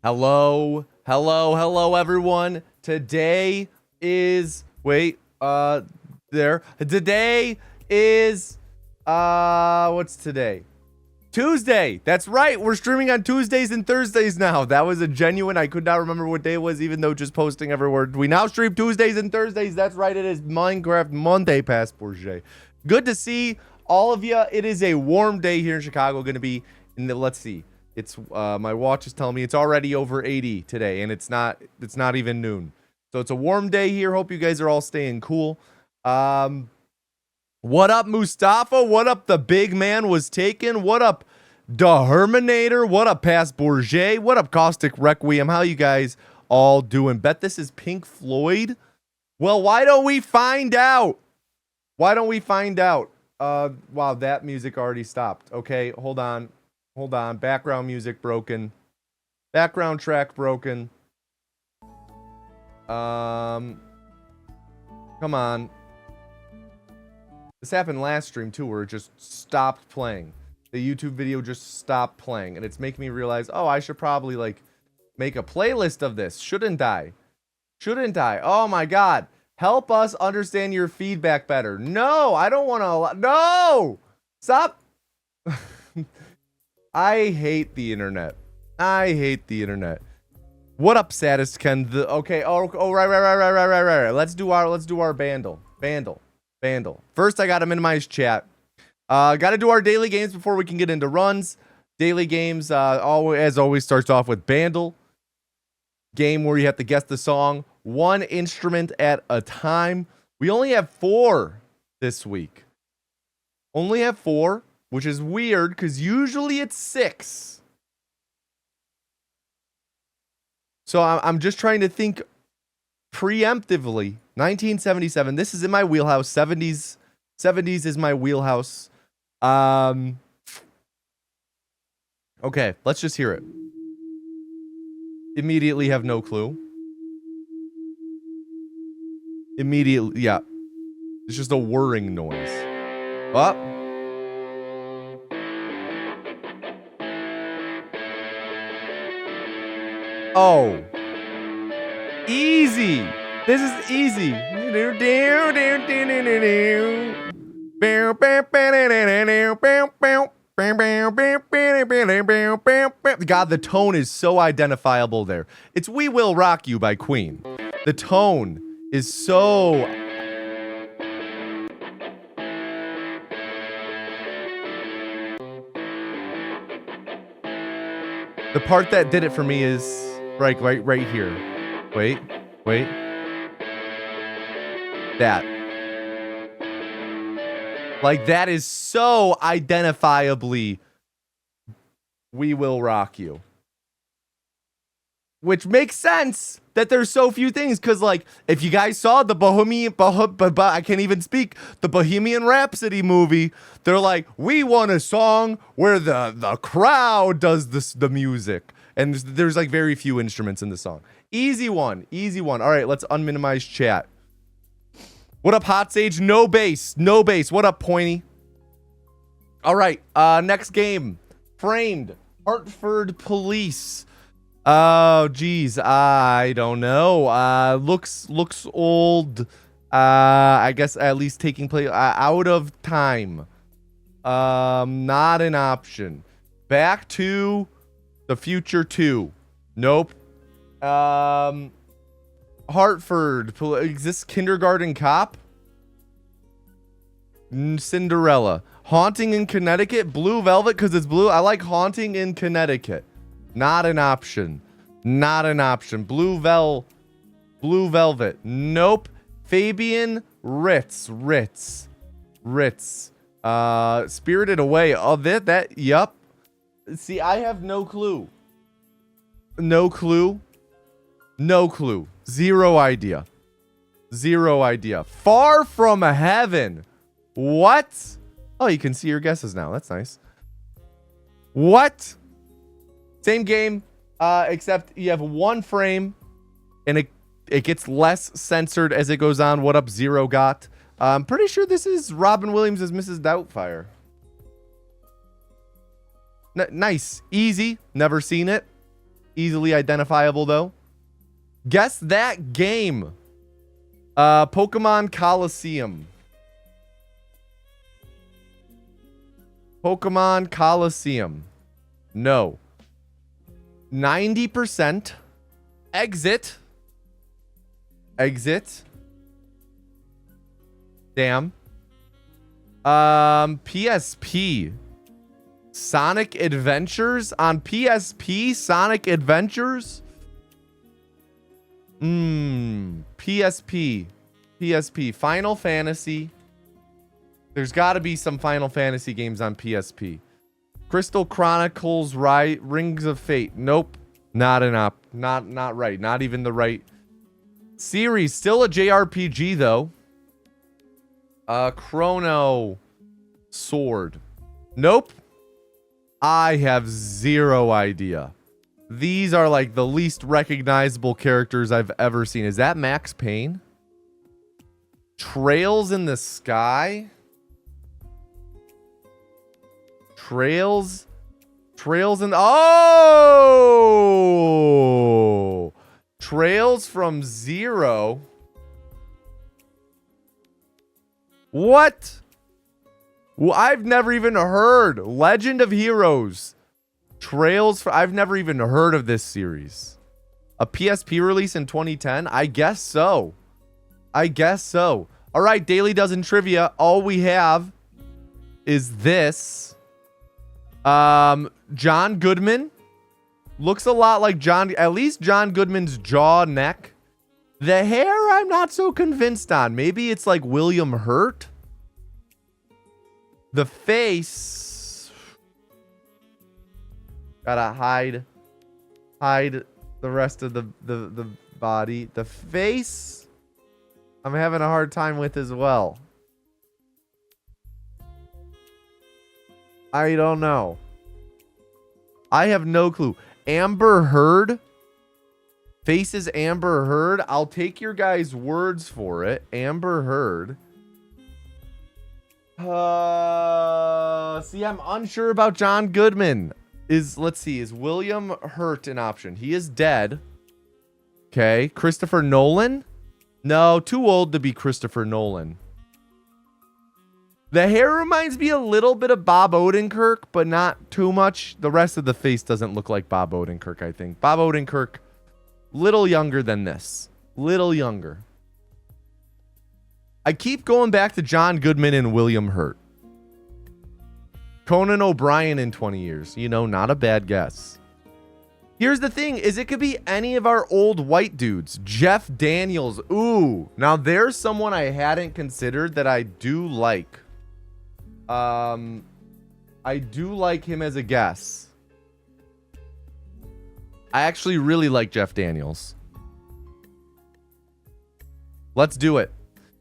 Hello, hello, hello, everyone. Today is Today is what's today? Tuesday. That's right. We're streaming on Tuesdays and Thursdays now. That was a genuine. I could not remember what day it was, even though just posting everywhere. We now stream Tuesdays and Thursdays. That's right. It is Minecraft Monday Passport. Good to see all of you. It is a warm day here in Chicago. Going to be in the, let's see. It's my watch is telling me it's already over 80 today, and it's not even noon. So it's a warm day here. Hope you guys are all staying cool. What up, Mustafa? What up, the big man was taken? What up, the Herminator? What up, Past Bourget? What up, Caustic Requiem? How you guys all doing? Bet this is Pink Floyd? Well, why don't we find out? Why don't we find out? Wow, that music already stopped. Okay, hold on. Hold on. Background music broken. Background track broken. Come on. This happened last stream too, where it just stopped playing. The YouTube video just stopped playing, and it's making me realize, oh, I should probably like make a playlist of this. Shouldn't I? Shouldn't I? Oh my God. Help us understand your feedback better. No, I don't want to. No! Stop. I hate the internet. I hate the internet. What up, saddest Ken? Okay. Oh, right. Let's do our bandle. First, I gotta minimize chat. Gotta do our daily games before we can get into runs. Daily games, as always, starts off with bandle. Game where you have to guess the song, one instrument at a time. We only have 4 this week. Only have 4. Which is weird, because usually it's 6. So I'm just trying to think preemptively. 1977. This is in my wheelhouse. 70s is my wheelhouse. Okay, let's just hear it. Immediately have no clue. Immediately, yeah. It's just a whirring noise. Oh. Oh, easy. This is easy. God, the tone is so identifiable there. It's We Will Rock You by Queen. The tone is so... The part that did it for me is... right here. Wait. That. Like, that is so identifiably We Will Rock You. Which makes sense that there's so few things, because, like, if you guys saw the I can't even speak, the Bohemian Rhapsody movie, they're like, we want a song where the crowd does the music. And there's like very few instruments in the song. Easy one. All right, let's unminimize chat. What up, Hot Sage? No bass. What up, Pointy? All right, next game. Framed. Hartford Police. Oh, geez. I don't know. Looks old. I guess at least taking place out of time. Not an option. Back to the Future 2. Nope. Hartford. Exists Kindergarten Cop? Cinderella. Haunting in Connecticut? Blue Velvet because it's blue? I like Haunting in Connecticut. Not an option. Blue Velvet. Nope. Fabian Ritz. Spirited Away. Oh, yup. See, I have no clue. Zero idea. Far From Heaven. What? Oh, you can see your guesses now. That's nice. What? Same game, except you have one frame, and it gets less censored as it goes on. What up, Zero Got? I'm pretty sure this is Robin Williams as Mrs. Doubtfire. Nice. Easy. Never seen it. Easily identifiable, though. Guess that game. Pokemon Coliseum. Pokemon Coliseum. No. 90%. Exit. Exit. Damn. PSP. Sonic Adventures on PSP? Sonic Adventures? PSP. PSP. Final Fantasy. There's got to be some Final Fantasy games on PSP. Crystal Chronicles, Rings of Fate. Nope. Not right. Not even the right series. Still a JRPG though. Chrono Sword. Nope. I have zero idea. These are like the least recognizable characters I've ever seen. Is that Max Payne? Trails in the Sky? Trails in oh, Trails from Zero. What? Well, I've never even heard. Legend of Heroes. I've never even heard of this series. A PSP release in 2010? I guess so. I guess so. All right, Daily Dozen Trivia. All we have is this. John Goodman. Looks a lot like at least John Goodman's jaw, neck. The hair, I'm not so convinced on. Maybe it's like William Hurt. The face. Gotta hide the rest of the body. The face, I'm having a hard time with as well. I don't know. I have no clue. Amber Heard. Faces Amber Heard. I'll take your guys' words for it. Amber Heard. See, I'm unsure about John Goodman. Let's see, is William Hurt an option? He is dead. Okay. Christopher Nolan? No, too old to be Christopher Nolan. The hair reminds me a little bit of Bob Odenkirk, but not too much. The rest of the face doesn't look like Bob Odenkirk, I think. Bob Odenkirk, little younger than this. Little younger. I keep going back to John Goodman and William Hurt. Conan O'Brien in 20 years. You know, not a bad guess. Here's the thing, is it could be any of our old white dudes. Jeff Daniels. Ooh. Now there's someone I hadn't considered that I do like. I do like him as a guess. I actually really like Jeff Daniels. Let's do it.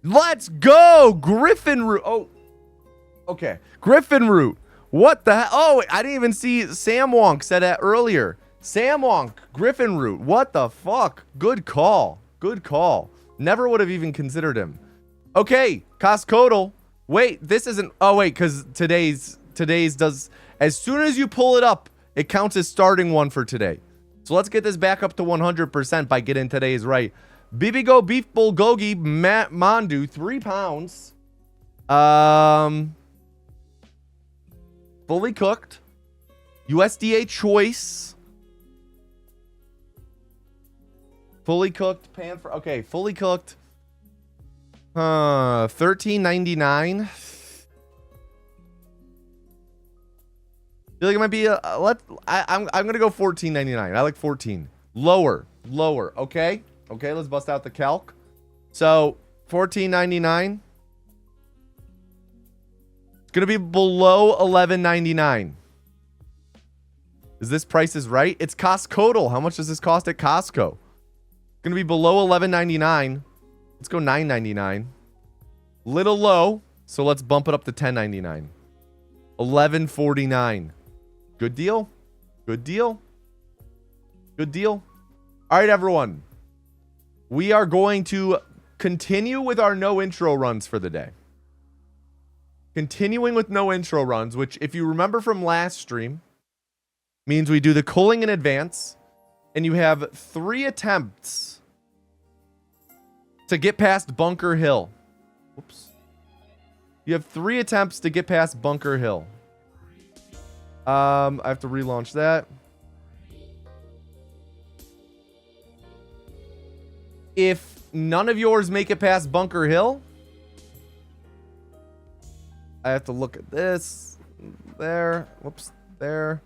Let's go! Griffin Root. Oh, okay. Griffin Root. What the hell? Oh, I didn't even see Sam Wonk said that earlier. Sam Wonk, Griffin Root. What the fuck? Good call. Good call. Never would have even considered him. Okay, Coscodal. Wait, this isn't. Oh, wait, because today's does. As soon as you pull it up, it counts as starting one for today. So let's get this back up to 100% by getting today's right. Bibigo Beef Bulgogi Mandu, 3 pounds. Fully cooked. USDA choice. Fully cooked. Pan for. Okay, fully cooked. $13.99. Feel like it might be I'm gonna go $14.99. I like 14. Lower. Okay. Okay, let's bust out the calc. So $14.99. It's gonna be below $11.99. Is this price is right? It's Costco. How much does this cost at Costco? It's gonna be below $11.99. Let's go $9.99. Little low, so let's bump it up to $10.99. $11.49. Good deal. Good deal. Good deal. All right, everyone. We are going to continue with our no intro runs for the day. Continuing with no intro runs, which if you remember from last stream, means we do the culling in advance. and you have 3 attempts to get past Bunker Hill. Whoops. You have 3 attempts to get past Bunker Hill. I have to relaunch that. If none of yours make it past Bunker Hill, I have to look at this. There. Whoops. There.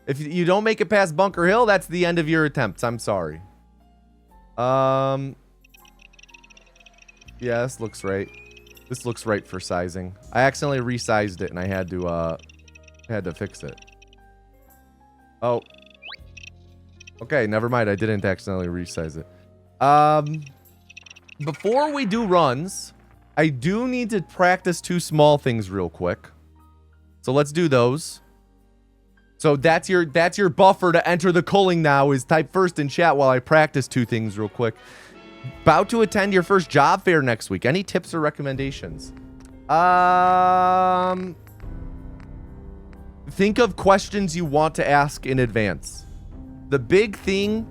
If you don't make it past Bunker Hill, that's the end of your attempts. I'm sorry. Yeah, this looks right. This looks right for sizing. I accidentally resized it and I had to fix it. Oh. Okay, never mind. I didn't accidentally resize it. Before we do runs, I do need to practice 2 small things real quick. So let's do those. So that's your buffer to enter the culling now, is type first in chat while I practice 2 things real quick. About to attend your first job fair next week. Any tips or recommendations? Think of questions you want to ask in advance. The big thing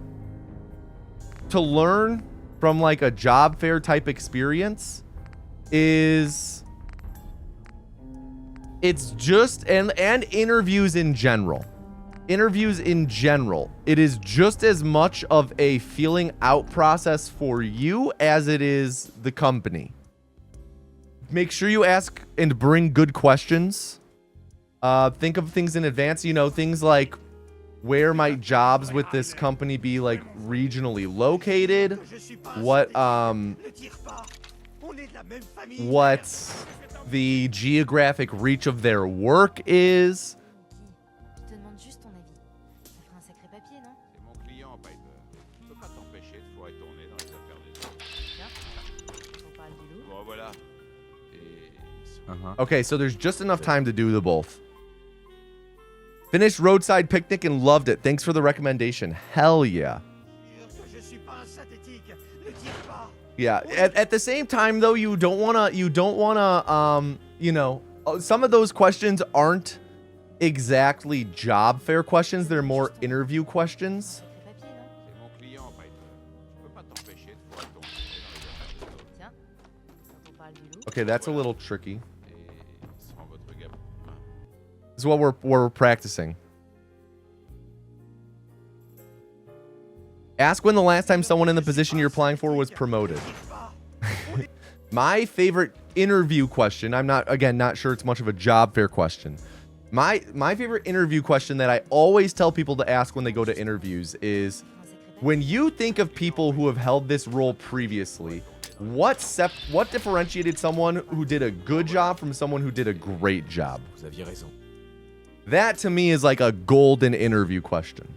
to learn from like a job fair type experience is it's just and interviews in general. Interviews in general, it is just as much of a feeling out process for you as it is the company. Make sure you ask and bring good questions. Think of things in advance, you know, things like, where might jobs with this company be like regionally located? What the geographic reach of their work is. Okay, so there's just enough time to do the both. Finished roadside picnic and loved it. Thanks for the recommendation. Hell yeah. Yeah. At the same time, though, you don't wanna, you know, some of those questions aren't exactly job fair questions. They're more interview questions. Okay, that's a little tricky. This is what we're practicing. Ask when the last time someone in the position you're applying for was promoted. My favorite interview question, I'm not sure it's much of a job fair question. My favorite interview question that I always tell people to ask when they go to interviews is, when you think of people who have held this role previously, what differentiated someone who did a good job from someone who did a great job? That to me is like a golden interview question.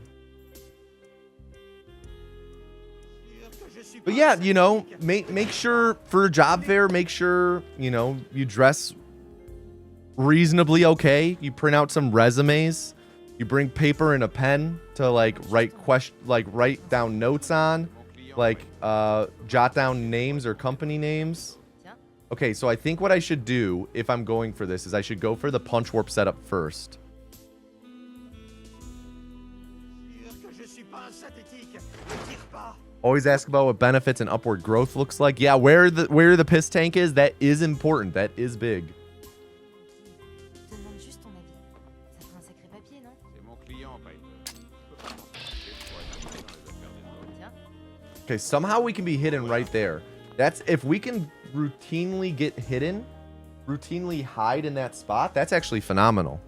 But yeah, you know, make sure for a job fair, make sure, you know, you dress reasonably okay. You print out some resumes. You bring paper and a pen to like write down notes on, like jot down names or company names. Okay, so I think what I should do if I'm going for this is I should go for the punch warp setup first. Always ask about what benefits and upward growth looks like. Yeah, where the piss tank is, that is important. That is big. Okay, somehow we can be hidden right there. That's if we can routinely get hidden, routinely hide in that spot. That's actually phenomenal.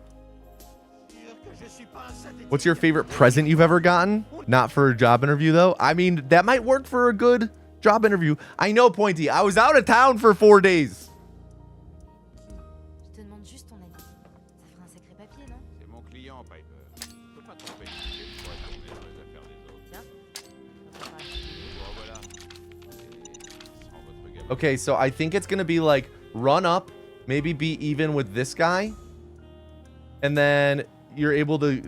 What's your favorite present you've ever gotten? Not for a job interview, though. I mean, that might work for a good job interview. I know, Pointy. I was out of town for 4 days. Okay, so I think it's going to be like run up, maybe be even with this guy, and then you're able to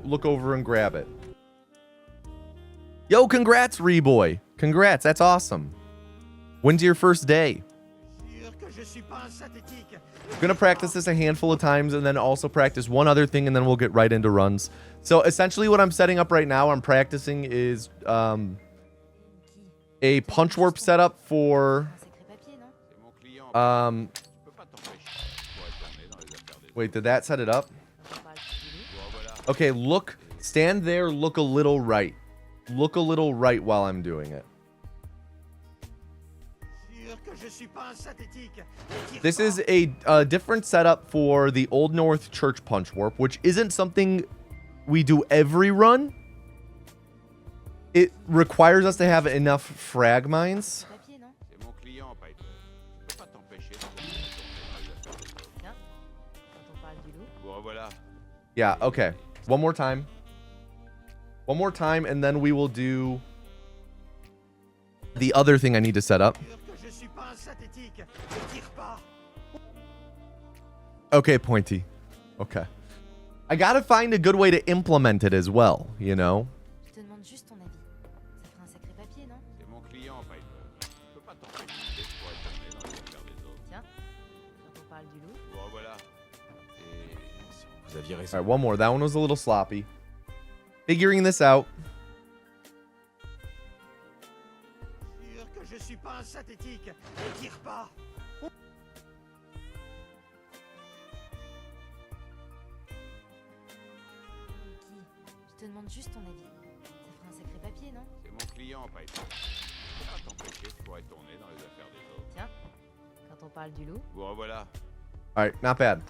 look over and grab it. Yo, congrats, Reboy. Congrats, that's awesome. When's your first day? I'm gonna practice this a handful of times and then also practice one other thing, and then we'll get right into runs. So essentially what I'm setting up right now, I'm practicing is a punch warp setup for wait, did that set it up? Okay, look, stand there, look a little right. Look a little right while I'm doing it. This is a different setup for the Old North Church punch warp, which isn't something we do every run. It requires us to have enough frag mines. Yeah, okay. One more time. One more time, and then we will do the other thing I need to set up. Okay, Pointy. Okay. I gotta find a good way to implement it as well, you know? All right, one more. That one was a little sloppy. Figuring this out. All right, not bad.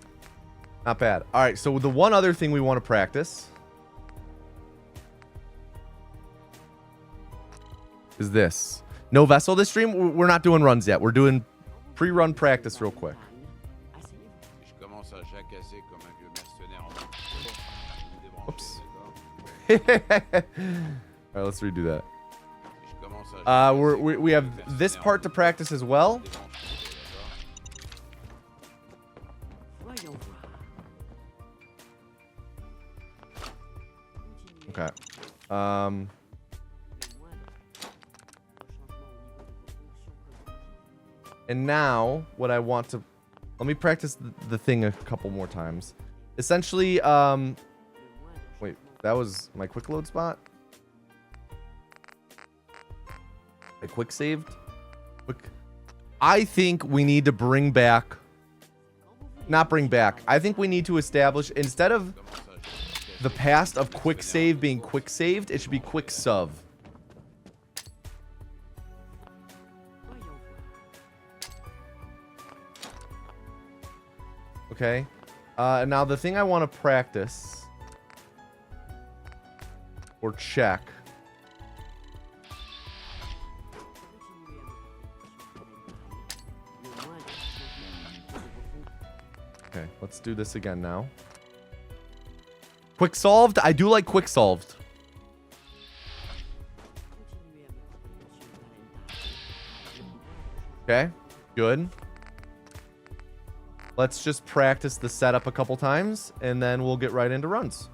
Not bad. All right, so the one other thing we want to practice is this. No vessel this stream. We're not doing runs yet. We're doing pre-run practice real quick. Oops. All right, let's redo that. We have this part to practice as well. Okay. And now what I want to, let me practice the thing a couple more times. Essentially, wait, that was my quick load spot. I quick saved. I think we need to bring back, not bring back. I think we need to establish, instead of the past of quick save being quick saved, it should be quick sub. Okay. Now the thing I want to practice or check. Okay, let's do this again now. Quick solved. I do like quick solved. Okay, good. Let's just practice the setup a couple times, and then we'll get right into runs.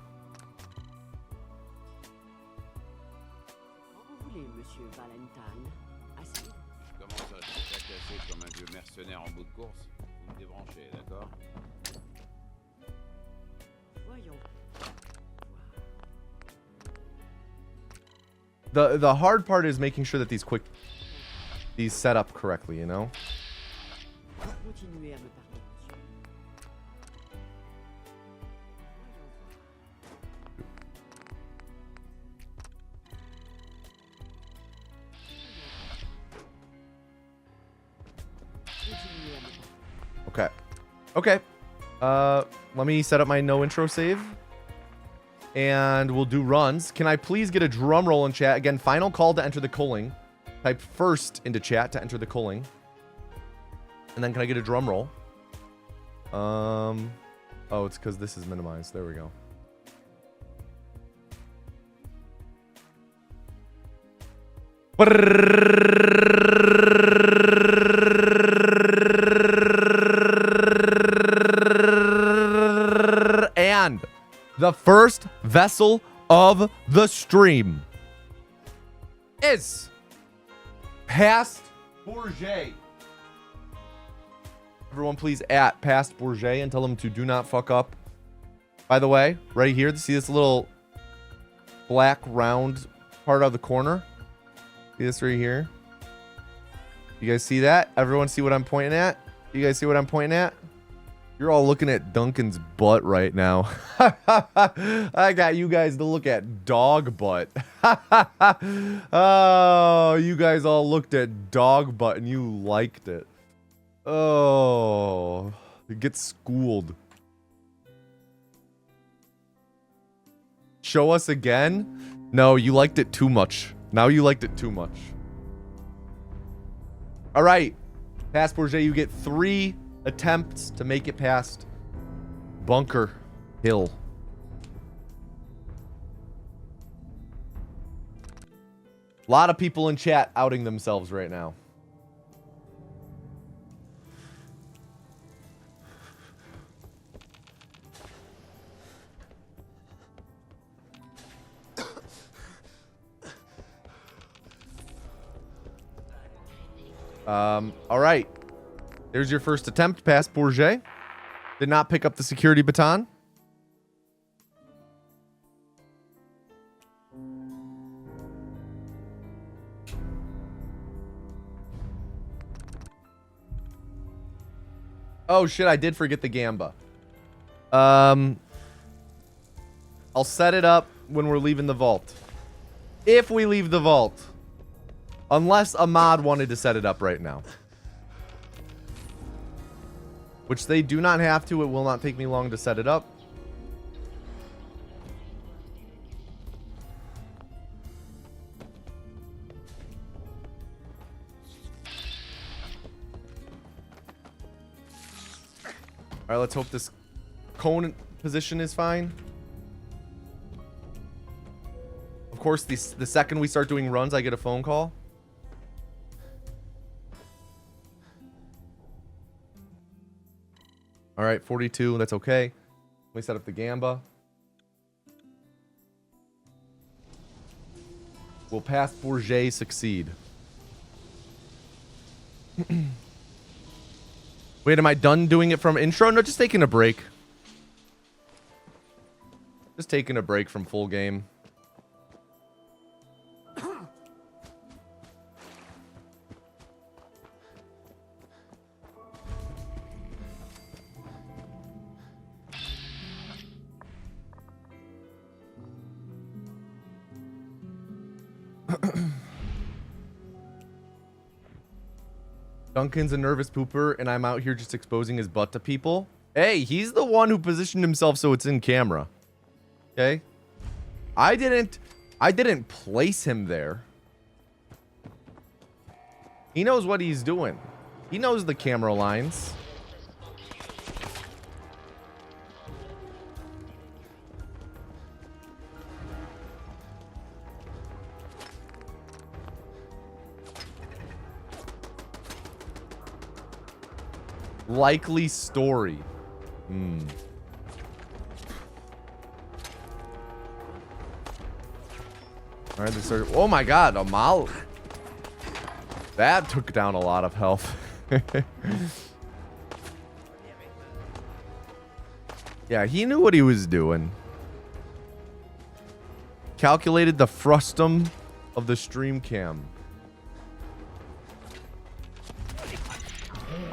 The hard part is making sure that these set up correctly, you know? Okay. Okay. Let me set up my no intro save. And we'll do runs. Can I please get a drum roll in chat? Again, final call to enter the culling. Type first into chat to enter the culling. And then can I get a drum roll? Oh, it's because this is minimized. There we go. And the first vessel of the stream is Past Bourget. Everyone please at past Bourget and tell them to do not fuck up. By the way, right here, see this little black round part of the corner? See this right here? You guys see that? Everyone see what I'm pointing at? You guys see what I'm pointing at? You're all looking at Duncan's butt right now. I got you guys to look at dog butt. Oh, you guys all looked at dog butt and you liked it. Oh, get schooled. Show us again? No, you liked it too much. Now you liked it too much. All right. Past Bourget, you get 3 attempts to make it past Bunker Hill. A lot of people in chat outing themselves right now. All right. There's your first attempt past Bourget. Did not pick up the security baton. Oh shit, I did forget the Gamba. I'll set it up when we're leaving the vault. If we leave the vault. Unless Ahmad wanted to set it up right now. Which they do not have to. It will not take me long to set it up. Alright, let's hope this cone position is fine. Of course, the second we start doing runs, I get a phone call. All right, 42. That's okay. Let me set up the Gamba. Will past Bourget succeed? Wait, am I done doing it from intro? No, just taking a break. Just taking a break from full game. Duncan's a nervous pooper, and I'm out here just exposing his butt to people. Hey, he's the one who positioned himself so it's in camera. Okay? I didn't place him there. He knows what he's doing. He knows the camera lines. Likely story. All right, oh my god, Amal. That took down a lot of health. Yeah, he knew what he was doing. Calculated the frustum of the stream cam.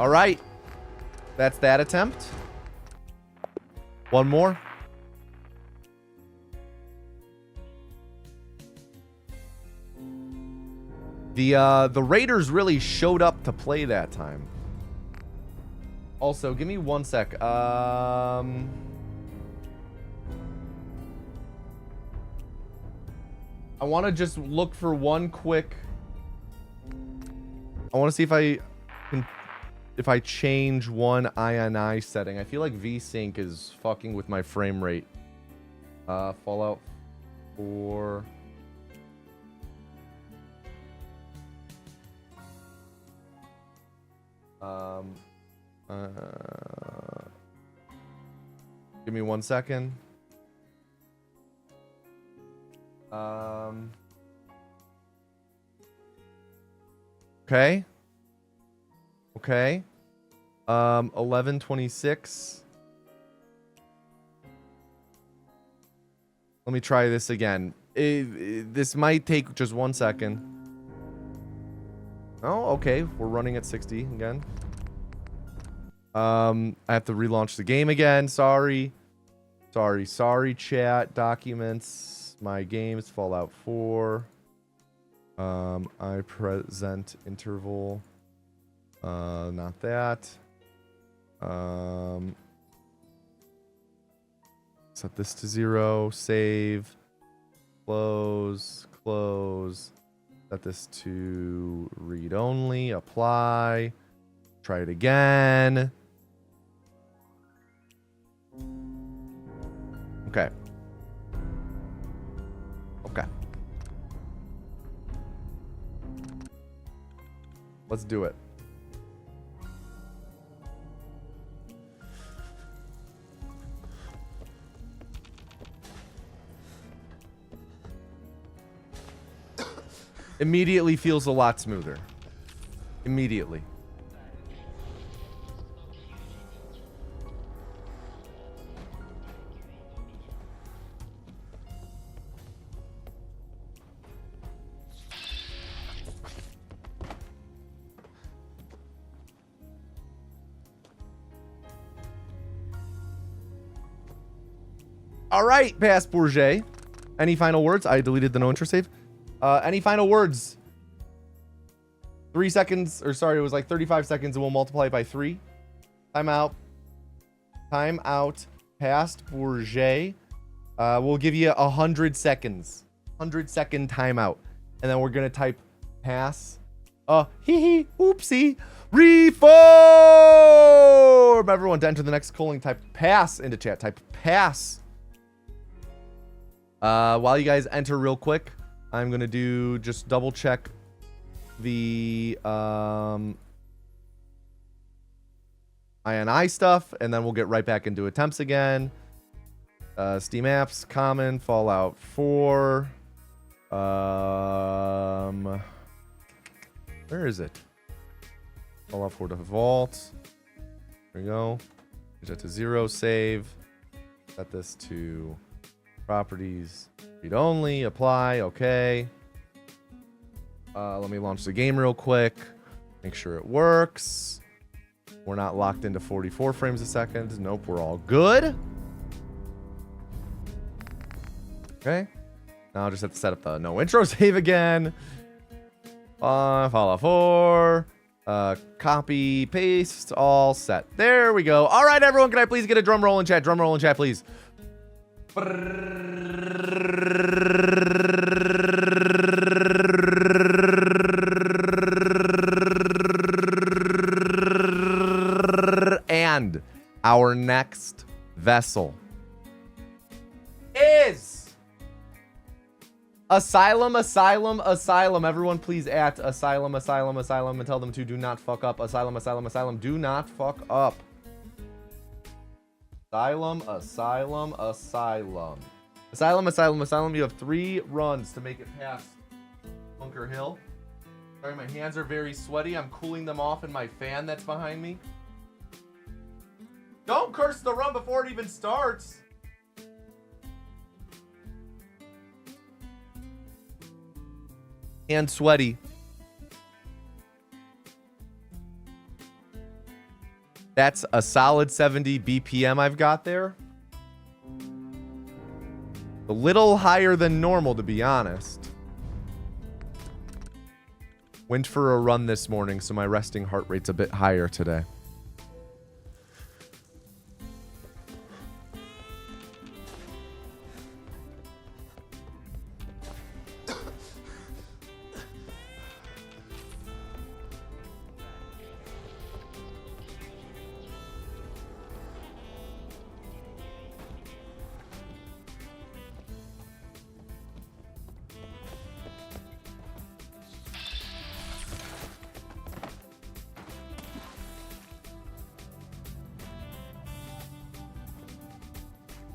All right. That's that attempt. One more. The Raiders really showed up to play that time. Also, give me 1 sec. I want to just look for one quick. I want to see if I can. If I change one INI setting. I feel like VSync is fucking with my frame rate. Fallout 4. Give me 1 second. Okay. Okay. 11:26. Let me try this again. This might take just 1 second. Oh, okay. We're running at 60 again. I have to relaunch the game again. Sorry, chat. Documents. My games. Fallout 4. I present interval. Not that. Set this to 0. Save. Close. Set this to read only. Apply. Try it again. Okay. Let's do it. Immediately feels a lot smoother. Immediately. All right, Past Bourget. Any final words? I deleted the no intro save. Any final words? 3 seconds, or sorry, it was like 35 seconds, and we'll multiply it by 3. Time out. Past Bourget. We'll give you 100 seconds. 100-second timeout. And then we're going to type pass. Oopsie. Reform! Everyone to enter the next calling, type pass into chat. Type pass. While you guys enter real quick, I'm going to do just double check the INI stuff, and then we'll get right back into attempts again. Steam apps, common, Fallout 4. Where is it? Fallout 4 default. There we go. Set to 0, save. Set this to properties, read only, apply, okay. Let me launch the game real quick. Make sure it works. We're not locked into 44 frames a second. Nope, we're all good. Okay. Now I'll just have to set up the no intro save again. Fallout 4. Copy, paste, all set. There we go. All right, everyone, can I please get a drum roll in chat? Drum roll in chat, please. And our next vessel is Asylum. Everyone please at Asylum and tell them to do not fuck up. Asylum, do not fuck up. Asylum. You have 3 runs to make it past Bunker Hill. Sorry, my hands are very sweaty. I'm cooling them off in my fan that's behind me. Don't curse the run before it even starts. And sweaty. That's a solid 70 BPM I've got there. A little higher than normal, to be honest. Went for a run this morning, so my resting heart rate's a bit higher today.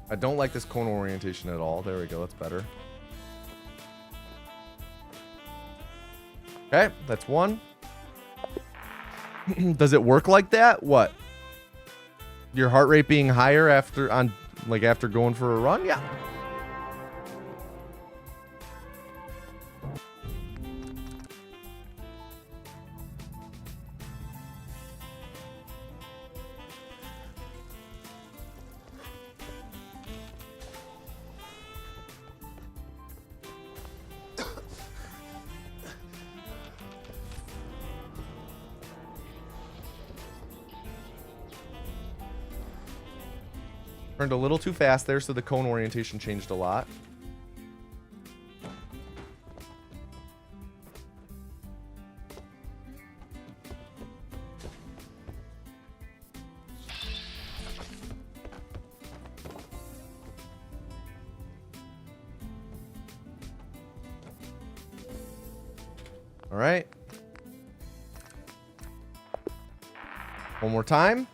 I don't like this corner orientation at all. There we go. That's better. Okay, that's 1. Does it work like that? What? Your heart rate being higher after going for a run? Yeah. Turned a little too fast there, so the cone orientation changed a lot. All right. One more time.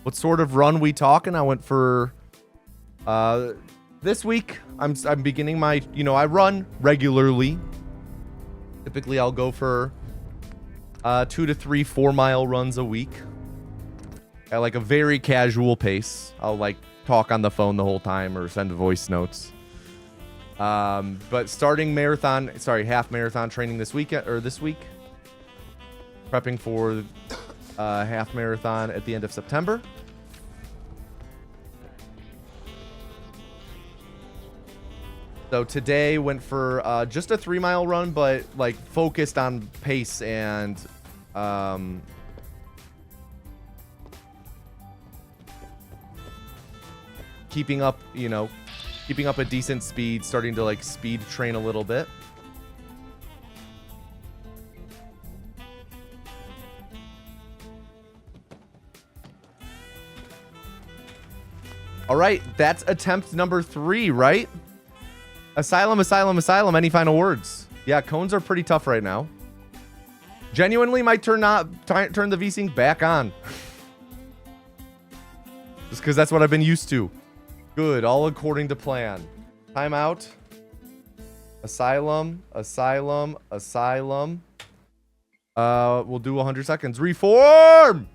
What sort of run we talking? I went for this week. I'm beginning my, I run regularly. Typically I'll go for 2 to 3 4-mile runs a week at like a very casual pace. I'll like talk on the phone the whole time or send voice notes. But starting half marathon training this week. Prepping for half marathon at the end of September. So today went for just a 3-mile run, but like focused on pace and keeping up a decent speed, starting to like speed train a little bit. All right, that's attempt number 3, right? Asylum. Any final words? Yeah, cones are pretty tough right now. Genuinely might turn the V-Sync back on. Just because that's what I've been used to. Good, all according to plan. Timeout. Asylum. We'll do 100 seconds. Reform!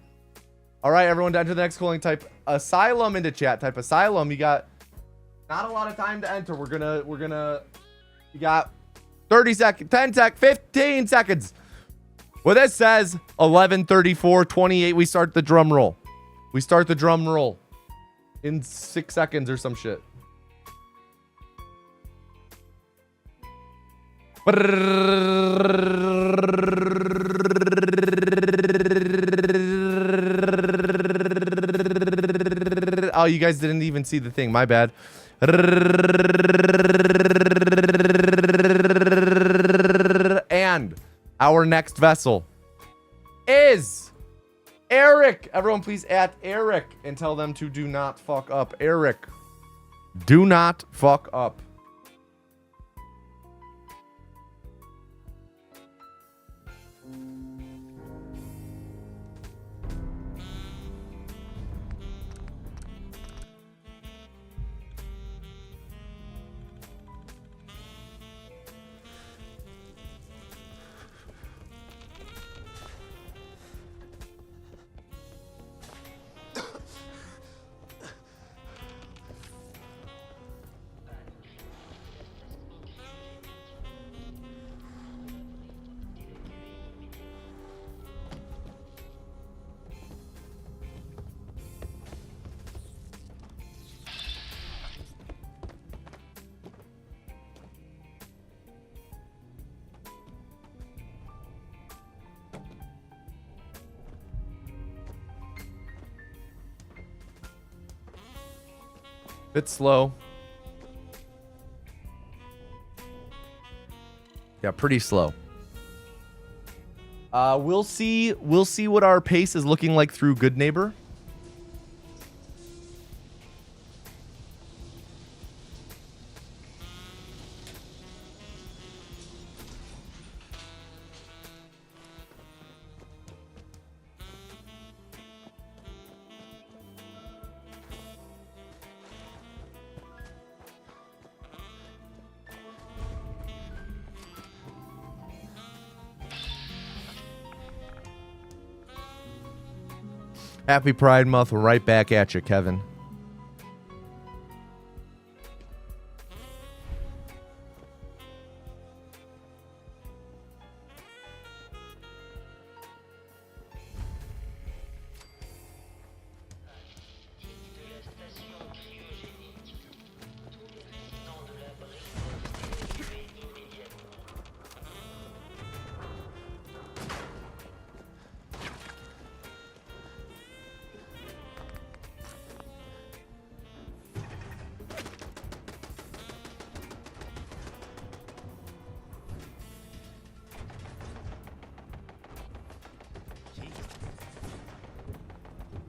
All right, everyone, down to the next calling. Type Asylum into chat. Type Asylum. You got not a lot of time to enter. You got 30 seconds, 10 seconds, 15 seconds. Well, this says 11:34:28. We start the drum roll. In 6 seconds or some shit. Oh, you guys didn't even see the thing. My bad. And our next vessel is Eric. Everyone please at Eric and tell them to do not fuck up. Eric, do not fuck up. Bit slow. Yeah, pretty slow. We'll see what our pace is looking like through Good Neighbor. Happy Pride Month. Right back at you, Kevin.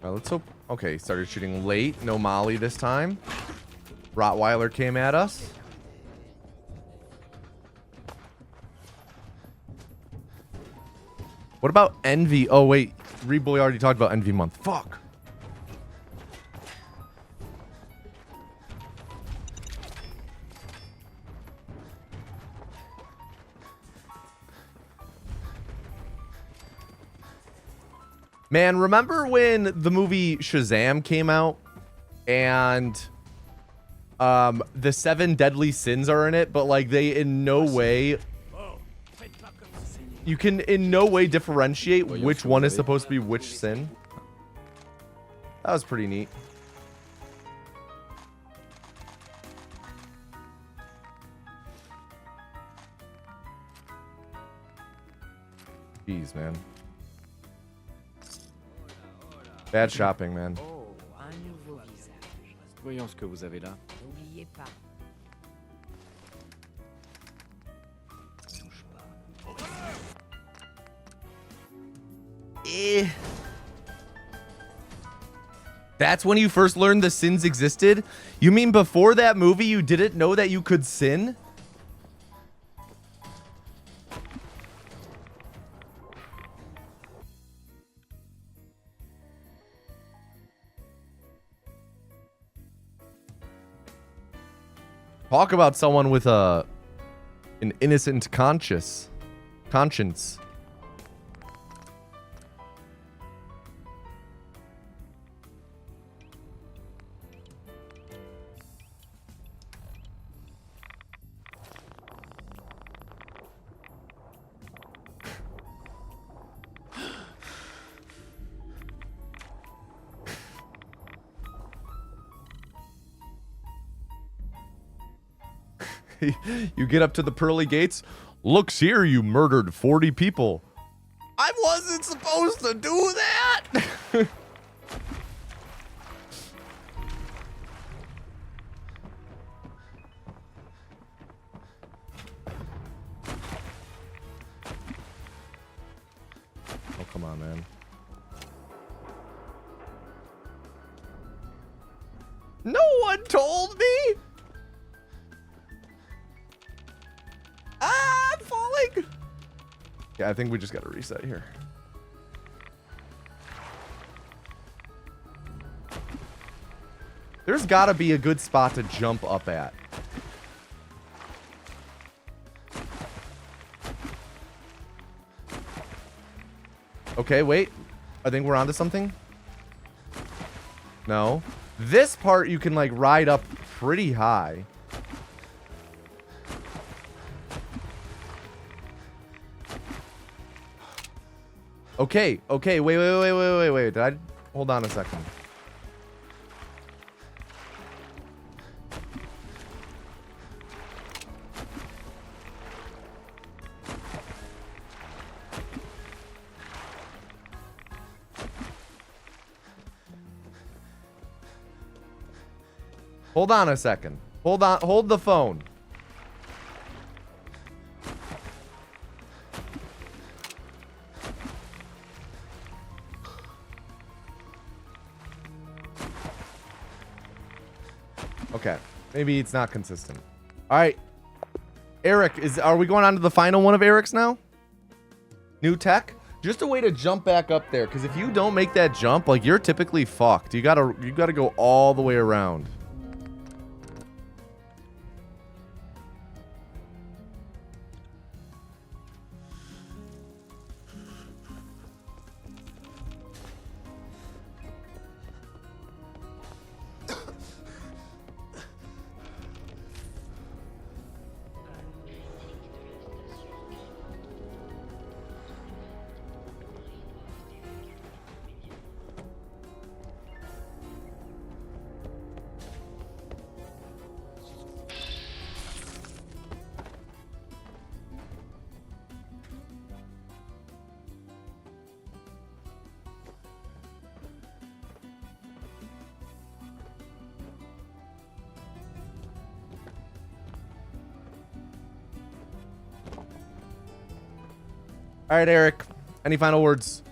Let's hope. Okay, started shooting late. No Molly this time. Rottweiler came at us. What about Envy? Oh, wait. Reboy already talked about Envy Month. Fuck. Man, remember when the movie Shazam came out and the 7 deadly sins are in it, but like they in no way, you can in no way differentiate which one is supposed to be which sin. That was pretty neat. Jeez, man. Bad shopping, man. Oh, un nouveau visage. Voyons ce que vous avez là. N'oubliez pas. Touche pas. That's when you first learned the sins existed? You mean before that movie you didn't know that you could sin? Talk about someone with an innocent conscience. You get up to the pearly gates. Looks here, you murdered 40 people. I wasn't supposed to do that. Oh, come on, man. No one told me. Ah, I'm falling. Yeah, I think we just got to reset here. There's got to be a good spot to jump up at. Okay, wait. I think we're onto something. No. This part you can like ride up pretty high. Okay, okay, wait. Did I hold on a second? Hold on a second. Hold on, hold the phone. Okay, maybe it's not consistent. All right, Eric, are we going on to the final one of Eric's now? New tech? Just a way to jump back up there, because if you don't make that jump, like you're typically fucked. You gotta go all the way around. All right, Eric. Any final words?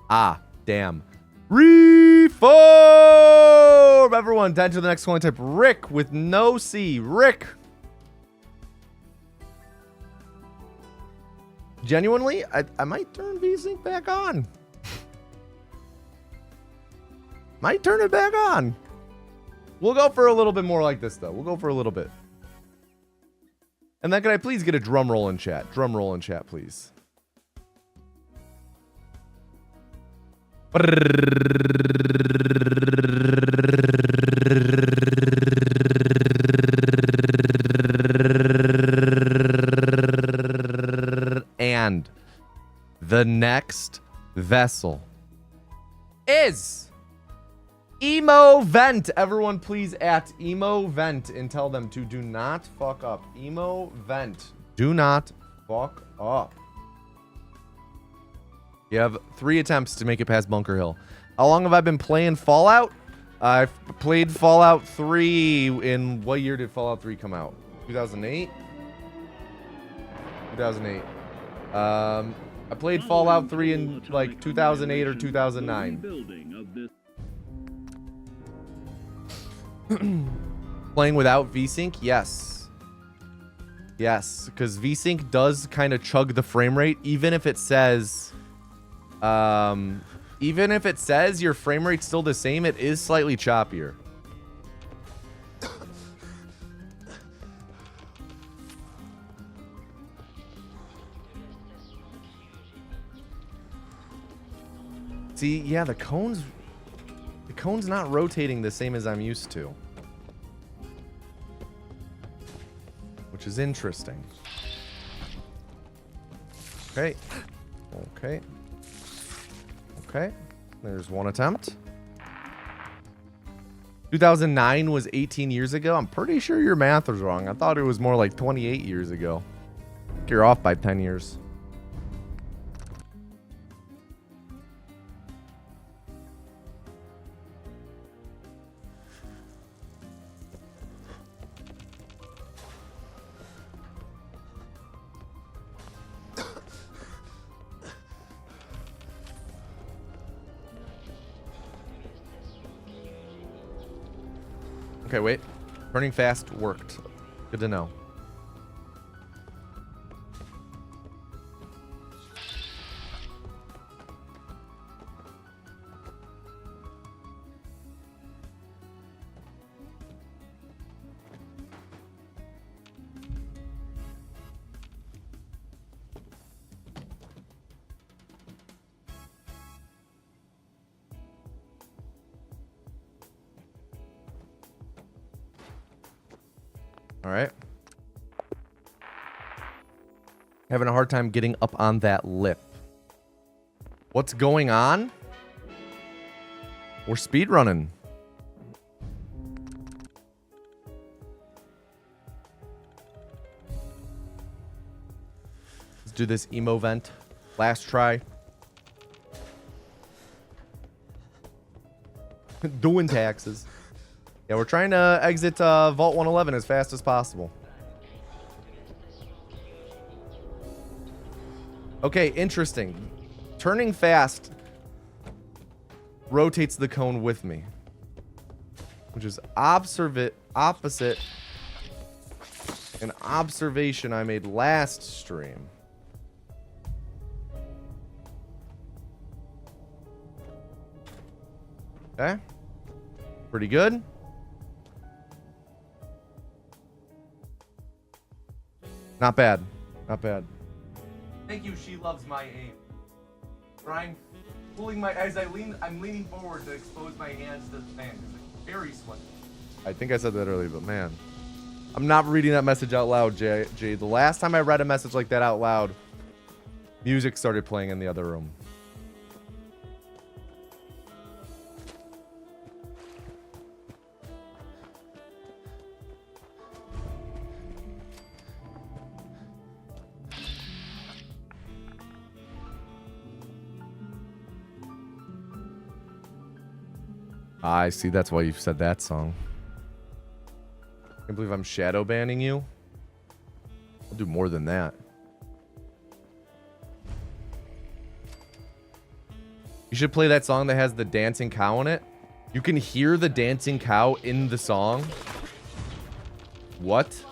Ah, damn. Reform! Everyone, down to the next one. Type Rick with no C. Rick. Genuinely, I might turn VSync back on. Might turn it back on. We'll go for a little bit more like this, though. We'll go for a little bit. And then can I please get a drum roll in chat? Drum roll in chat, please. And the next vessel is Emo Vent. Everyone please at Emo Vent and tell them to do not fuck up. Emo Vent. Do not fuck up. You have 3 attempts to make it past Bunker Hill. How long have I been playing Fallout? I've played Fallout 3 in... What year did Fallout 3 come out? 2008? 2008. I played Fallout 3 in like 2008 or 2009. Playing without VSync? Yes. Yes, because VSync does kind of chug the frame rate, even if it says... even if it says your frame rate's still the same, it is slightly choppier. See, yeah, the cone's not rotating the same as I'm used to. Which is interesting. Okay. Okay. Okay, there's one attempt. 2009 was 18 years ago. I'm pretty sure your math was wrong. I thought it was more like 28 years ago. You're off by 10 years. Okay, wait. Turning fast worked. Good to know. All right. Having a hard time getting up on that lip. What's going on? We're speedrunning. Let's do this emo vent. Last try. Doing taxes. Yeah, we're trying to exit Vault 111 as fast as possible. Okay, interesting. Turning fast rotates the cone with me, which is opposite an observation I made last stream. Okay. Pretty good. Not bad. Not bad. Thank you. She loves my aim. Brian, pulling my I'm leaning forward to expose my hands to the fan. It's very sweaty. I think I said that earlier, but man, I'm not reading that message out loud, Jay. The last time I read a message like that out loud, music started playing in the other room. I see. That's why you said that song. I can't believe I'm shadow banning you. I'll do more than that. You should play that song that has the dancing cow in it. You can hear the dancing cow in the song. What?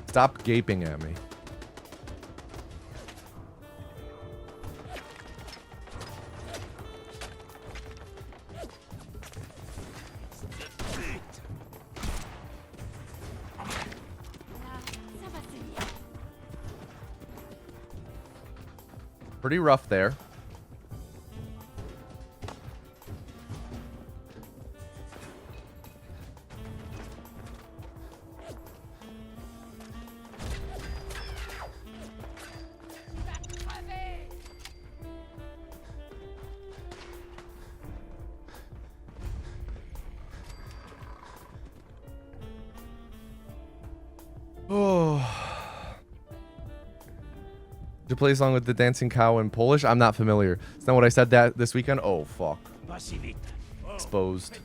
Stop gaping at me. Pretty rough there. Oh. To play a song with the dancing cow in Polish? I'm not familiar. It's not what I said that this weekend. Oh, fuck. Exposed.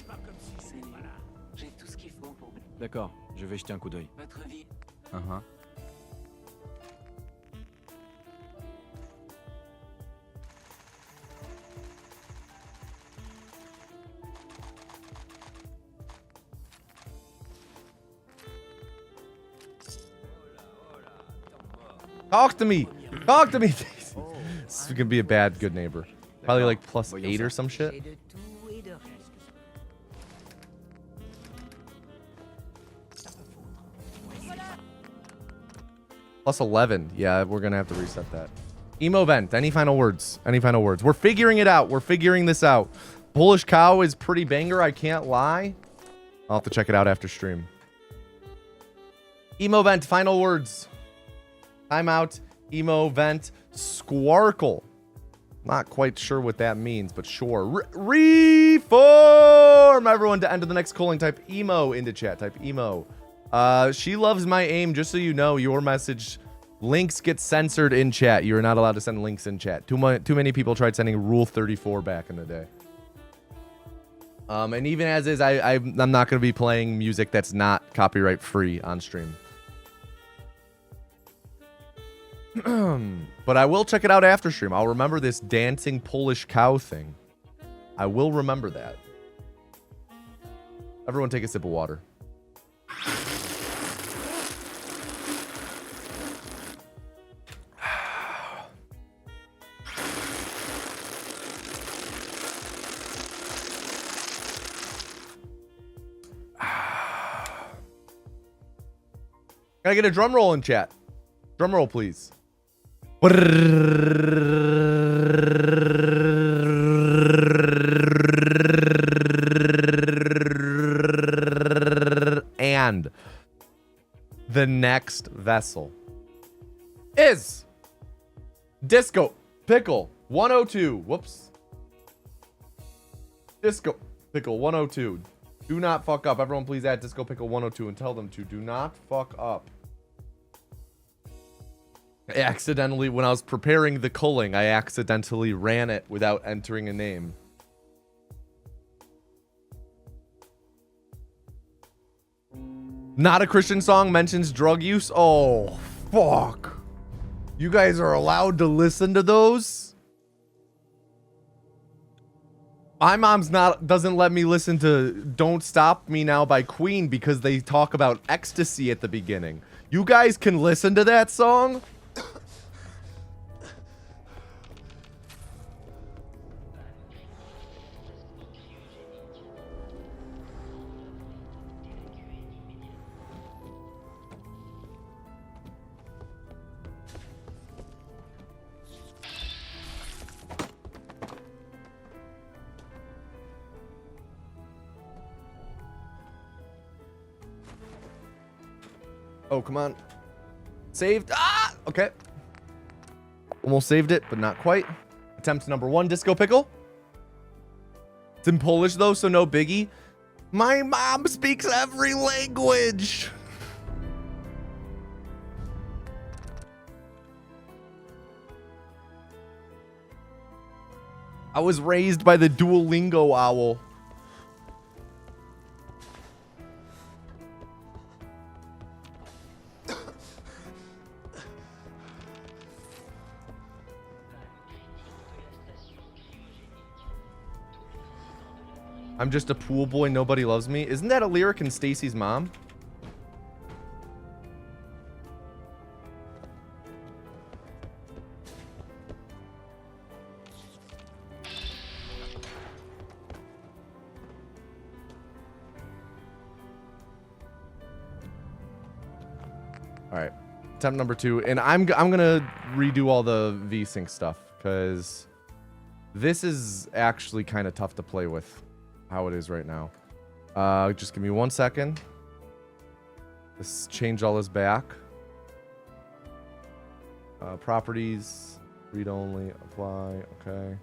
D'accord, je vais jeter un coup d'œil. Uh-huh. Talk to me. Talk to me. This is gonna be a bad good neighbor. Probably like +8 or some shit. +11. Yeah, we're gonna have to reset that. Emo vent. Any final words? Any final words? We're figuring it out. We're figuring this out. Polish cow is pretty banger. I can't lie. I'll have to check it out after stream. Emo vent. Final words. Timeout. Emo vent. Squarkle. Not quite sure what that means, but sure. Reform everyone to enter the next calling. Type emo into chat. Type emo. She loves my aim. Just so you know, your message links get censored in chat. You are not allowed to send links in chat. Too many people tried sending Rule 34 back in the day. And even as is, I'm not going to be playing music that's not copyright free on stream. But I will check it out after stream. I'll remember this dancing Polish cow thing. I will remember that. Everyone take a sip of water. Can I get a drum roll in chat? Drum roll, please. And the next vessel is Disco Pickle 102. Whoops. Disco Pickle 102. Do not fuck up. Everyone please add Disco Pickle 102 and tell them to do not fuck up. I accidentally, when I was preparing the culling, I accidentally ran it without entering a name. Not a Christian song mentions drug use. Oh, fuck. You guys are allowed to listen to those? My mom's doesn't let me listen to Don't Stop Me Now by Queen because they talk about ecstasy at the beginning. You guys can listen to that song? Oh, come on. Saved. Ah! Okay. Almost saved it, but not quite. Attempt number 1, Disco Pickle. It's in Polish, though, so no biggie. My mom speaks every language. I was raised by the Duolingo owl. I'm just a pool boy, nobody loves me. Isn't that a lyric in Stacy's mom? All right, attempt number 2, and I'm gonna redo all the VSync stuff because this is actually kind of tough to play with, how it is right now. Just give me 1 second. Let's change all this back. Properties, read only, apply. Okay.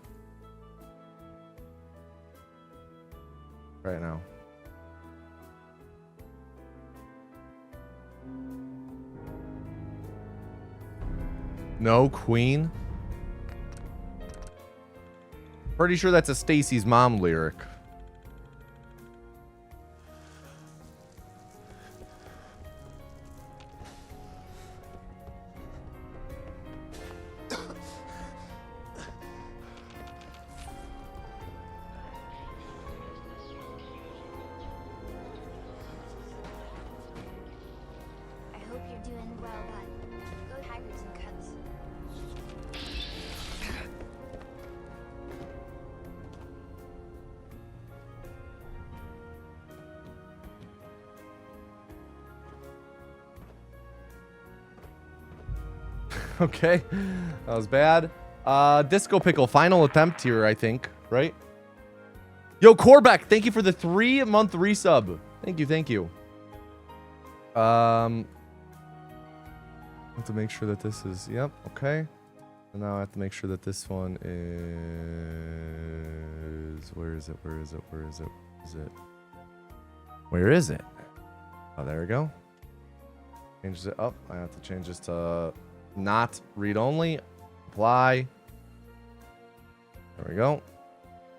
Right now. No, Queen. Pretty sure that's a Stacy's mom lyric. I hope you're doing well, bud. Go tigers and cubs. Okay, that was bad. Disco Pickle, final attempt here, I think, right? Yo, Corbeck, thank you for the 3-month resub. Thank you, thank you. I have to make sure that this is, yep, okay. And now I have to make sure that this one is, where is it, where is it, where is it, is it? Where is it? Oh, there we go. Changes it up. I have to change this to not read only. Apply. There we go.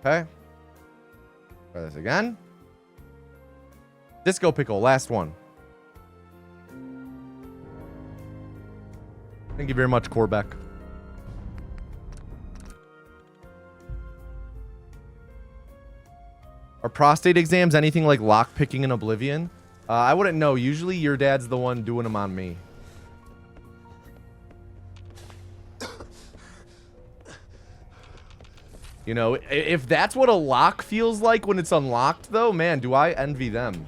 Okay. Try this again. Disco Pickle, last one. Thank you very much, Corbeck. Are prostate exams anything like lockpicking in Oblivion? I wouldn't know. Usually your dad's the one doing them on me. You know, if that's what a lock feels like when it's unlocked, though, man, do I envy them.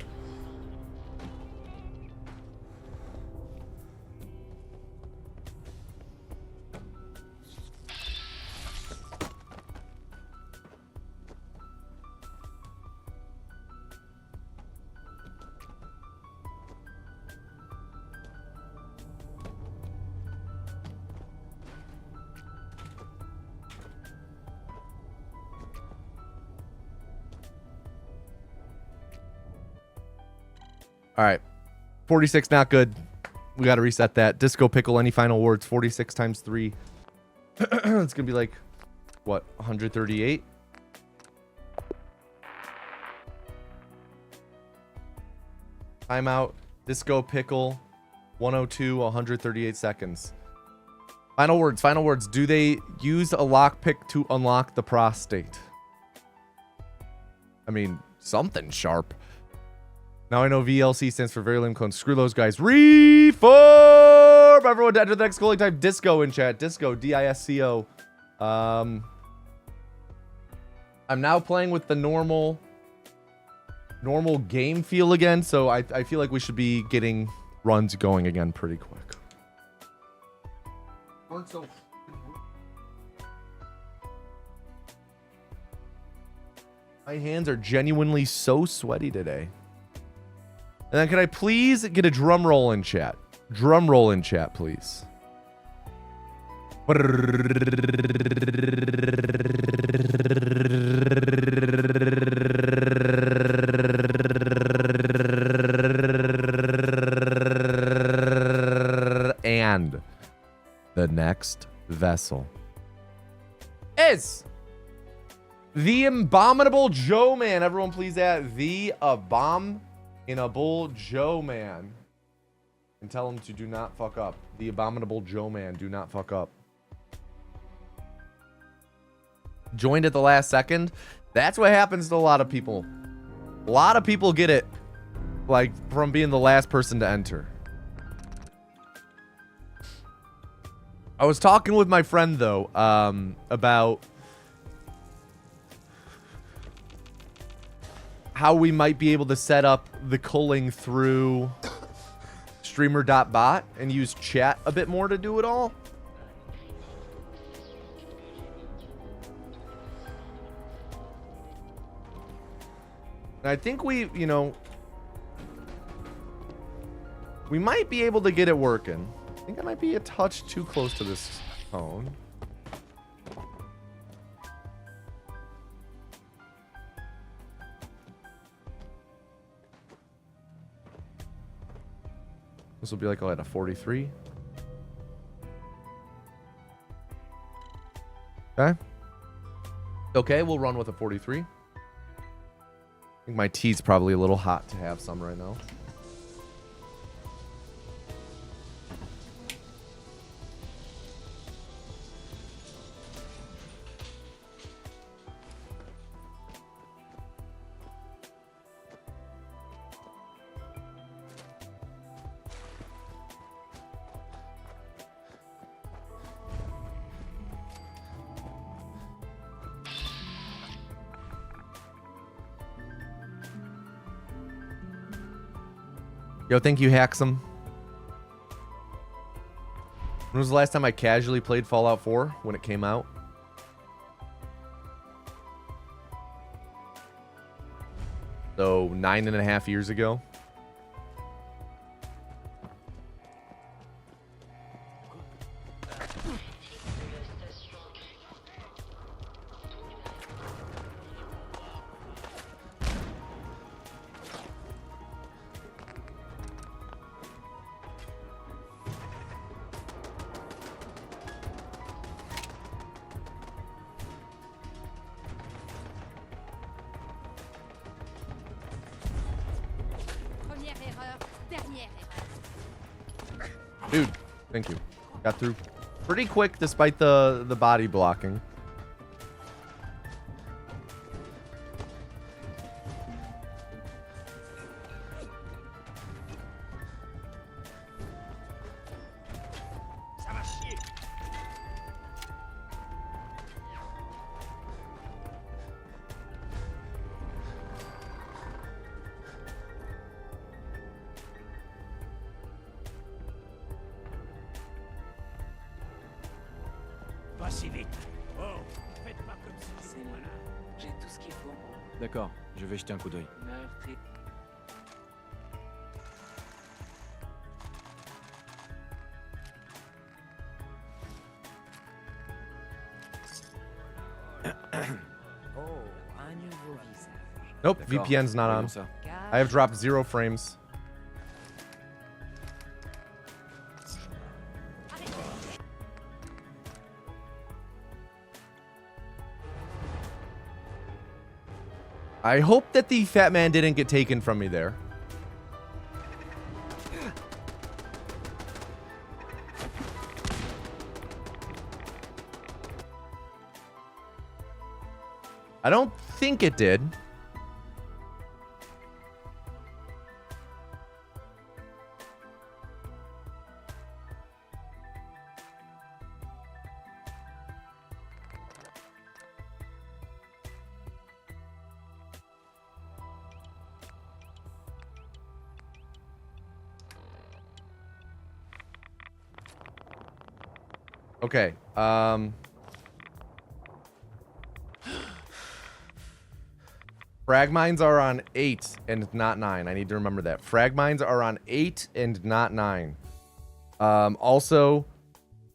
All right. 46, not good. We got to reset that. Disco Pickle, any final words? 46 times 3. It's going to be like, what, 138? Timeout. Disco Pickle, 102, 138 seconds. Final words, final words. Do they use a lockpick to unlock the prostate? I mean, something sharp. Now I know VLC stands for very lame clone. Screw those guys. Reform! Everyone enter the next calling type disco in chat. Disco, D-I-S-C-O. I'm now playing with the normal game feel again, so I feel like we should be getting runs going again pretty quick. My hands are genuinely so sweaty today. And then can I please get a drum roll in chat? Drum roll in chat, please. And the next vessel is The Abominable Joe Man. Everyone please add the Abominable Joe Man. And tell him to do not fuck up. The Abominable Joe Man. Do not fuck up. Joined at the last second. That's what happens to a lot of people. A lot of people get it. Like, from being the last person to enter. I was talking with my friend, though, about how we might be able to set up the culling through streamer.bot and use chat a bit more to do it all. And I think we, you know, we might be able to get it working. I think I might be a touch too close to this phone. This will be like at a 43. Okay. Okay, we'll run with a 43. I think my tea's probably a little hot to have some right now. Yo, thank you, Haxum. When was the last time I casually played Fallout 4 when it came out? So 9.5 years ago. Dude, thank you. Got through pretty quick despite the body blocking. D'accord, je vais jeter un coup d'œil. Nope, VPN's not on. I have dropped 0 frames. I hope that the fat man didn't get taken from me there. I don't think it did. Okay. Frag mines are on 8 and not 9. I need to remember that. Frag mines are on 8 and not 9. Also,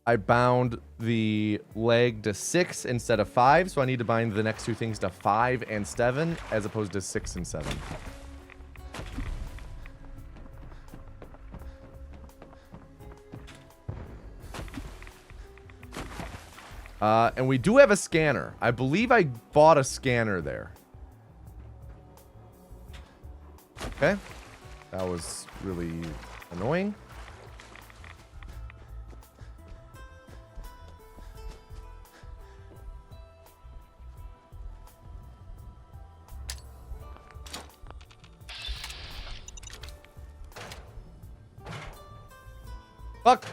I bound the leg to 6 instead of 5, so I need to bind the next two things to 5 and 7 as opposed to 6 and 7. And we do have a scanner. I believe I bought a scanner there. Okay. That was really annoying. Fuck.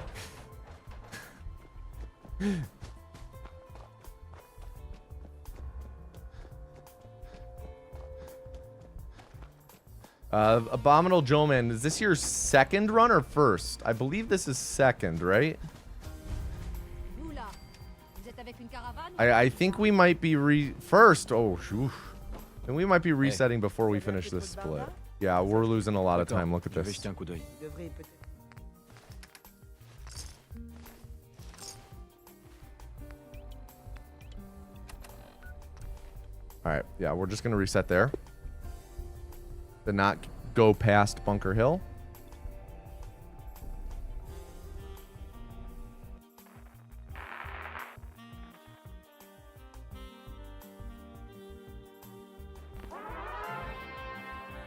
Abominable Joe Man, is this your second run or first? I believe this is second, right? I think we might be first. Oh, shoo. And we might be resetting before we finish this split. Yeah, we're losing a lot of time. Look at this. All right, yeah, we're just gonna reset there. To not go past Bunker Hill.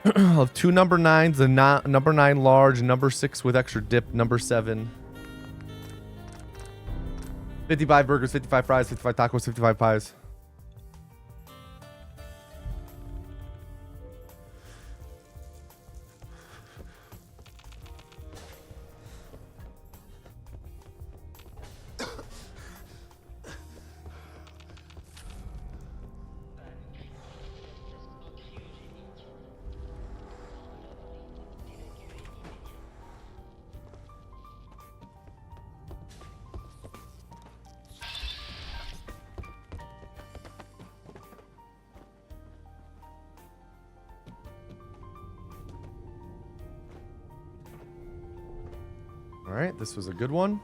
I'll have 2 number 9s, a number 9 large, number 6 with extra dip, number 7. 55 burgers, 55 fries, 55 tacos, 55 pies. All right, this was a good one.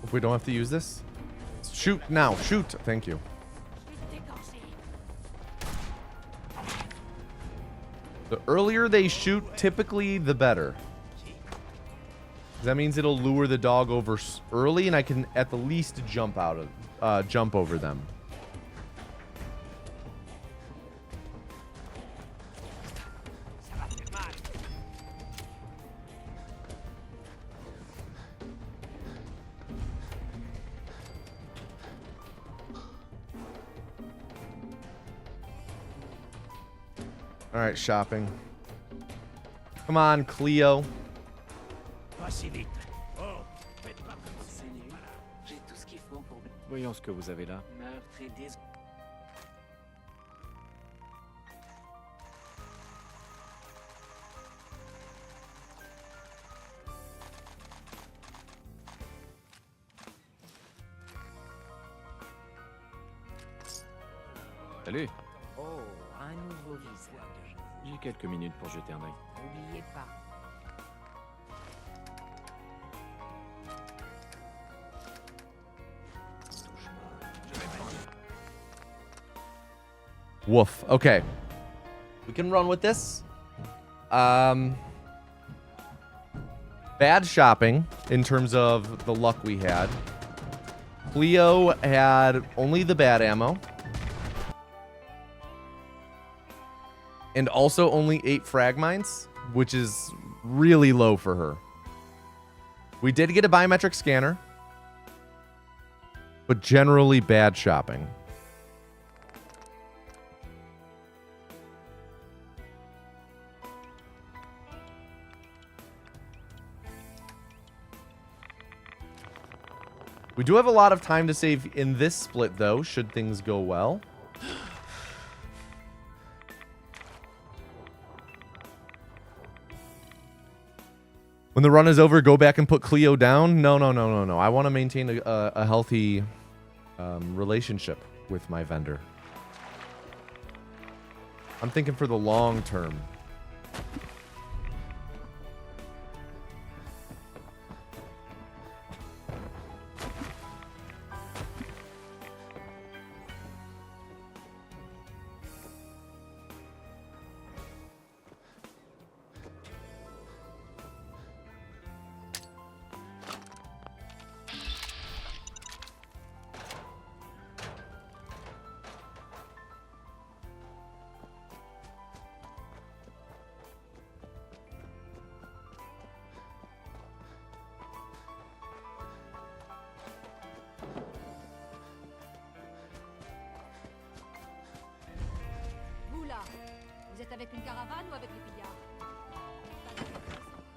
Hope we don't have to use this. Shoot now. Shoot. Thank you. The earlier they shoot, typically the better. That means it'll lure the dog over early, and I can at the least jump over them. All right, shopping. Come on, Cleo. Voyons ce que vous avez là. Salut. Oh, un nouveau visage. J'ai quelques minutes pour jeter un œil. N'oubliez pas. Woof. Okay. We can run with this. bad shopping in terms of the luck we had. Cleo had only the bad ammo. And also only 8 frag mines, which is really low for her. We did get a biometric scanner, but generally bad shopping. We do have a lot of time to save in this split, though, should things go well. When the run is over, go back and put Cleo down. No. I want to maintain a healthy relationship with my vendor. I'm thinking for the long term.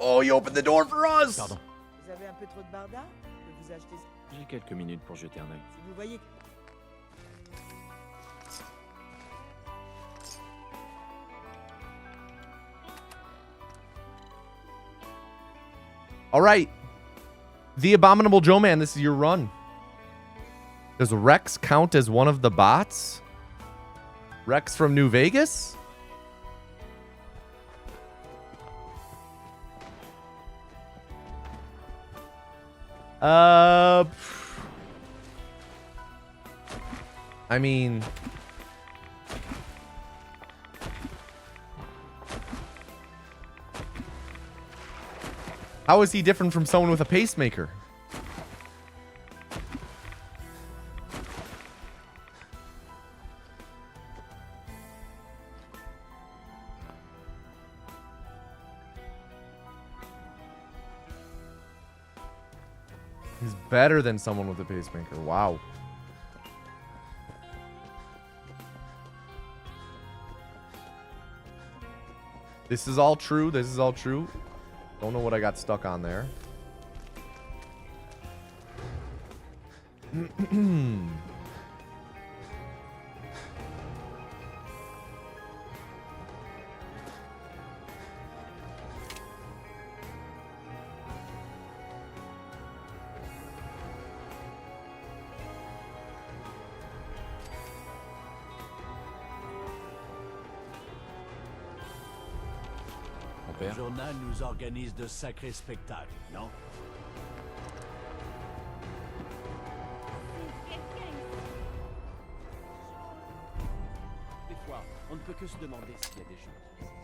Oh, you opened the door for us! Pardon. Vous avez un peu trop de barda? Je peux vous acheter J'ai quelques minutes pour jeter un œil. si vous voyez. All right. The Abominable Joe Man, this is your run. Does Rex count as one of the bots? Rex from New Vegas? I mean, how is he different from someone with a pacemaker? He's better than someone with a pacemaker. Wow. This is all true. This is all true. Don't know what I got stuck on there. Père. Le journal nous organise de sacrés spectacles, non? Des fois, on ne peut que se demander s'il y a des gens qui existent.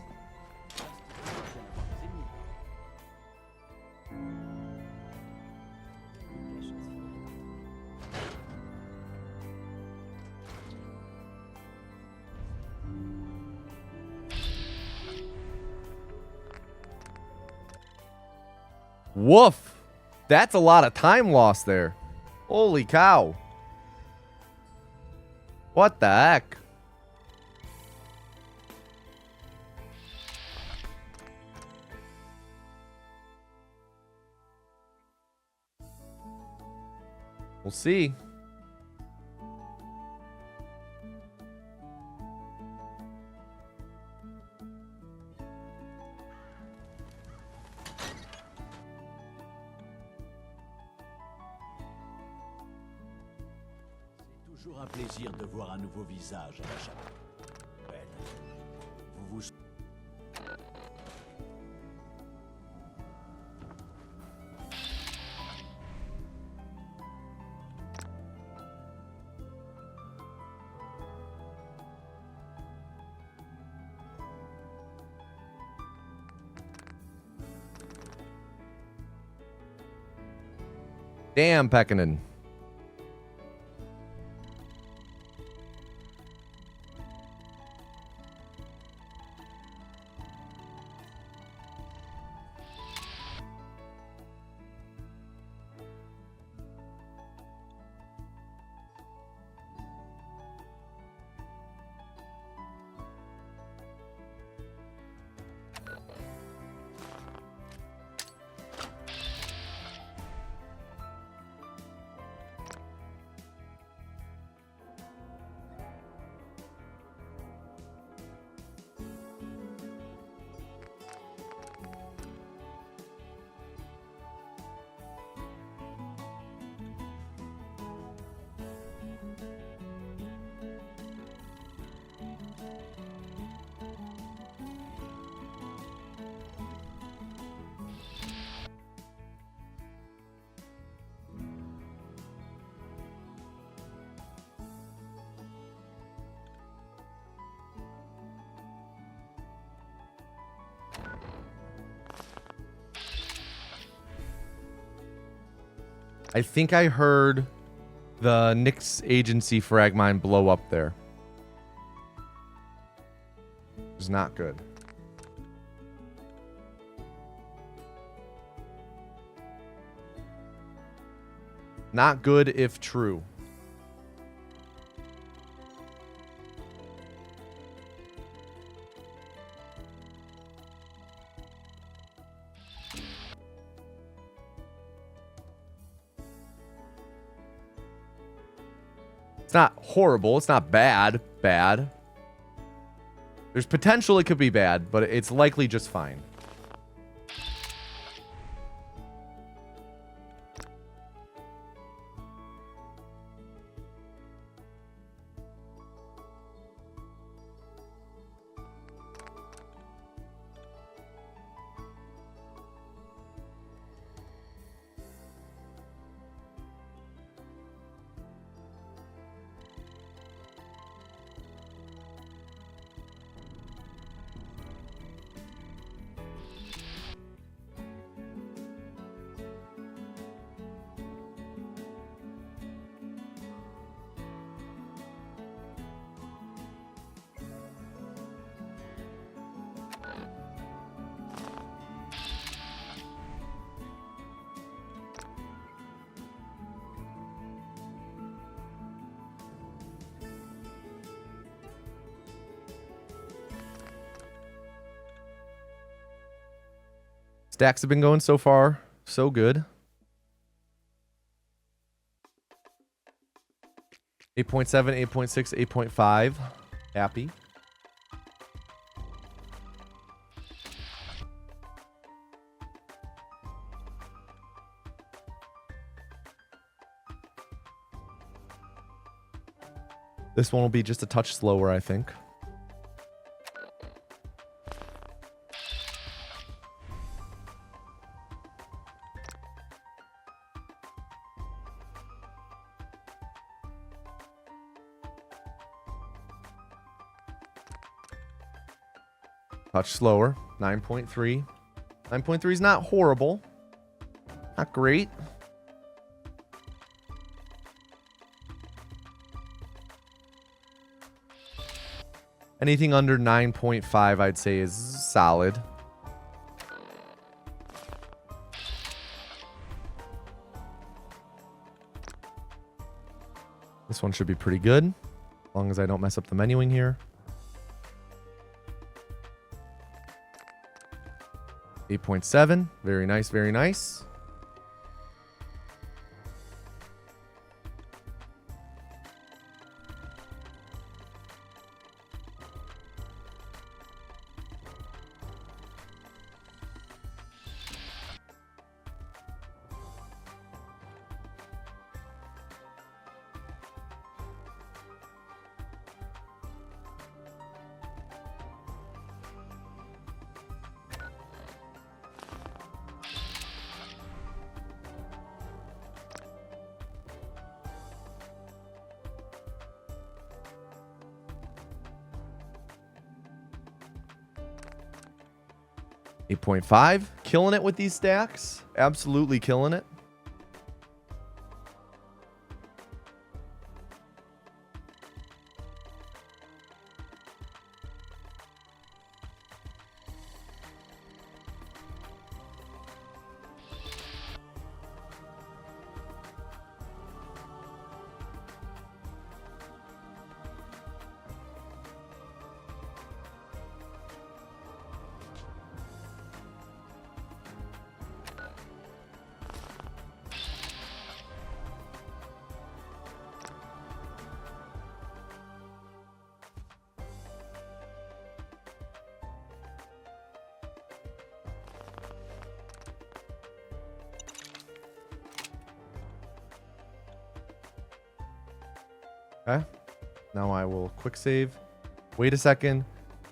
Woof. That's a lot of time lost there. Holy cow. What the heck? We'll see. C'est toujours un plaisir de voir un nouveau visage à la chapelle. Ben, vous vous... Damn, Pekkanen. I think I heard the Nyx agency frag mine blow up there. It's not good. Not good if true. It's not horrible. It's not bad. Bad. There's potential it could be bad, but it's likely just fine. Stacks have been going so far, so good. 8.7, 8.6, 8.5. Happy. This one will be just a touch slower, I think. Touch slower. 9.3. 9.3 is not horrible. Not great. Anything under 9.5 I'd say is solid. This one should be pretty good, as long as I don't mess up the menuing here. 8.7. Very nice, very nice. .5, killing it with these stacks. Absolutely killing it. Okay. Now I will quick save. Wait a second.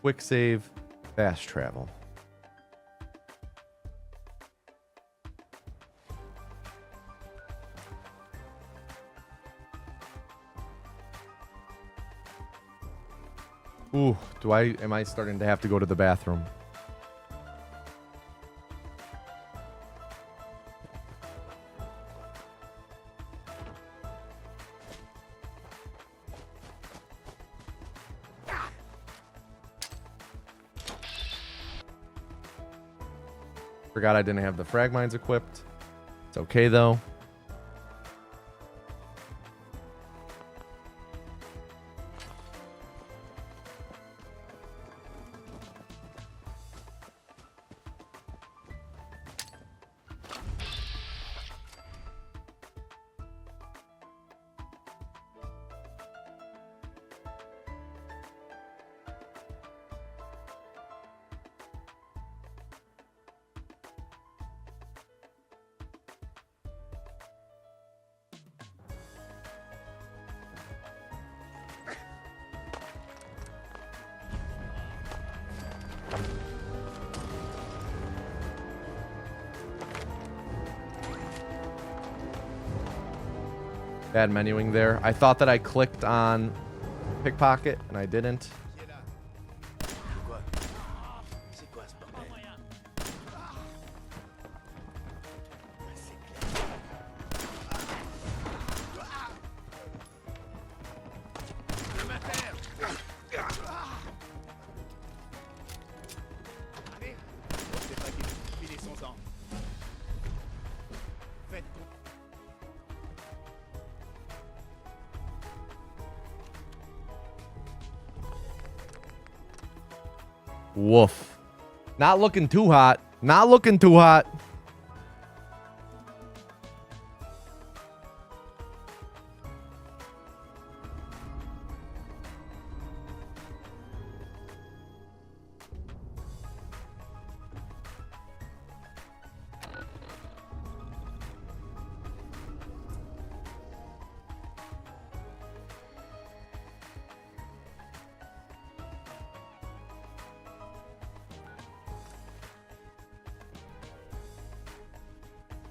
Quick save. Fast travel. Ooh, am I starting to have to go to the bathroom? Forgot I didn't have the frag mines equipped. It's okay though. Bad menuing there. I thought that I clicked on pickpocket and I didn't. Woof. Not looking too hot. Not looking too hot.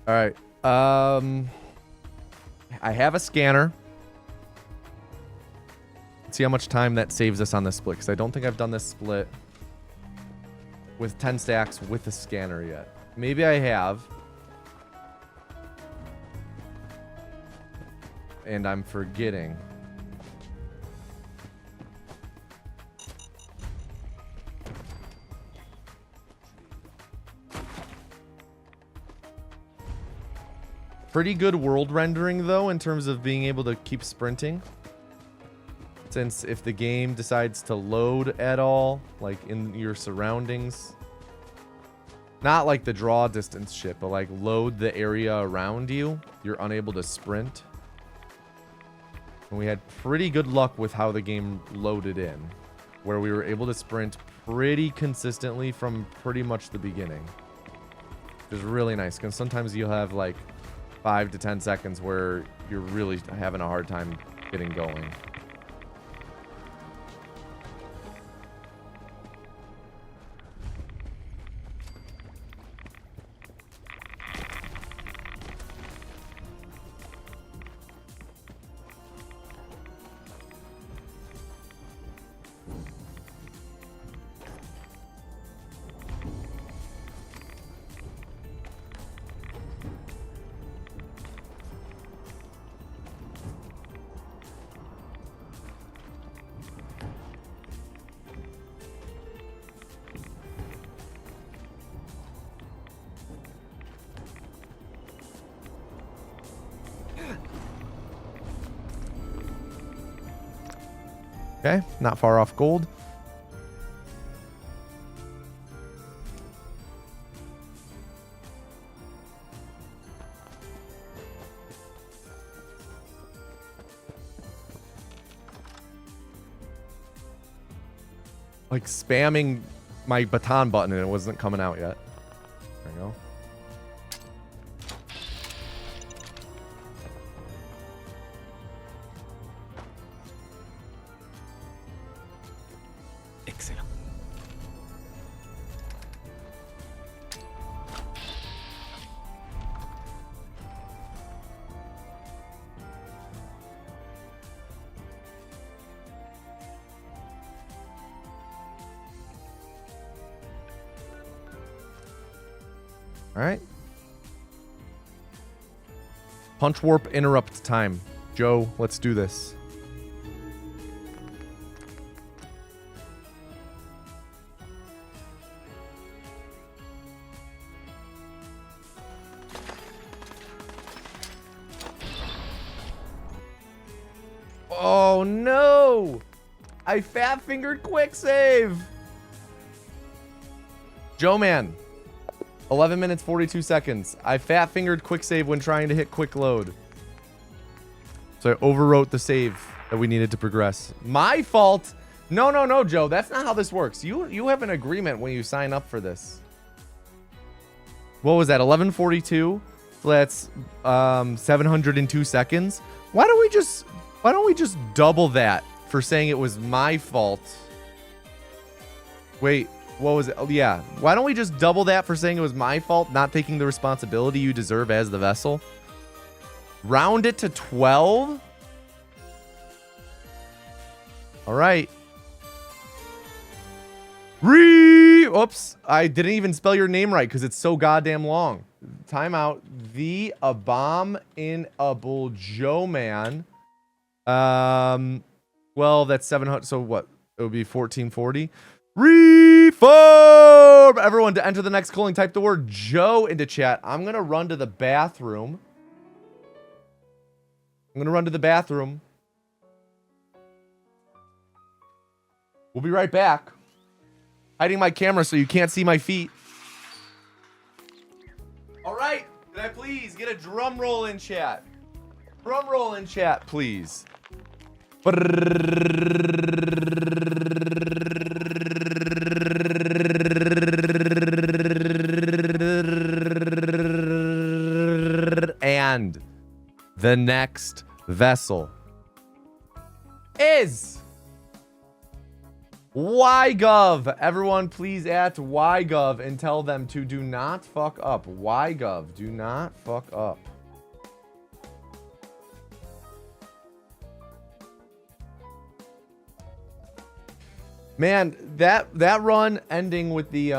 All right. I have a scanner. Let's see how much time that saves us on this split, because I don't think I've done this split with 10 stacks with a scanner yet. Maybe I have. And I'm forgetting. Pretty good world rendering, though, in terms of being able to keep sprinting. Since if the game decides to load at all, like in your surroundings, not like the draw distance shit, but like load the area around you, you're unable to sprint. And we had pretty good luck with how the game loaded in, where we were able to sprint pretty consistently from pretty much the beginning. Which is really nice, because sometimes you'll have like 5 to 10 seconds where you're really having a hard time getting going. Okay, not far off gold. Like spamming my baton button and it wasn't coming out yet. There we go. Excellent. All right. Punch warp interrupt time. Joe, let's do this. Oh no! I fat fingered quick save. Joe man. 11 minutes 42 seconds. I fat fingered quick save when trying to hit quick load. So I overwrote the save that we needed to progress. My fault. No, Joe. That's not how this works. You have an agreement when you sign up for this. What was that? 11:42. So that's 702 seconds. Why don't we just double that for saying it was my fault? Wait, what was it? Oh, yeah. Why don't we just double that for saying it was my fault, not taking the responsibility you deserve as the vessel? Round it to 12. All right. Oops. I didn't even spell your name right because it's so goddamn long. Timeout. The Abominable Joe Man. Well, that's 700. So what? It would be 1440. Reform! Everyone, to enter the next calling, type the word Joe into chat. I'm going to run to the bathroom. We'll be right back. Hiding my camera so you can't see my feet. All right. Can I please get a drum roll in chat? Drum roll in chat, please. And the next vessel is YGov. Everyone, please at YGov and tell them to do not fuck up. YGov, do not fuck up. Man, that run ending with the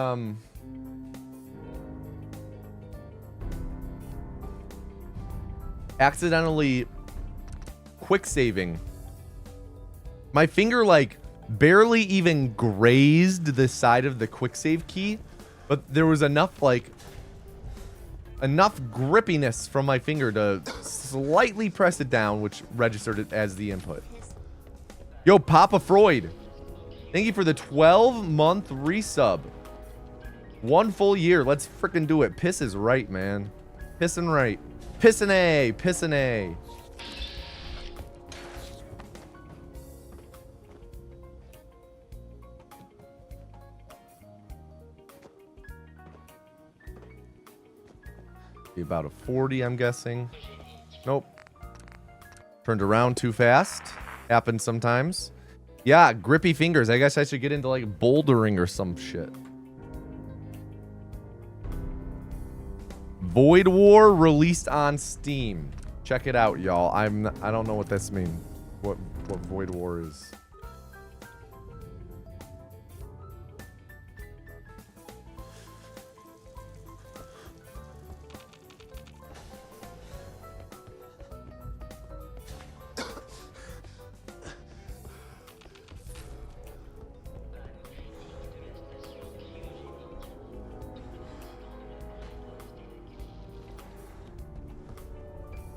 accidentally quick saving. My finger like barely even grazed the side of the quick save key, but there was enough grippiness from my finger to slightly press it down, which registered it as the input. Yo, Papa Freud. Thank you for the 12-month resub. 1 full year. Let's freaking do it. Piss is right, man. Pissin' right. Pissin' A. Pissin' A. Be about a 40, I'm guessing. Nope. Turned around too fast. Happens sometimes. Yeah, grippy fingers. I guess I should get into like bouldering or some shit. Void War released on Steam. Check it out, y'all. I don't know what this means. What Void War is.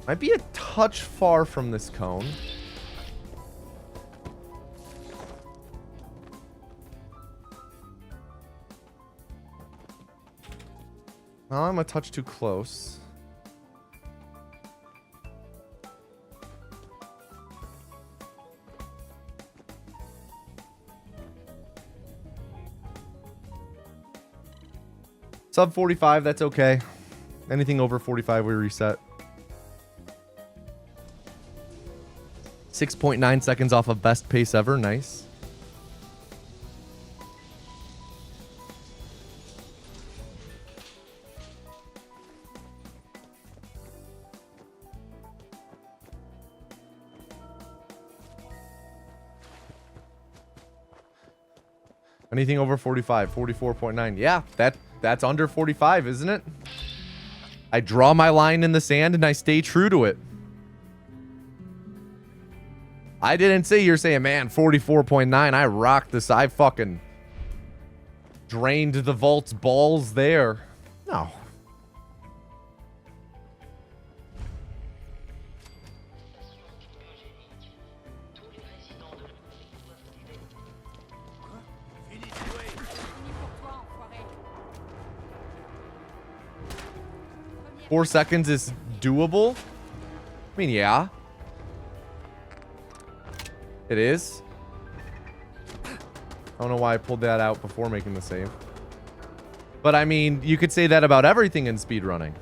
Might be a touch far from this cone. Well, I'm a touch too close. Sub 45, that's okay. Anything over 45, we reset. 6.9 seconds off of best pace ever. Nice. Anything over 45, 44.9. Yeah, that's under 45, isn't it? I draw my line in the sand and I stay true to it. I didn't say you're saying, man, 44.9. I rocked this. I fucking drained the vault's balls there. No. Four seconds is doable. I mean, yeah. It is. I don't know why I pulled that out before making the save. But I mean, you could say that about everything in speedrunning.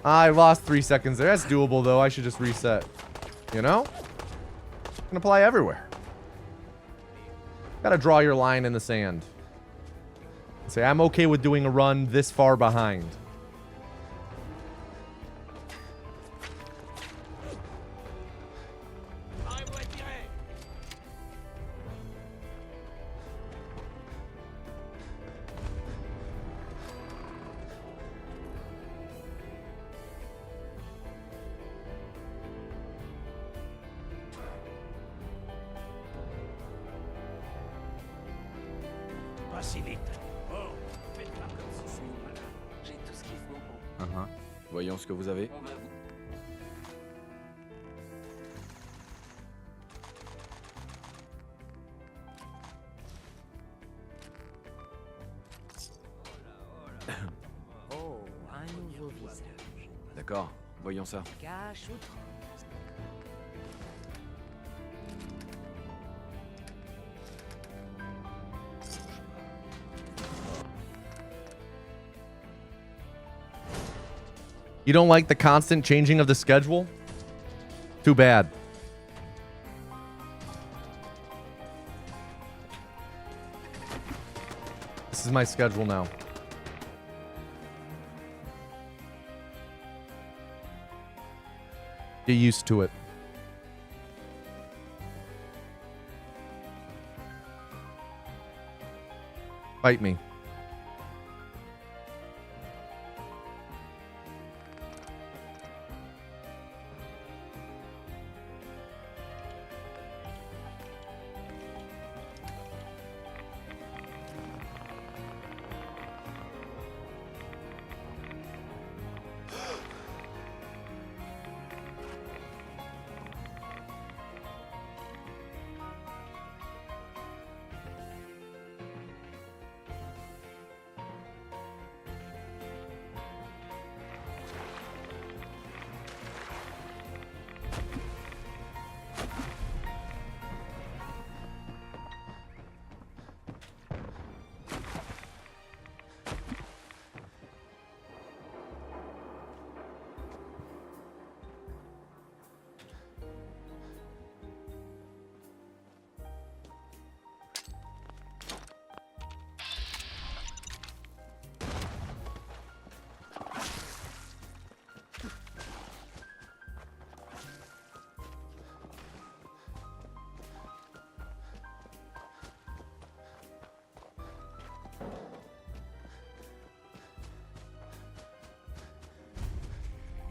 I lost 3 seconds there. That's doable, though. I should just reset. You know? Can apply everywhere. Gotta draw your line in the sand. Say, I'm okay with doing a run this far behind. Voyons ce que vous avez. Oh, un nouveau visage. D'accord, voyons ça. Cache outrance. You don't like the constant changing of the schedule? Too bad. This is my schedule now. Get used to it. Fight me.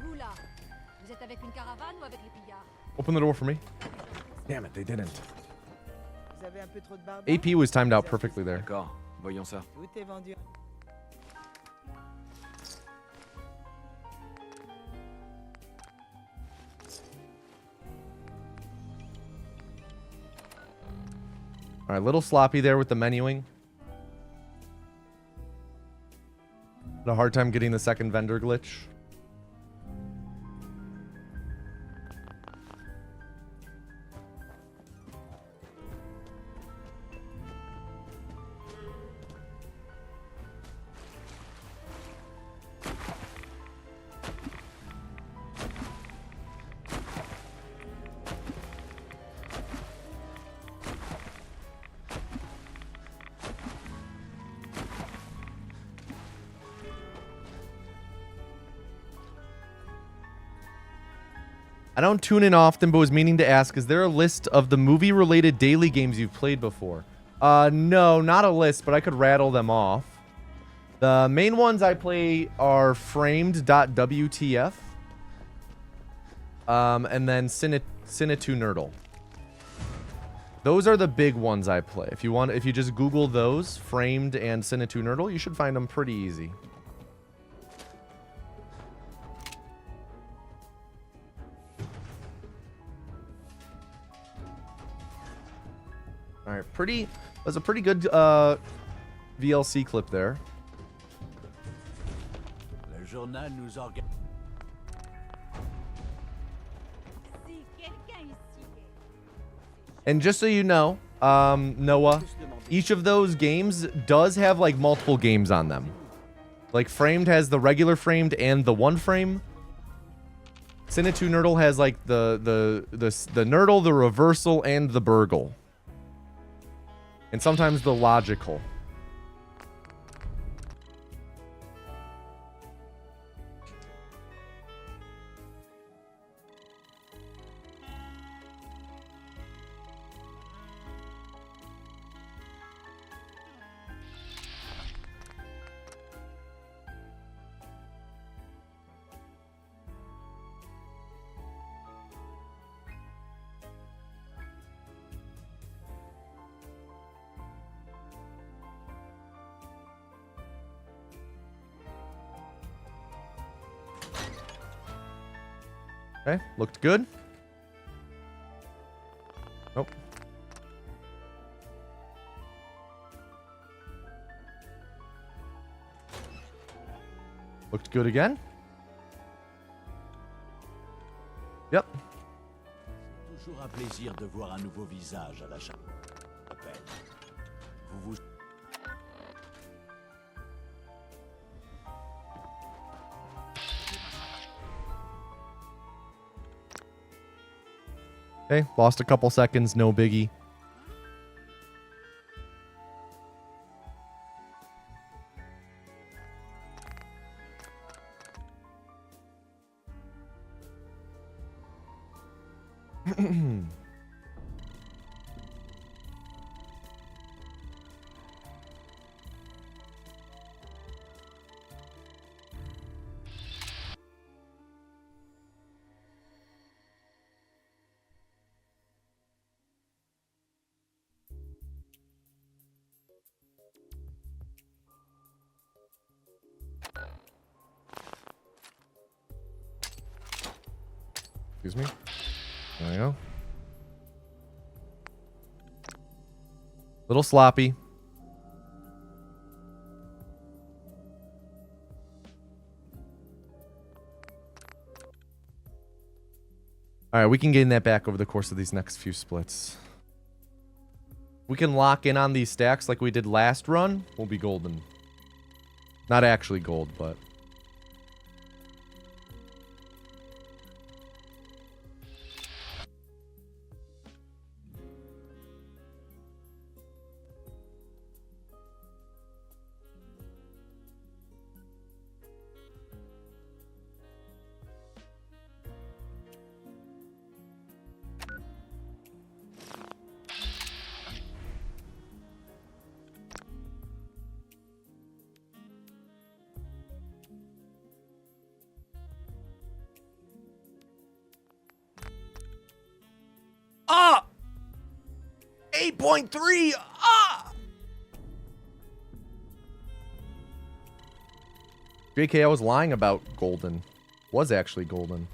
Vous là, vous êtes avec une caravane ou avec les pillards? Open the door for me. Damn it, they didn't. Vous avez un peu trop de barbe. AP was timed out perfectly there. D'accord, voyons ça. Tout est vendu. All right, little sloppy there with the menuing. Had a hard time getting the second vendor glitch. I don't tune in often, but was meaning to ask, is there a list of the movie-related daily games you've played before? No, not a list, but I could rattle them off. The main ones I play are framed.wtf. And then Cine2 Nerdle. Those are the big ones I play. If you just Google those, framed and Cine2 Nerdle, you should find them pretty easy. All right, was a pretty good VLC clip there. Le journal nous organise. And just so you know, Noah, each of those games does have like multiple games on them. Like Framed has the regular Framed and the one frame. Cine2 Nerdle has like the Nerdle, the Reversal, and the Burgle. And sometimes the Logical. Okay, looked good. Nope. Looked good again. Yep. Toujours un plaisir de voir un nouveau visage à la chapelle. Vous vous... Okay, lost a couple seconds, no biggie. Excuse me. There we go. Little sloppy. All right, we can gain that back over the course of these next few splits. We can lock in on these stacks like we did last run. We'll be golden. Not actually gold, but... Ah! 8.3! Ah! JK, I was lying about golden. Was actually golden.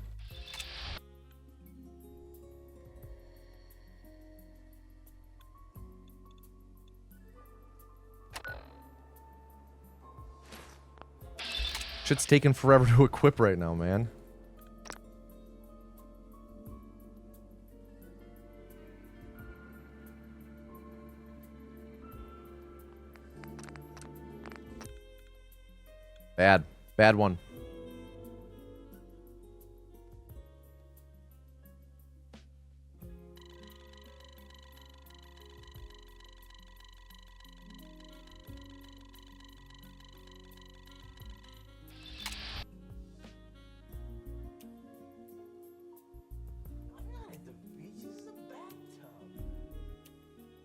Shit's taking forever to equip right now, man. Bad. Bad one.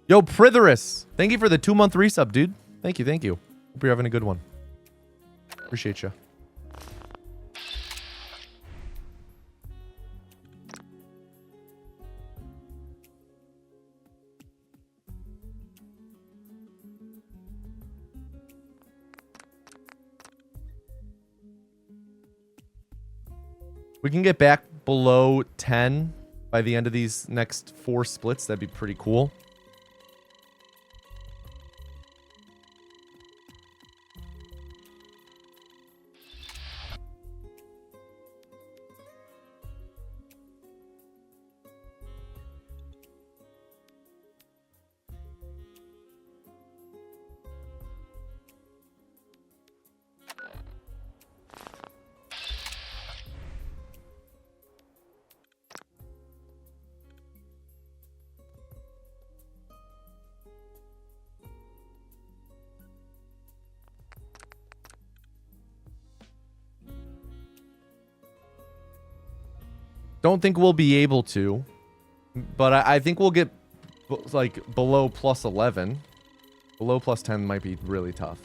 Yo, Pritherus. Thank you for the 2-month resub, dude. Thank you. Thank you. Hope you're having a good one. Appreciate you. We can get back below 10 by the end of these next 4 splits. That'd be pretty cool. Don't think we'll be able to, but I think we'll get like below plus 11. Below plus 10 might be really tough.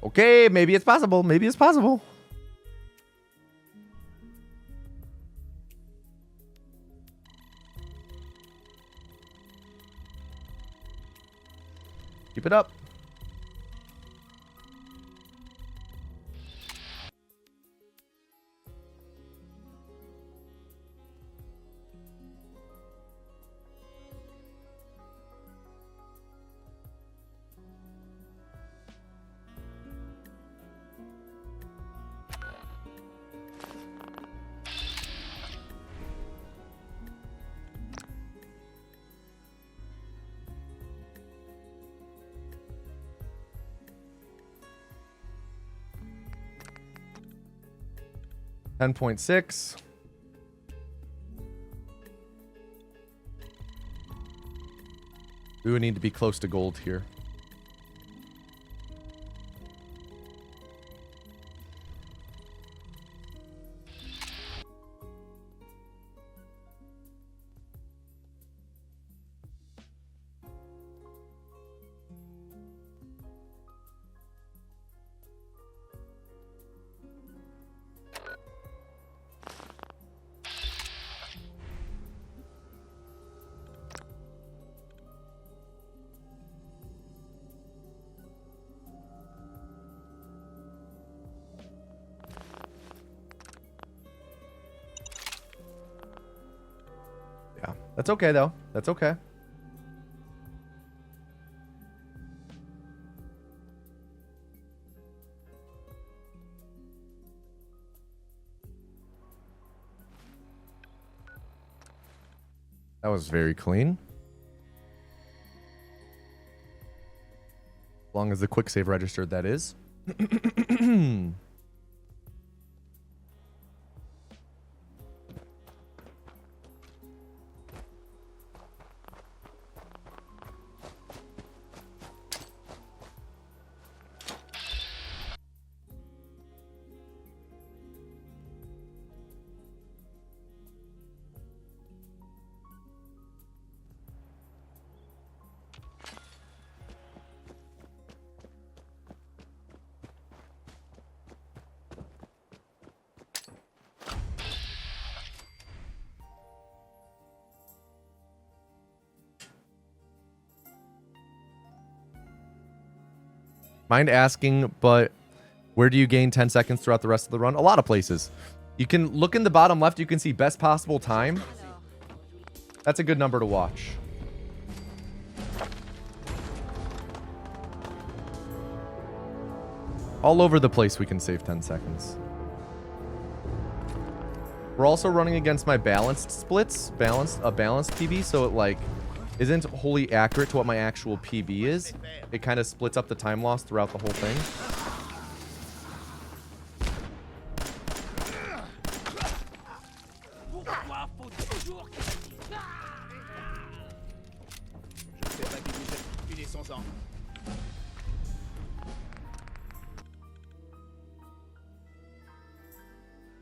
Okay, maybe it's possible. Maybe it's possible. Keep it up. $10.6. We would need to be close to gold here. That's okay, though. That's okay. That was very clean. As long as the quick save registered, that is. 'Mind asking, but where do you gain 10 seconds throughout the rest of the run? A lot of places. You can look in the bottom left. You can see best possible time. That's a good number to watch. All over the place we can save 10 seconds. We're also running against my balanced splits, a balanced PB, so it like isn't wholly accurate to what my actual PB is. It kind of splits up the time loss throughout the whole thing.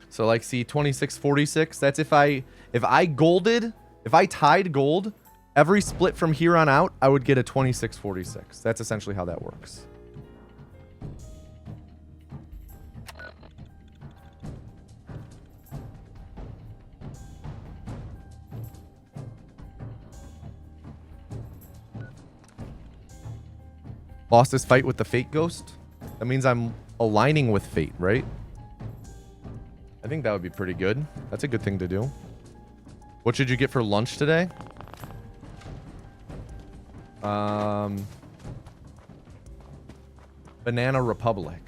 So like, see, 2646. That's if I tied gold, every split from here on out, I would get a 2646. That's essentially how that works. Lost this fight with the Fate Ghost. That means I'm aligning with Fate, right? I think that would be pretty good. That's a good thing to do. What should you get for lunch today? Banana Republic.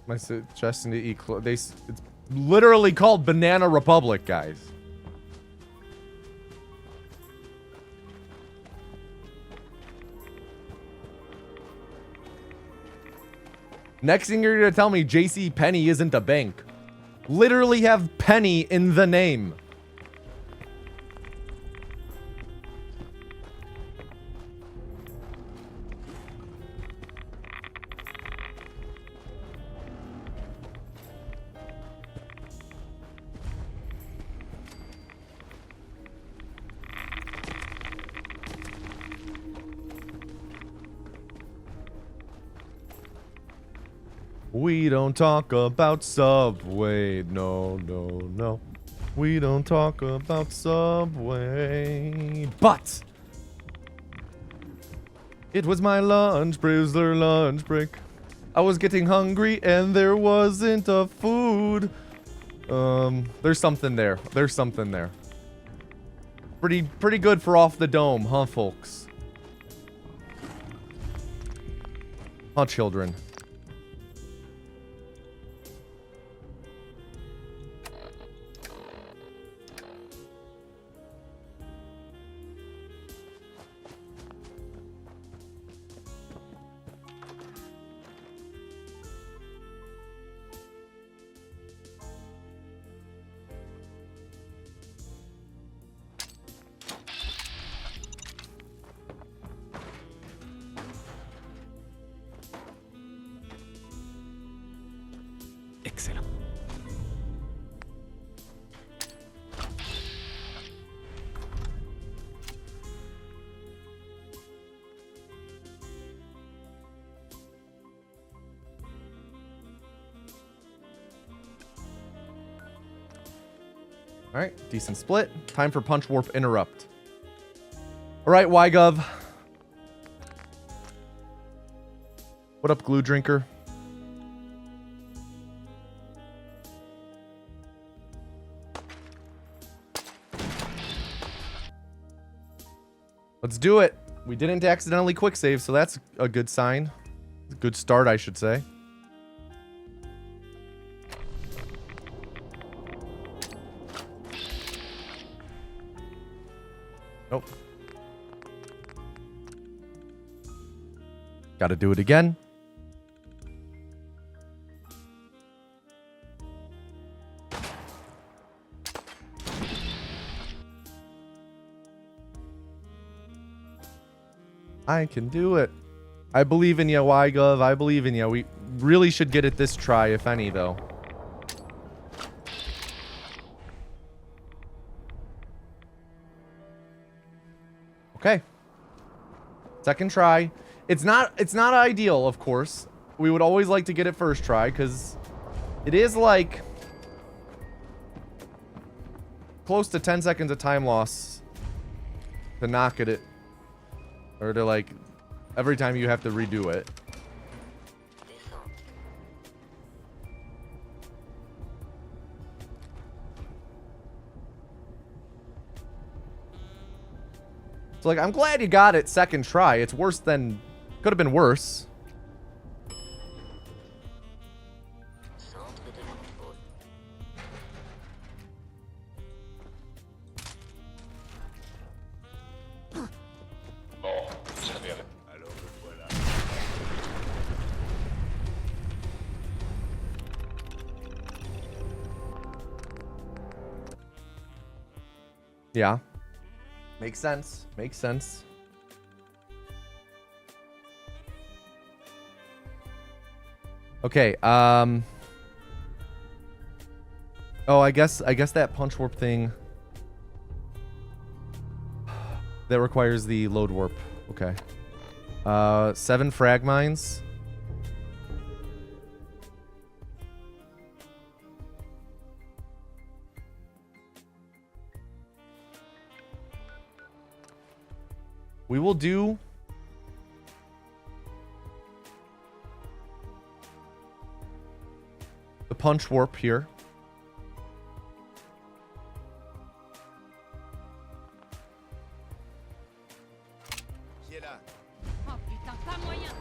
My suggestion to eat it's literally called Banana Republic, guys. Next thing you're gonna tell me JC Penney isn't a bank. Literally have penny in the name. We don't talk about Subway. No, no, no. We don't talk about Subway. But it was my lunch break. I was getting hungry and there wasn't a food. There's something there. There's something there. Pretty good for off the dome, huh, folks? Huh, children? Excellent. All right, decent split. Time for Punch Warp Interrupt. All right, YGov. What up, Glue Drinker? Let's do it. We didn't accidentally quick save, so that's a good sign. A good start, I should say. Nope. Gotta do it again. I can do it. I believe in you, YGov. I believe in you. We really should get it this try, if any, though. Okay. Second try. It's not ideal, of course. We would always like to get it first try, because it is like close to 10 seconds of time loss to knock at it. Or to, like, every time you have to redo it. So, like, I'm glad you got it second try. It's worse than... Could have been worse. Yeah. Makes sense. Makes sense. Okay, oh, I guess that punch warp thing that requires the load warp. Okay. 7 frag mines. We will do the punch warp here. Oh putain, pas moyen.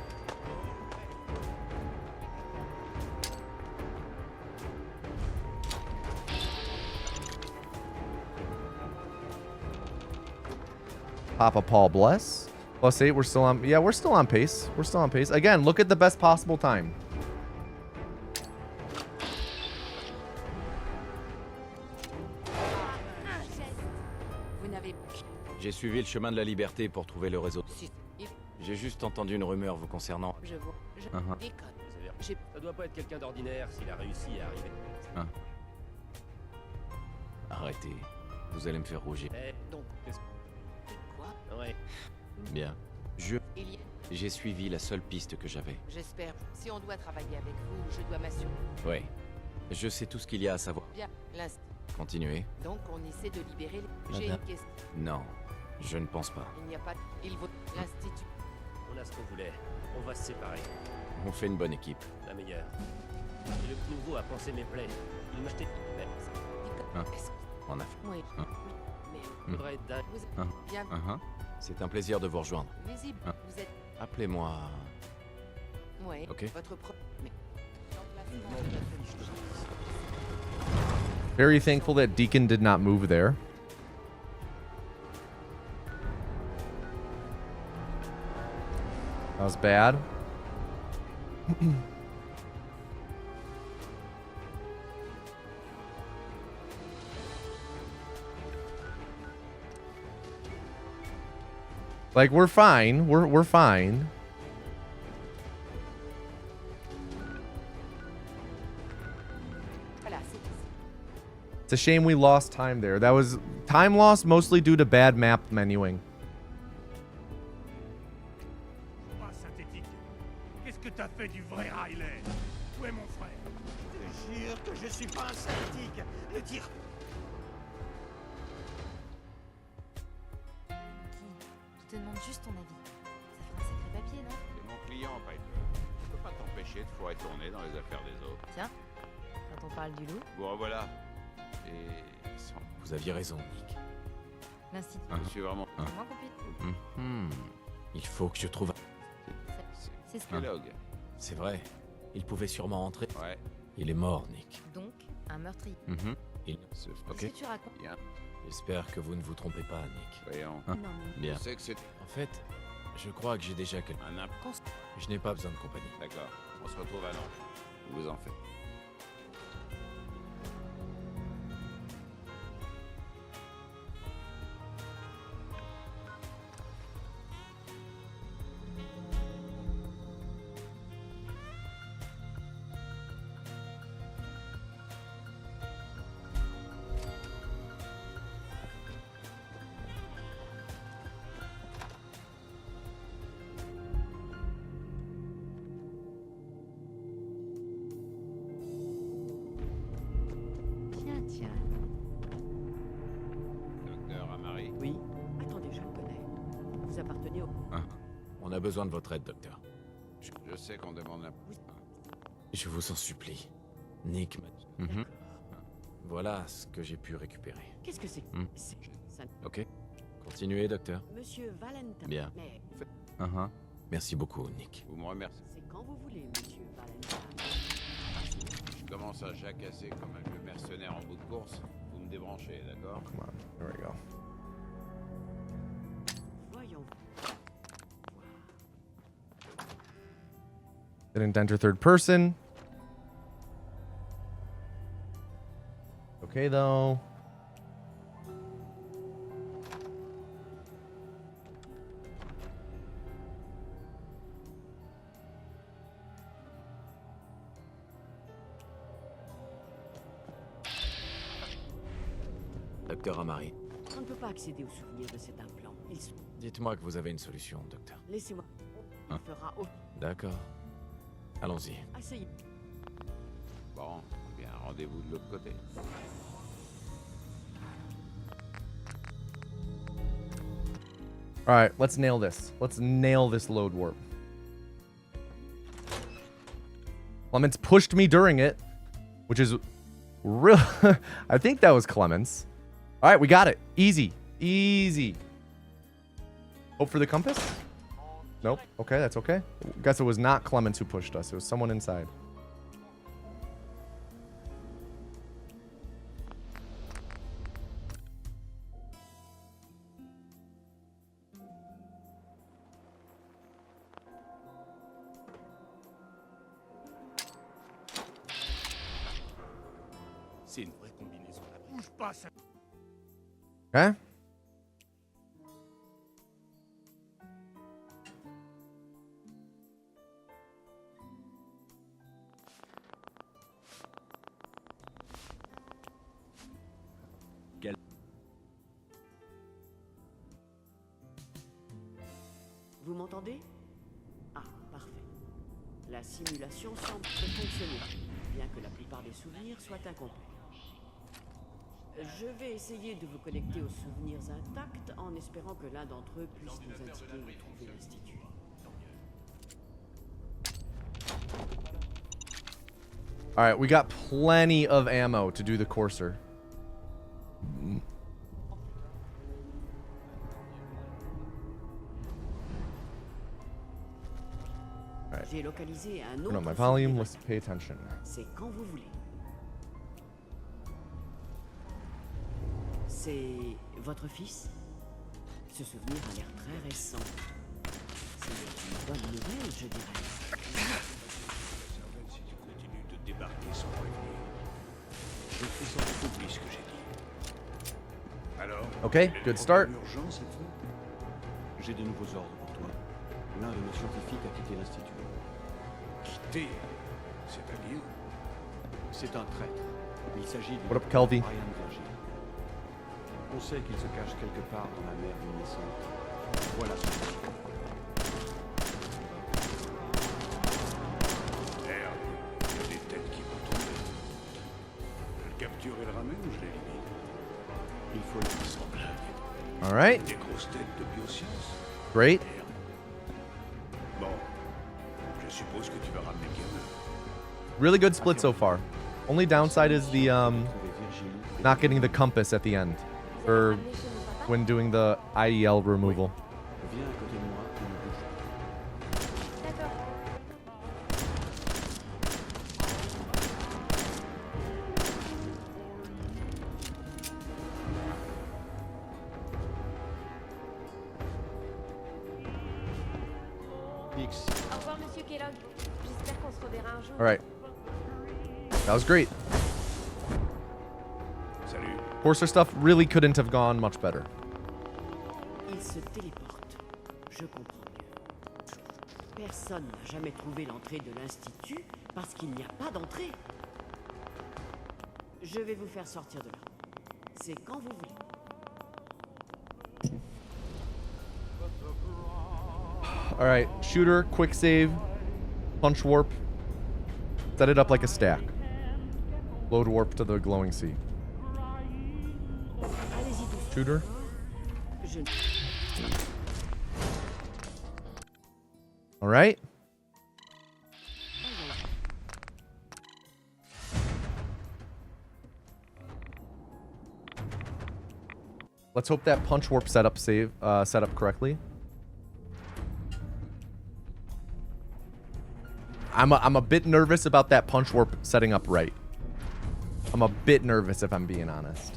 Papa Paul bless. +8, we're still on. Yeah, we're still on pace. We're still on pace. Again, look at the best possible time. Vous n'avez... J'ai suivi le chemin de la liberté pour trouver le réseau. Si... J'ai juste entendu une rumeur vous concernant. Je vois... Je... Uh-huh. Déconne. Ça doit pas être quelqu'un d'ordinaire s'il a réussi à arriver. Arrêtez. Vous allez me faire rougir. Eh, donc, qu'est-ce Quoi? Ouais. Bien. Il y a... J'ai suivi la seule piste que j'avais. J'espère. Si on doit travailler avec vous, je dois m'assurer. Oui. Je sais tout ce qu'il y a à savoir. Bien. L'instant. Continuez. Donc on essaie de libérer les... J'ai Madame. une question. Non. Je ne pense pas. Il n'y a pas... Il vaut... L'institut... On a ce qu'on voulait. On va se séparer. On fait une bonne équipe. La meilleure. Et le petit nouveau a pensé mes plaies. Il m'a jeté. Mais Hein. Est-ce... On a Oui. Hein. Mais... faudrait être dingue. Vous êtes... Hein. Bien... C'est un plaisir de vous rejoindre. Visible. Hein. Vous êtes... Appelez-moi. Ouais. Ok. Votre pro... Mais... Very thankful that Deacon did not move there. That was bad. Like, we're fine. We're fine. Voilà, c'est... It's a shame we lost time there. That was time lost mostly due to bad map menuing. Ah, synthétique. Qu'est-ce que t'as fait du vrai Riley? Où est mon frère? Je te jure que je suis pas un synthétique. Ne tire. Je te demande juste ton avis. Ça fait un sacré papier, non? C'est mon client, Piper. Je peux pas t'empêcher de foirer tourner dans les affaires des autres. Tiens, quand on parle du loup, Vous revoilà. Et sans... Vous aviez raison, Nick. l'institut, Je suis vraiment... c'est moins compliqué. Mhm. Il faut que je trouve. C'est ça. Kellogg. C'est vrai. Il pouvait sûrement entrer. Ouais. Il est mort, Nick. Donc, un meurtrier. Il... Ce... Ok. Qu'est-ce que tu racontes? Bien. J'espère que vous ne vous trompez pas, Nick. Voyons. Hein? Non, mais... Bien. Je sais que c'est En fait, je crois que j'ai déjà quelqu'un. un imp... Je n'ai pas besoin de compagnie. D'accord. On se retrouve à Nantes. Vous en faites. Tiens. Docteur Amari. Oui. Attendez, je le connais. Vous appartenez au... On a besoin de votre aide, docteur. Je sais qu'on demande la... Je vous en supplie. Nick m'a dit. Voilà ce que j'ai pu récupérer. Qu'est-ce que c'est? Hmm. C'est... Ça... Ok. Continuez, docteur. Monsieur Valentin. Bien. Mais Merci beaucoup, Nick. Vous me remerciez. c'est quand vous voulez, monsieur Valentin. Je commence à jacasser comme un vieux mercenaire en bout de course. Vous me débranchez, d'accord? Come on. There we go. Voyons. Didn't enter third person. Okay, though. Docteur Amari, On ne peut pas accéder aux souvenirs de cet implant. Ils sont... dites-moi que vous avez une solution, docteur. Laissez-moi. Il fera au... D'accord. Allons-y. Asseyez. Bon, bien, rendez-vous de l'autre côté. All right, let's nail this. Let's nail this load warp. Clements pushed me during it, which is real. I think that was Clements. All right, we got it. Easy. Easy. Hope for the compass? Nope. Okay, that's okay. Guess it was not Clements who pushed us. It was someone inside. C'est une vraie combinaison. Bouge pas, ça. Okay. Vous m'entendez? Ah, parfait. La simulation semble fonctionner, bien que la plupart des souvenirs soient incomplets. Je vais essayer de vous connecter aux souvenirs intacts en espérant que l'un d'entre eux puisse nous indiquer où trouver l'institut. All right, we got plenty of ammo to do the courser. J'ai localisé un Turn autre on my volume. souvenir. Let's pay attention. C'est quand vous voulez. C'est votre fils? Ce souvenir a l'air très récent. C'est une bonne nouvelle, je dirais. Si tu continues de débarquer sans prévenir, je fais ça oublie ce que j'ai dit. Alors? Okay, good start. Urgence cette fois. J'ai de nouveaux ordres pour toi. L'un de nos scientifiques a quitté l'institut. Quitter? C'est-à-dire? C'est un traître. Il s'agit de What up, Kelvy? Brian Virgil. On sait qu'il se cache quelque part dans la mer luminescente. Voilà son nom. Merde, il y a des têtes qui vont tomber. Je le capture et le ramène ou je l'élimine? Il faut le faire. Sans blague. All right, Des grosses têtes de biosciences. great. Merde. Bon, je suppose que tu vas ramener le gamin. Really good split so far. Only downside is the Trouver Virgil et not getting the compass at the end, or when doing the IEL removal. viens à côté de moi et ne bouge pas. D'accord. Pix, Au revoir, monsieur Kellogg. J'espère qu'on se reverra un jour. All right, that was great. Salut. Courser stuff really couldn't have gone much better. Il se téléporte. Je comprends mieux. Personne n'a jamais trouvé l'entrée de l'institut parce qu'il n'y a pas d'entrée. Je vais vous faire sortir de là. C'est quand vous voulez. All right, shooter, quick save, punch warp. Set it up like a stack. Load warp to the glowing sea. Allez-y doucement. Shooter. Je... All right. Let's hope that punch warp set up correctly. I'm a bit nervous about that punch warp setting up right. I'm a bit nervous if I'm being honest.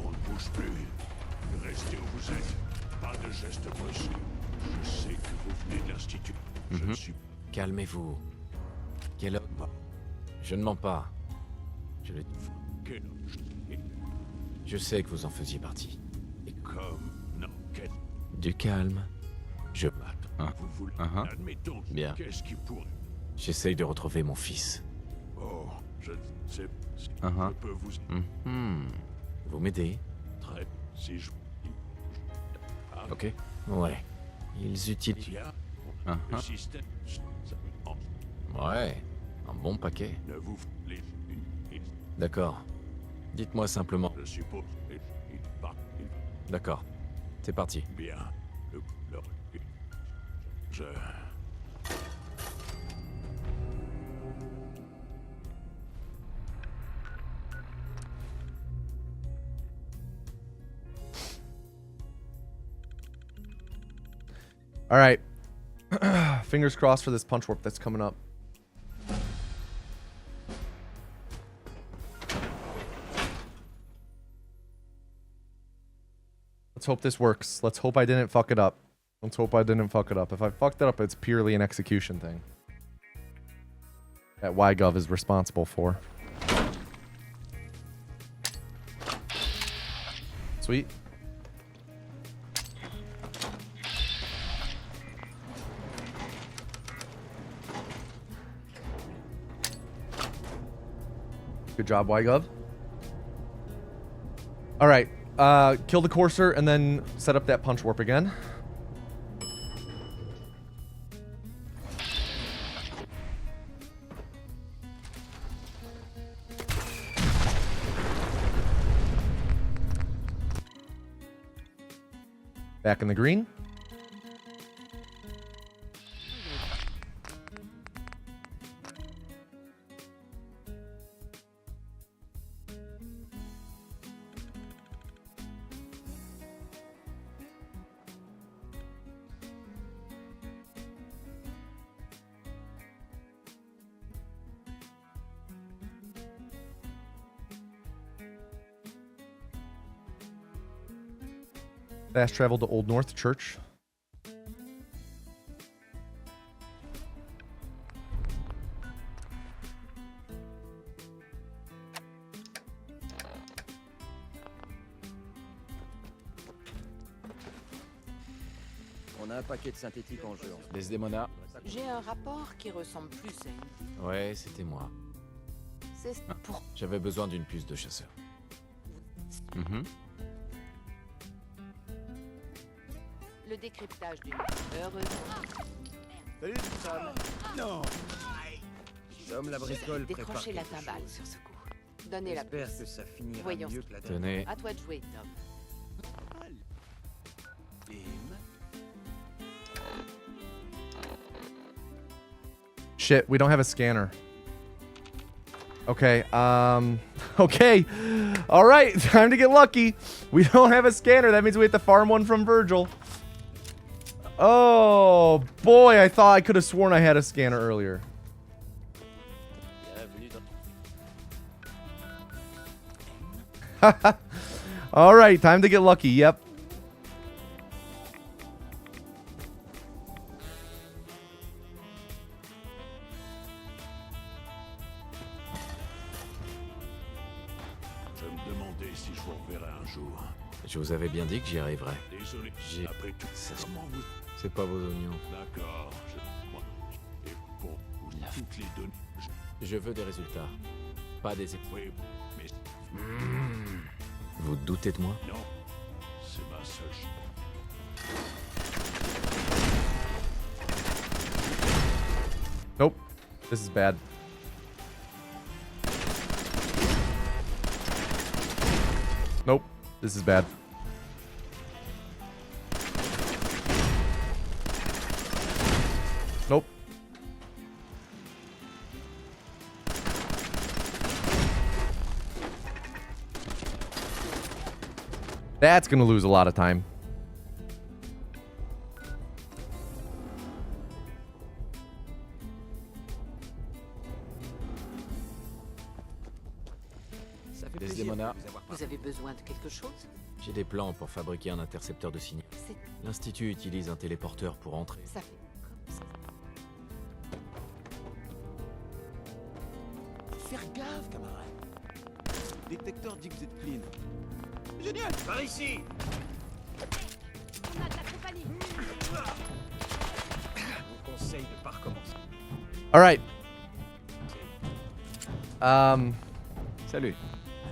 On ne bouge plus. Restez où vous êtes. Pas de gestes brusques. Je sais que vous venez de l'Institut. Je ne suis Calmez-vous. Quel homme? Je ne mens pas. Je le... quel Je sais que vous en faisiez partie. et comme non, quel Du calme. Je... vous voulez. Admettons. Bien. Qu'est-ce qui pourrait. J'essaye de retrouver mon fils. Oh, je sais. Je peux vous. Vous m'aidez? Très. Si je. Ok. Ouais. Ils utilisent... Tiens. Le système. Ouais. Un bon paquet. Ne vous. D'accord. Dites-moi simplement... Je suppose. D'accord. C'est parti. Bien. Je. All right. Fingers crossed for this punch warp that's coming up. Let's hope this works. Let's hope I didn't fuck it up. Let's hope I didn't fuck it up. If I fucked it up, it's purely an execution thing that YGov is responsible for. Sweet. Good job, YGov. All right. Kill the courser and then set up that punch warp again. Back in the green. Fast travel to Old North Church. On a un paquet de synthétiques en jeu. Desdemona. J'ai un rapport qui ressemble plus à une... Ouais, c'était moi. C'est pour... J'avais besoin d'une puce de chasseur. Le décryptage d'une... Heureuse. Salut, Sam. Non. Tom, la bricole prépare Décrochez la quelque timbale chose. sur ce coup. Donnez la J'espère puce. que ça finira Voyons mieux ce que la Tenez. À toi de jouer, Tom. Shit, we don't have a scanner. Okay, okay. All right, time to get lucky. We don't have a scanner. That means we have to farm one from Virgil. Oh, boy, I thought I could have sworn I had a scanner earlier. All right, time to get lucky. Yep. Je me demandais si je vous reverrai un jour. Je vous avais bien dit que j'y arriverais. Désolé. J'ai... Après tout, comment vous... C'est pas vos oignons. D'accord. Moi. Et bon, toutes les données. Je veux des résultats. Pas des... Oui, mais Vous doutez de moi? non. C'est ma seule chance. Nope. This is bad. Nope. This is bad. Nope. That's going to lose a lot of time. Ça fait plaisir de vous Vous avez besoin de quelque chose? J'ai des plans pour fabriquer un intercepteur de signaux. L'Institut utilise un téléporteur pour entrer. Ça fait comme ça. Faire gaffe, camarade. Le détecteur dit que vous êtes clean. Génial. Par ici. On a de la compagnie. On conseille de pas recommencer. All right. Salut.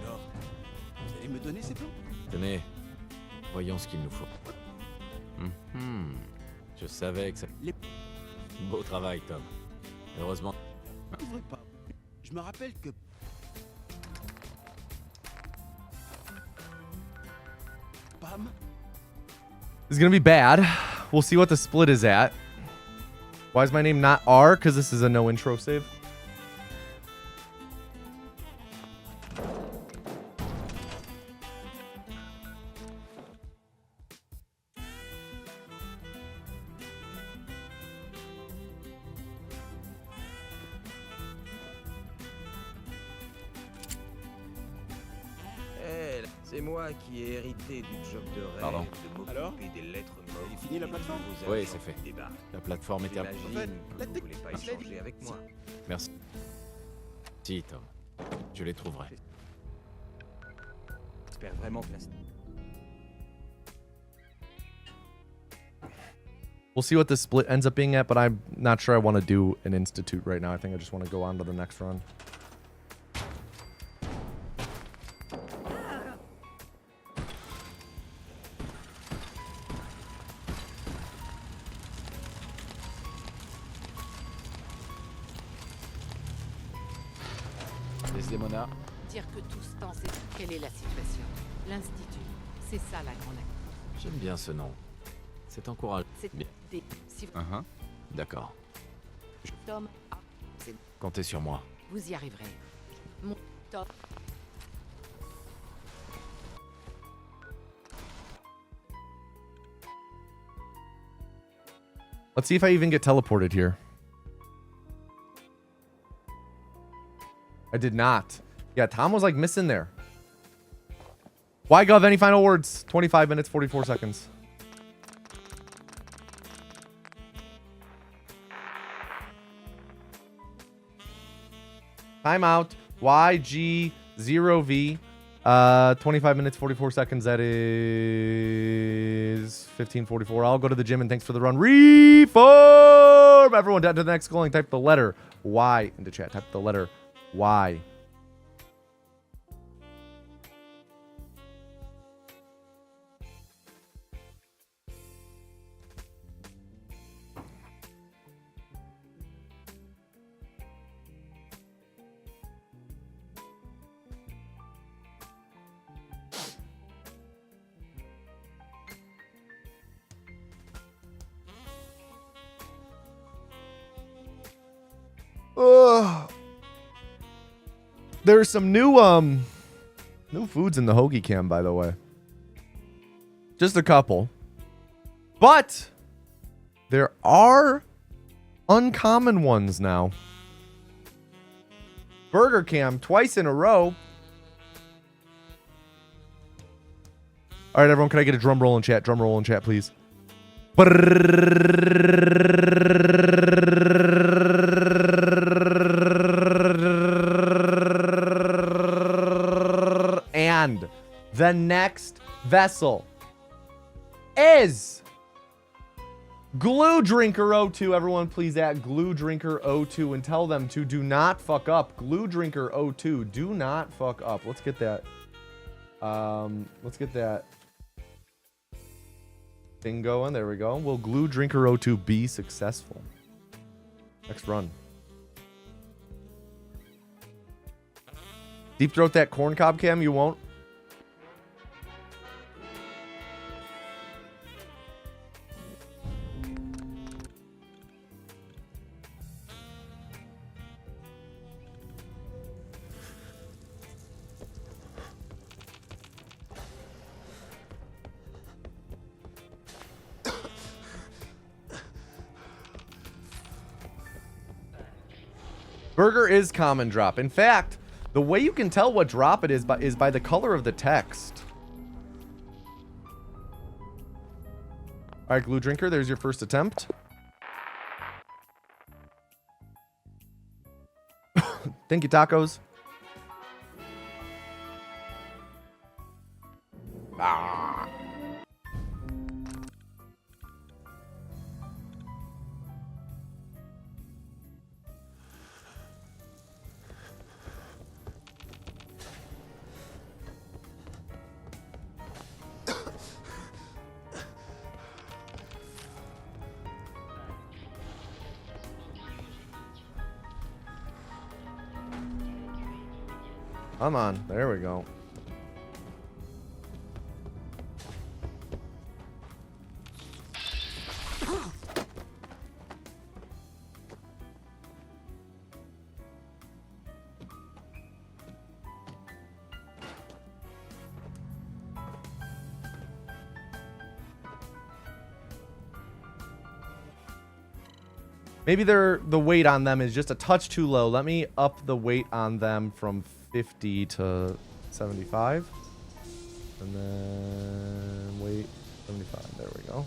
Alors, vous allez me donner ces plans? Tenez, voyons ce qu'il nous faut. Je savais que ça... Beau travail, Tom. Heureusement... Je devrais pas. Je me rappelle que... Pam. This is going to be bad. We'll see what the split is at. Why is my name not R? Because this is a no intro save. C'est moi qui ai hérité du job de rêve. Pardon. De m'occuper Alors des lettres mortes. Il est fini la plateforme? Oui, c'est fait. La plateforme est terminée. J'imagine En fait, que vous voulez pas échanger avec moi. Merci. Si, Tom. Je les trouverai. J'espère vraiment que la... We'll see what the split ends up being at, but I'm not sure I want to do an institute right now. I think I just want to go on to the next run. Desdemona, Dire que tous pensent. Quelle est la situation? L'Institut. C'est ça la grande. j'aime bien ce nom. C'est encourageant. C'est Bien. des. Si D'accord. Tom. Ah, c'est. Comptez sur moi. Vous y arriverez. Mon Tom. Let's see if I even get teleported here. I did not. Yeah, Tom was like missing there. Why, Gov? Any final words? 25 minutes, 44 seconds. Timeout. YG0V. 25 minutes, 44 seconds. That is 15:44. I'll go to the gym and thanks for the run. Reform! Everyone down to the next goal and type the letter Y into chat. Type the letter Y. There's some new foods in the hoagie cam, by the way. Just a couple. But there are uncommon ones now. Burger cam twice in a row. All right, everyone, can I get a drum roll in chat? Drum roll in chat, please. And the next vessel is Glue Drinker 02. Everyone, please at Glue Drinker 02 and tell them to do not fuck up. Glue Drinker 02, do not fuck up. Let's get that. Let's get that thing going. There we go. Will Glue Drinker 02 be successful? Next run. Deep throat that corn cob cam, you won't. Burger is common drop. In fact, the way you can tell what drop it is by the color of the text. All right, Glue Drinker, there's your first attempt. Thank you, tacos. Ah. Come on, there we go. Maybe the weight on them is just a touch too low. Let me up the weight on them from 50 to 75. And then weight 75. There we go.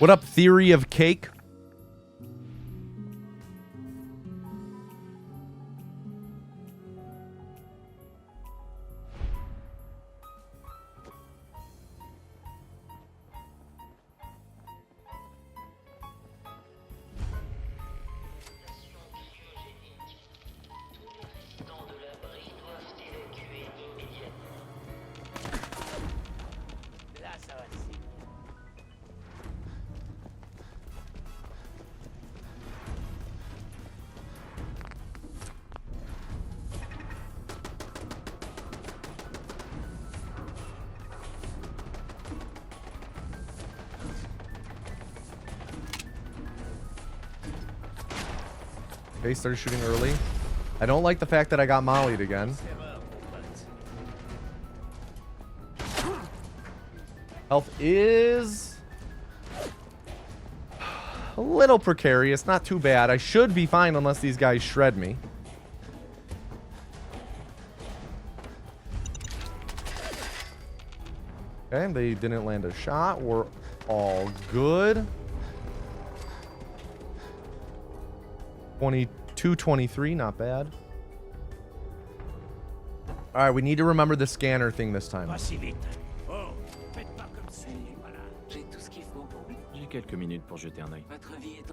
What up, Theory of Cake? Là, ça va le signer. Okay, started shooting early. I don't like the fact that I got mollied again. Health is a little precarious. Not too bad. I should be fine unless these guys shred me. Okay, they didn't land a shot. We're all good. 22, 23, not bad. All right, we need to remember the scanner thing this time. Pas si vite. Oh, faites pas comme si. Voilà. J'ai tout ce qu'il faut pour lui. J'ai quelques minutes pour jeter un œil. Votre vie est...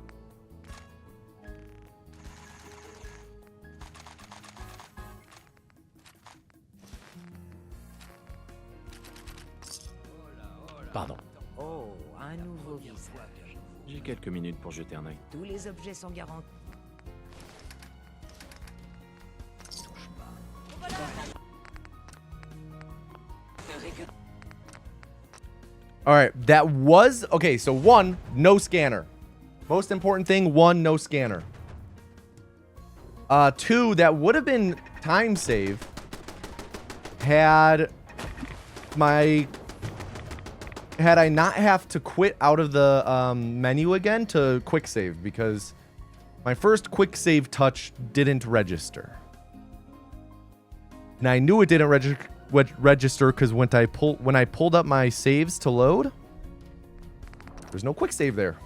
Pardon. Oh, un nouveau visage. J'ai quelques minutes pour jeter un œil. Tous les objets sont garantis. All right, that was okay. So 1, no scanner. Most important thing, 1, no scanner. 2, that would have been time save had I not have to quit out of the menu again to quick save, because my first quick save touch didn't register. And I knew it didn't register because when I pulled up my saves to load, there's no quick save there.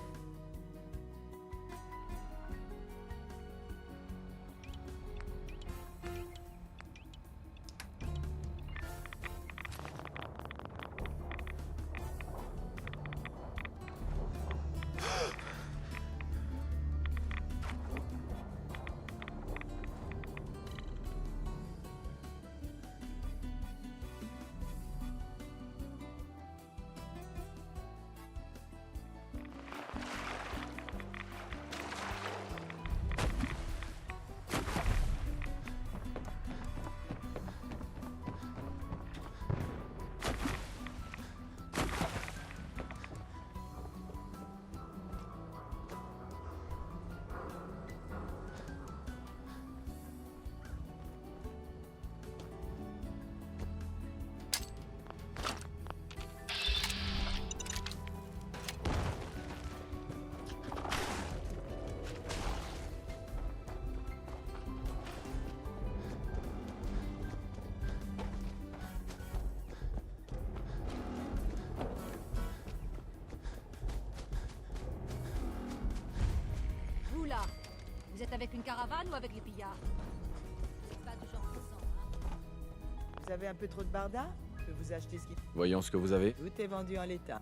Vous êtes avec une caravane ou avec les pillards? C'est pas du genre puissant, hein? Vous avez un peu trop de barda? Je peux vous acheter ce qui... Voyons ce que vous avez. Tout est vendu en l'état.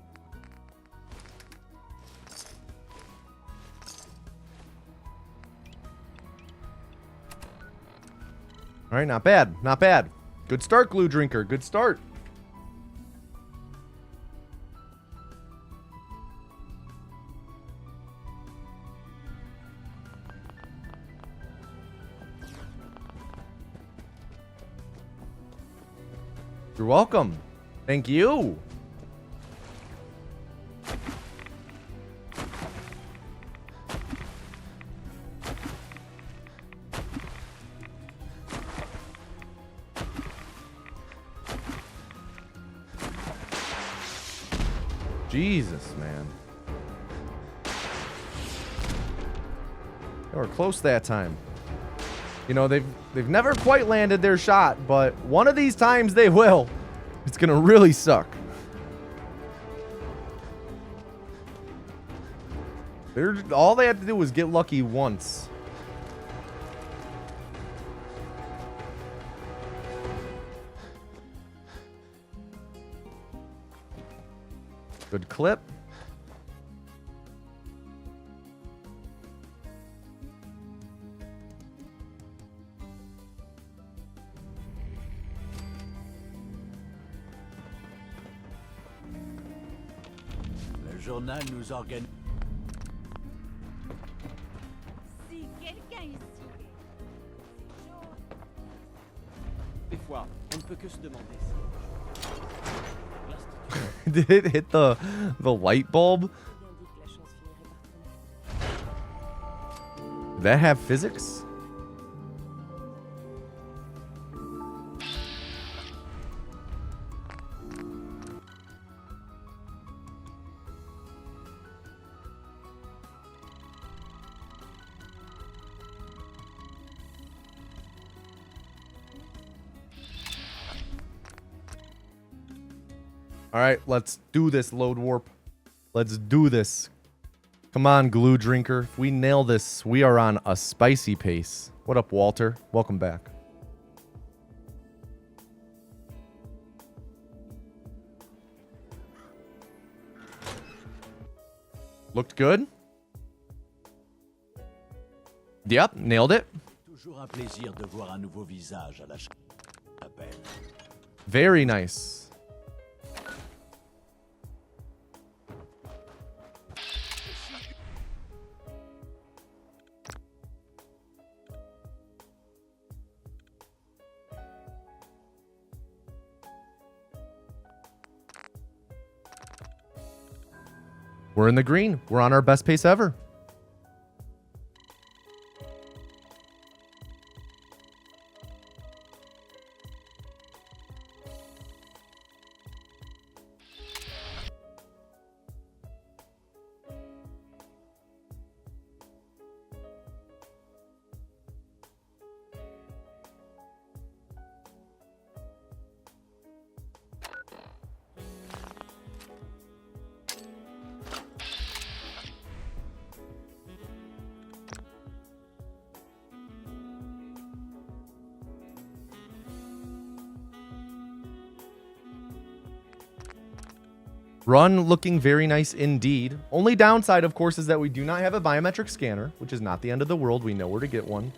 All right, not bad. Not bad. Good start, Glue Drinker. Good start. You're welcome. Thank you. Jesus, man. They were close that time. You know, they've never quite landed their shot, but one of these times they will. It's gonna really suck. All they had to do was get lucky once. Good clip. Le journal nous organise. Si quelqu'un ici Des fois, on ne peut que se demander si... Did it hit the light bulb? Did that have physics? All right, let's do this, Load Warp. Let's do this. Come on, Glue Drinker. If we nail this, we are on a spicy pace. What up, Walter? Welcome back. Looked good. Yep, nailed it. Toujours un plaisir de voir un nouveau visage à la chapelle. Very nice. We're in the green. We're on our best pace ever. Run looking very nice indeed. Only downside, of course, is that we do not have a biometric scanner, which is not the end of the world. We know where to get one.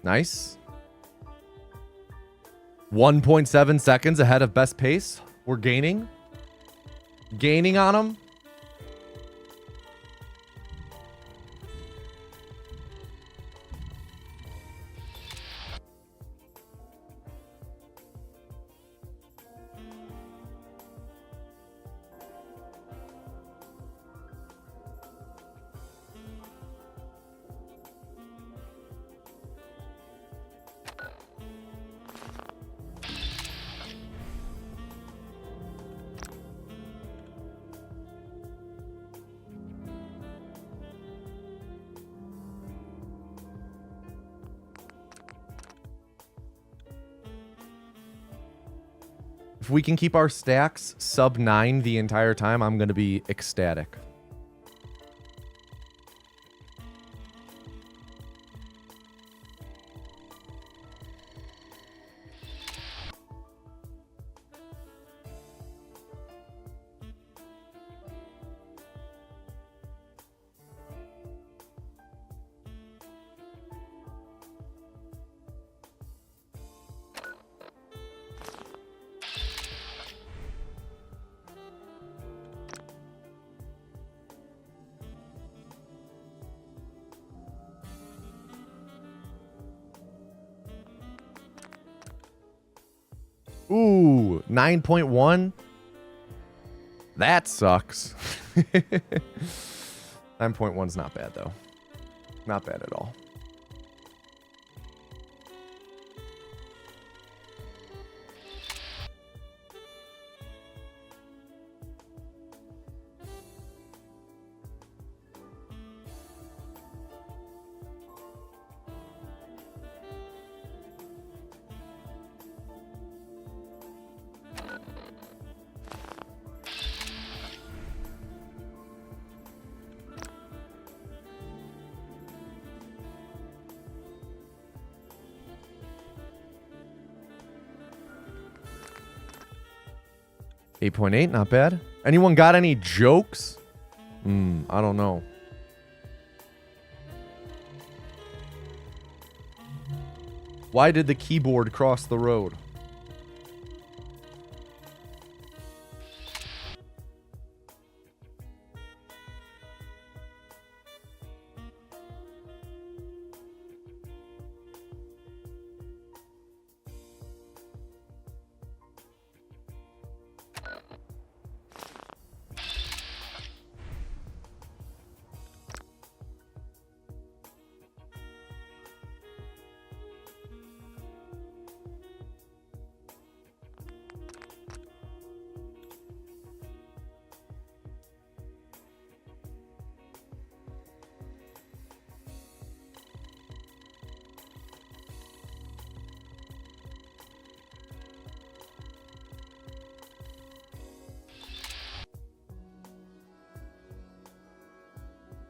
Nice. 1.7 seconds ahead of best pace. We're gaining. Gaining on them. If we can keep our stacks sub 9 the entire time, I'm going to be ecstatic. Ooh, 9.1. That sucks. 9.1's not bad, though. Not bad at all. .8, not bad. Anyone got any jokes? I don't know. Why did the keyboard cross the road?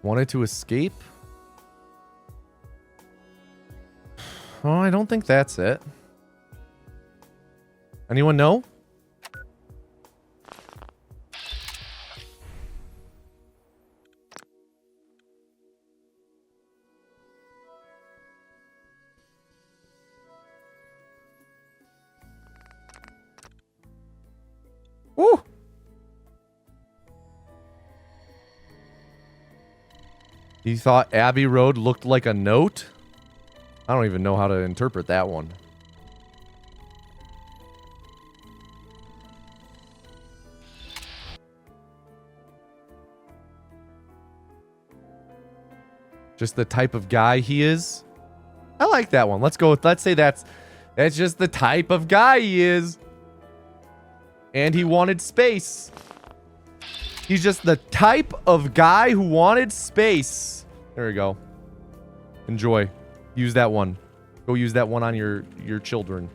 Wanted to escape? Oh, I don't think that's it. Anyone know? Woo! You thought Abbey Road looked like a note? I don't even know how to interpret that one. Just the type of guy he is? I like that one. Let's go with, let's say that's just the type of guy he is. And he wanted space. He's just the type of guy who wanted space. There we go. Enjoy. Use that one. Go use that one on your children.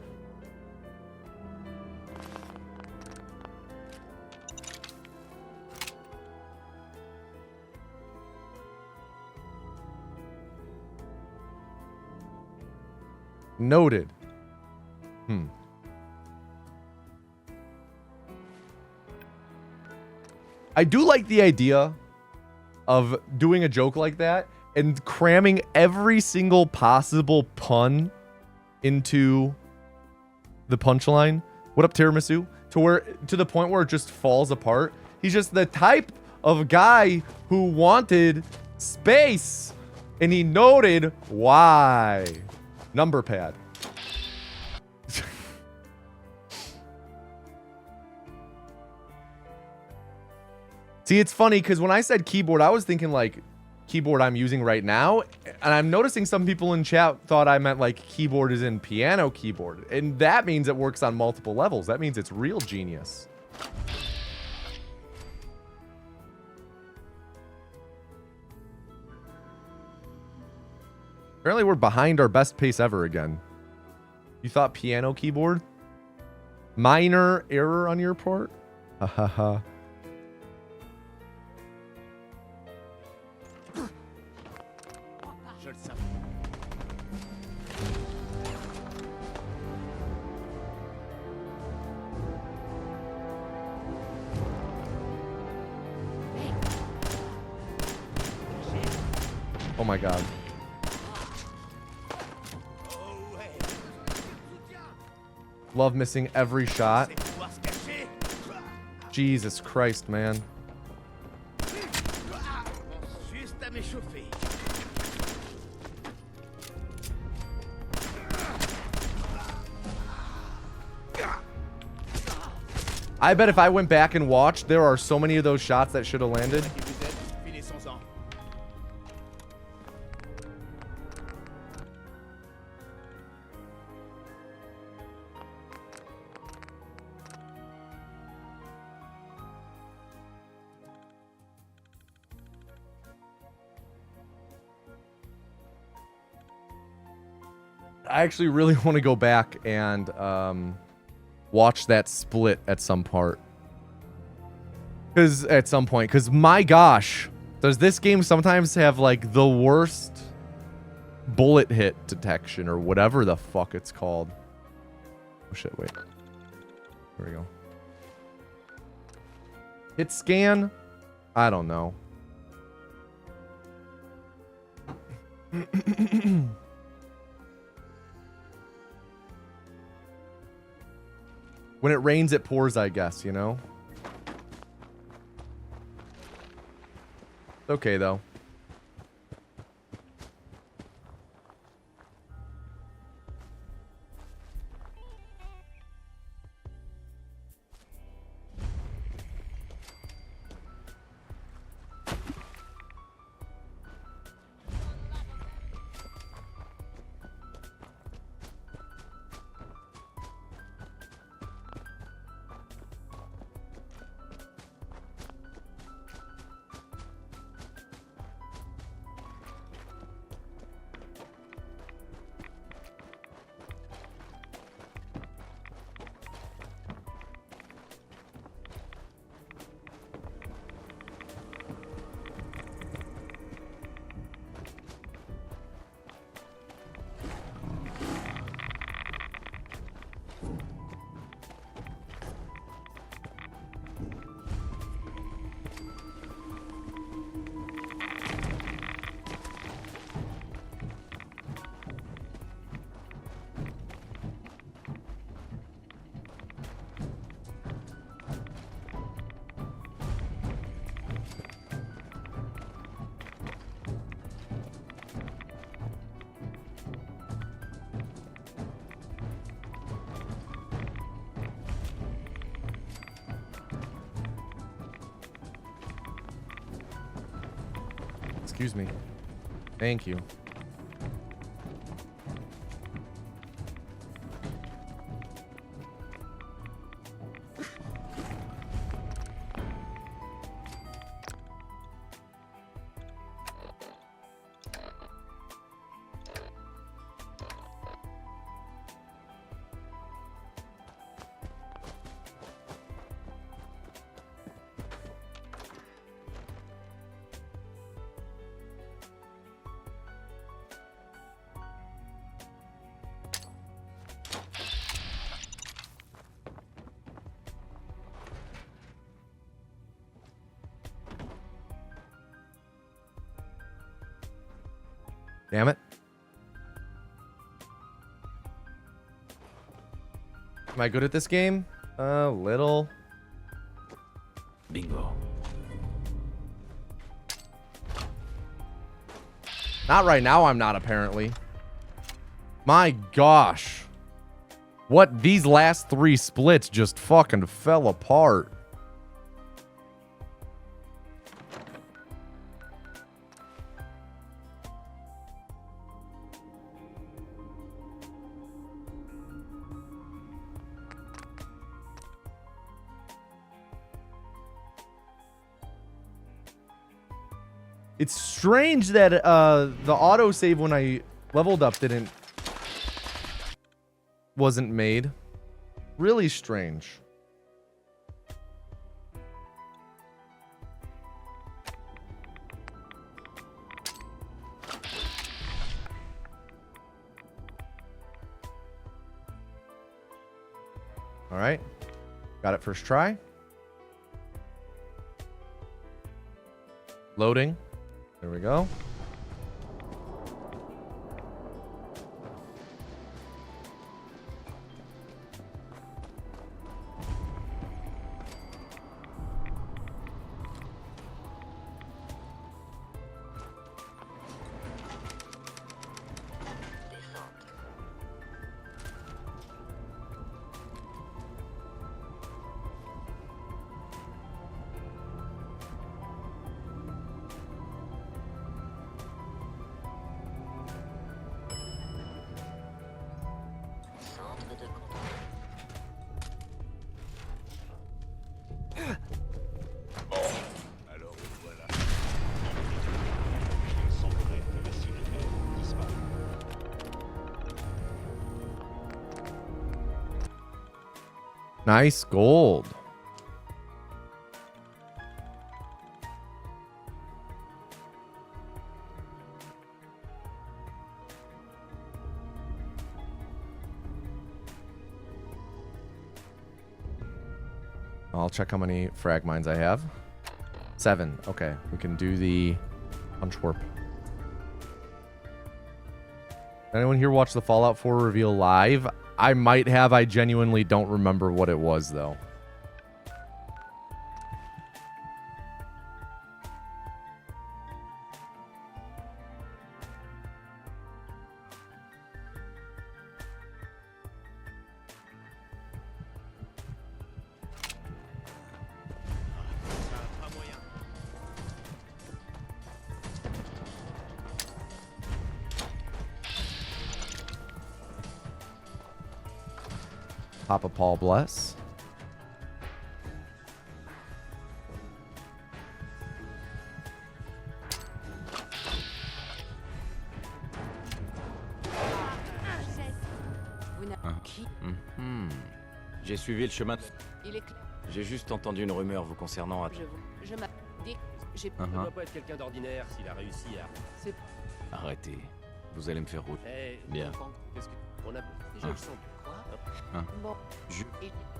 Noted. I do like the idea of doing a joke like that and cramming every single possible pun into the punchline. What up, Tiramisu? To the point where it just falls apart. He's just the type of guy who wanted space, and he noted why. Number pad. See, it's funny because when I said keyboard, I was thinking like keyboard I'm using right now. And I'm noticing some people in chat thought I meant like keyboard is in piano keyboard. And that means it works on multiple levels. That means it's real genius. Apparently we're behind our best pace ever again. You thought piano keyboard? Minor error on your part? Ha ha ha. Je le savais. Oh my god. Love missing every shot. Jesus Christ, man. Juste à m'échauffer. I bet if I went back and watched, there are so many of those shots that should have landed. Finissons-en. I actually really want to go back and watch that split at some part. Because my gosh, does this game sometimes have like the worst bullet hit detection or whatever the fuck it's called. Oh shit, wait. Here we go. Hit scan? I don't know. When it rains, it pours, I guess, you know? It's okay, though. Excuse me. Thank you. Damn it. Am I good at this game? A little. Bingo. Not right now, I'm not, apparently. My gosh. What? These last 3 splits just fucking fell apart. It's strange that the autosave when I leveled up wasn't made. Really strange. All right. Got it first try. Loading. There we go. Alors, voilà. Nice gold. I'll check how many frag mines I have. 7. Okay, we can do the punch warp. Anyone here watch the Fallout 4 reveal live? I might have. I genuinely don't remember what it was, though. Papa Paul bless. J'ai suivi le chemin. Il est clair. J'ai juste entendu une rumeur vous concernant. Je m'a dit. J'ai Ça doit pas être quelqu'un d'ordinaire s'il a réussi à... C'est Arrêtez. Vous allez me faire rouler. Eh, Bien. qu'est-ce que... On a... Je le sens. quoi? Hein. Bon. Je-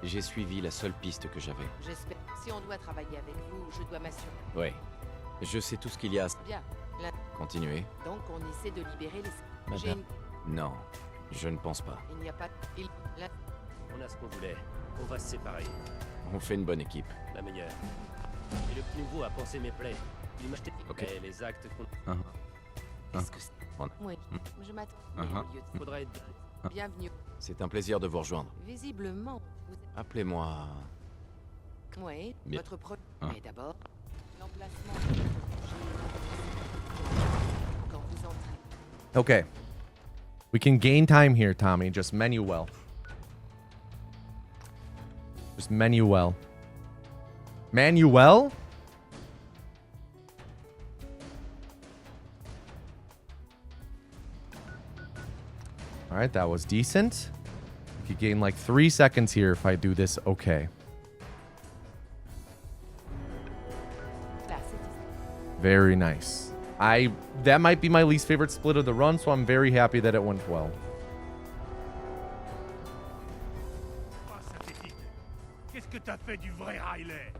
J'ai suivi la seule piste que j'avais. J'espère. Si on doit travailler avec vous, je dois m'assurer. Ouais. Je sais tout ce qu'il y a. Bien. Là, Continuez. donc on essaie de libérer les. J'ai Madame. Non, je ne pense pas. Il n'y a pas. Il. Là. On a ce qu'on voulait. On va se séparer. On fait une bonne équipe. La meilleure. Et le nouveau a pensé mes plaies. Il m'a jeté... Ok. Mais les actes qu'on... Qu'est-ce que c'est? Oui. Je m'attends. Mais au lieu de. Faudrait être... Bienvenue. C'est un plaisir de vous rejoindre. Visiblement. Vous... Appelez-moi. Oui. Bien. Votre pro. Hein. Mais d'abord. L'emplacement. Quand vous entrez. Okay. We can gain time here, Tommy. Just menu well. Just menu well. Manuel? All right, that was decent. We could gain like 3 seconds here if I do this okay. Very nice. That might be my least favorite split of the run, so I'm very happy that it went well. Pas synthétique. Qu'est-ce que t'as fait du vrai Riley?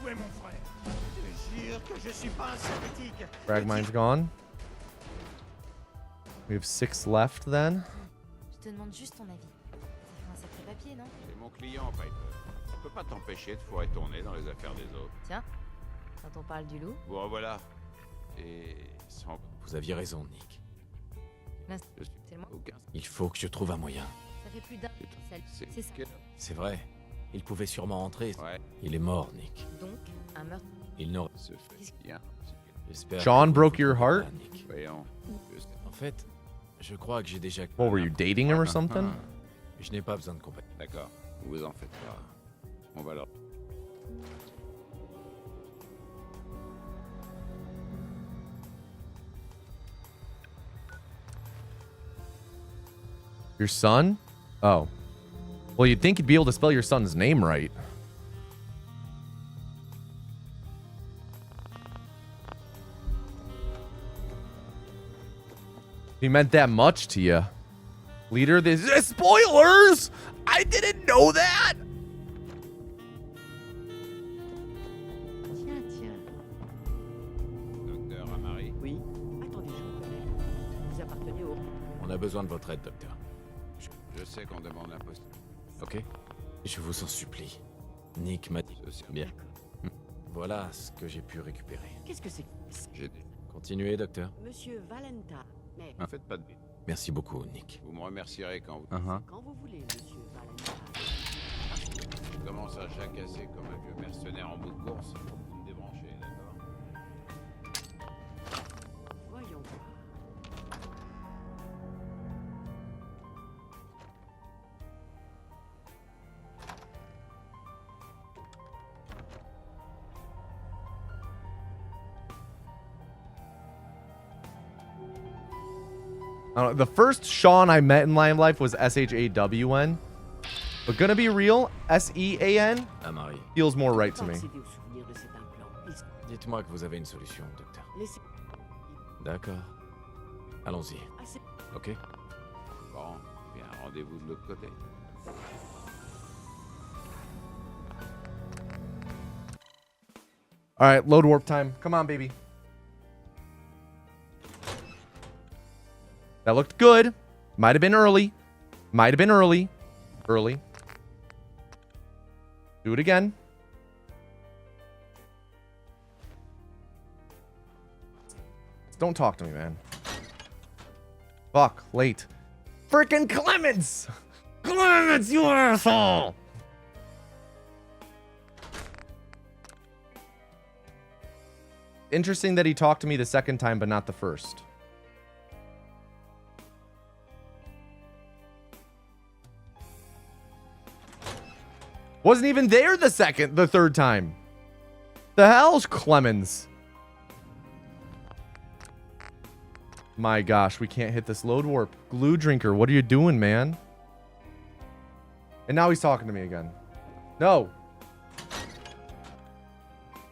Où est mon frère? Je te jure que je suis pas un synthétique. Frag mine's gone. We have 6 left then. Je te demande juste ton avis. Ça fait un sacré papier, non? C'est mon client, Piper. On peut pas t'empêcher de foirer ton nez dans les affaires des autres. Tiens, quand on parle du loup. Bon, voilà. Et sans Vous aviez raison, Nick. je suis C'est le moins. aucun. Il faut que je trouve un moyen. Ça fait plus d'un. C'est ça. C'est vrai. Il pouvait sûrement rentrer. Ouais, Il est mort, Nick. Donc, un meurtre. Il n'aurait... se fait bien. J'espère... Sean que broke vous your comprendrez, heart? Nick. Voyons. Je sais. En fait, je crois que j'ai déjà... What, were you dating him or something? Je n'ai pas besoin de compagnie. D'accord. Vous en faites pas. On va leur... Your son? Oh. Well, you'd think you'd be able to spell your son's name right. He meant that much to you. Leader, this spoilers! I didn't know that! Tiens, tiens. Docteur Amari? Oui. Attendez, je vous connais. Vous appartenez au... On a besoin de votre aide, docteur. Je sais qu'on demande un poste. Ok? Je vous en supplie. Nick m'a dit... Bien. Voilà ce que j'ai pu récupérer. Qu'est-ce que c'est? J'ai... Continuez, docteur. Monsieur Valenta. Mais Ne faites pas de bêtises. Merci beaucoup, Nick. Vous me remercierez quand vous... quand vous voulez, monsieur Valenta. Je commence à jacasser comme un vieux mercenaire en bout de course. Vous me débranchez, d'accord? Voyons voir. I don't know, the first Sean I met in Lion Life was SHAWN. But gonna be real, SEAN Amari, feels more right to me. Accédez au souvenir de cet implant. dites-moi que vous avez une solution, docteur. Laissez... D'accord. Allons-y. Assez... Ok? Bon, bien, rendez-vous de l'autre côté. All right, load warp time. Come on, baby. That looked good. Might have been early. Might have been early. Early. Do it again. Don't talk to me, man. Fuck, late. Frickin' Clemens! Clemens, you asshole! Interesting that he talked to me the second time, but not the first. Wasn't even there the third time. The hell's Clemens? My gosh, we can't hit this load warp. Glue drinker, what are you doing, man? And now he's talking to me again. No.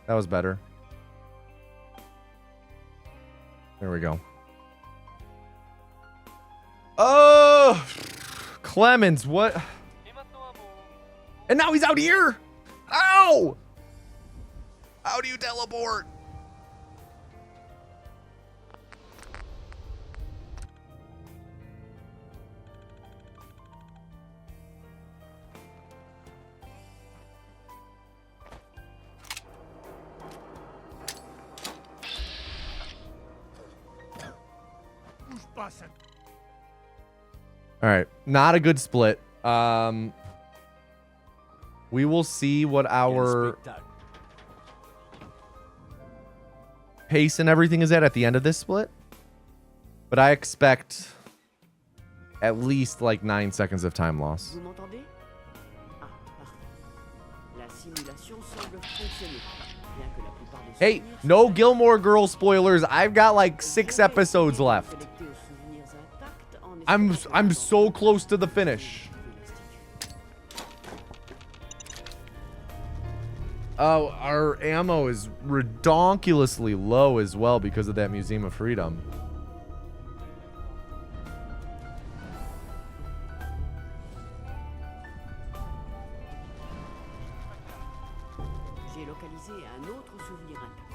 That was better. There we go. Oh, Clemens, what? And now he's out here. Ow! How do you teleport? All right, not a good split. We will see what our pace and everything is at the end of this split. But I expect at least like 9 seconds of time loss. Vous m'entendez? Ah, parfait. La simulation semble fonctionner. Bien que la plupart des Hey, souvenirs no soient Gilmore Girls spoilers. I've got like 6 episodes left. connectés aux souvenirs intacts en I'm espérant que so close to the finish. Oh, our ammo is redonkulously low as well because of that Museum of Freedom. J'ai localisé un autre souvenir intact.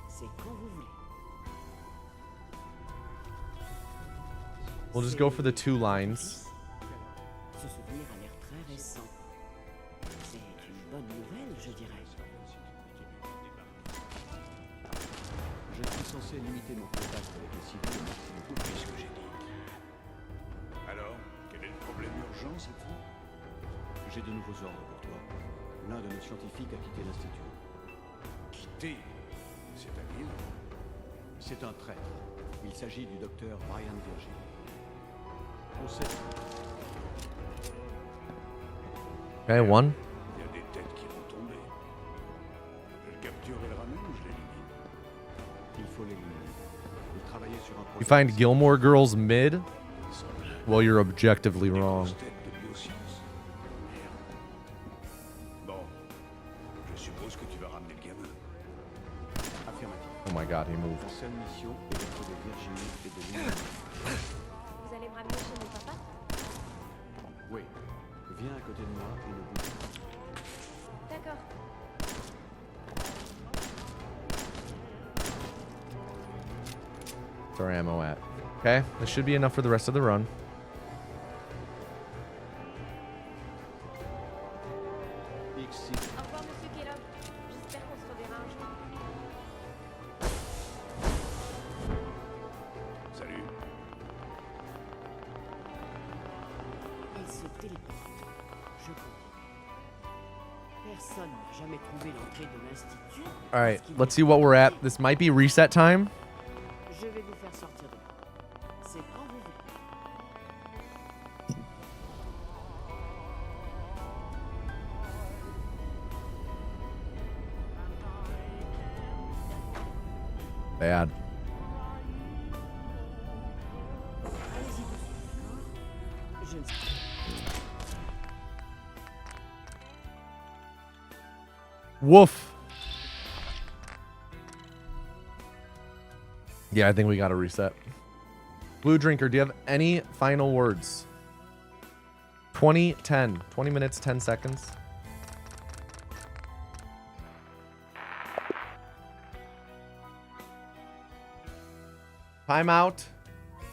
C'est quand vous voulez. We'll just go for the 2 lines. Ce souvenir a l'air très récent. C'est une bonne nouvelle, je dirais. Je suis censé limiter mon contact avec les civils depuis ce que j'ai dit. Alors, quel est le problème urgent cette fois? J'ai de nouveaux ordres pour toi. L'un de nos scientifiques a quitté l'Institut. Quitter? C'est-à-dire? C'est un traître. Il s'agit du docteur Brian Virgil. On sait. Okay, 1. Il y a des têtes qui vont tomber. Je le capture et le ramène ou je l'élimine? Il faut l'éliminer. Il travaillait sur un You projet. find Gilmore Girls mid? Well, you're objectively wrong. Grosses têtes de biosciences. suppose que tu vas ramener le gamin. Affirmatif. Oh my god, he moved. Ta seule mission est d'être de Virginie et de l'humanité. Vous allez me ramener chez mon papa? Oui. Viens à côté de moi et ne bouge pas. D'accord. Where's our ammo at? Okay, this should be enough for the rest of the run. X6. Au revoir, monsieur Kellogg. J'espère qu'on se reverra un jour. Salut. Il se téléporte. Je comprends. Personne n'a jamais trouvé l'entrée de l'Institut. All right, parce qu'il let's n'y see a what pas we're at. d'entrée. This might be reset time. Je vais vous faire sortir de là. C'est quand vous voulez. Bad. Allez-y tout de suite, d'accord? Je ne sais Woof. Yeah, I think we got to reset. Blue Drinker, do you have any final words? 20 minutes, 10 seconds. Timeout.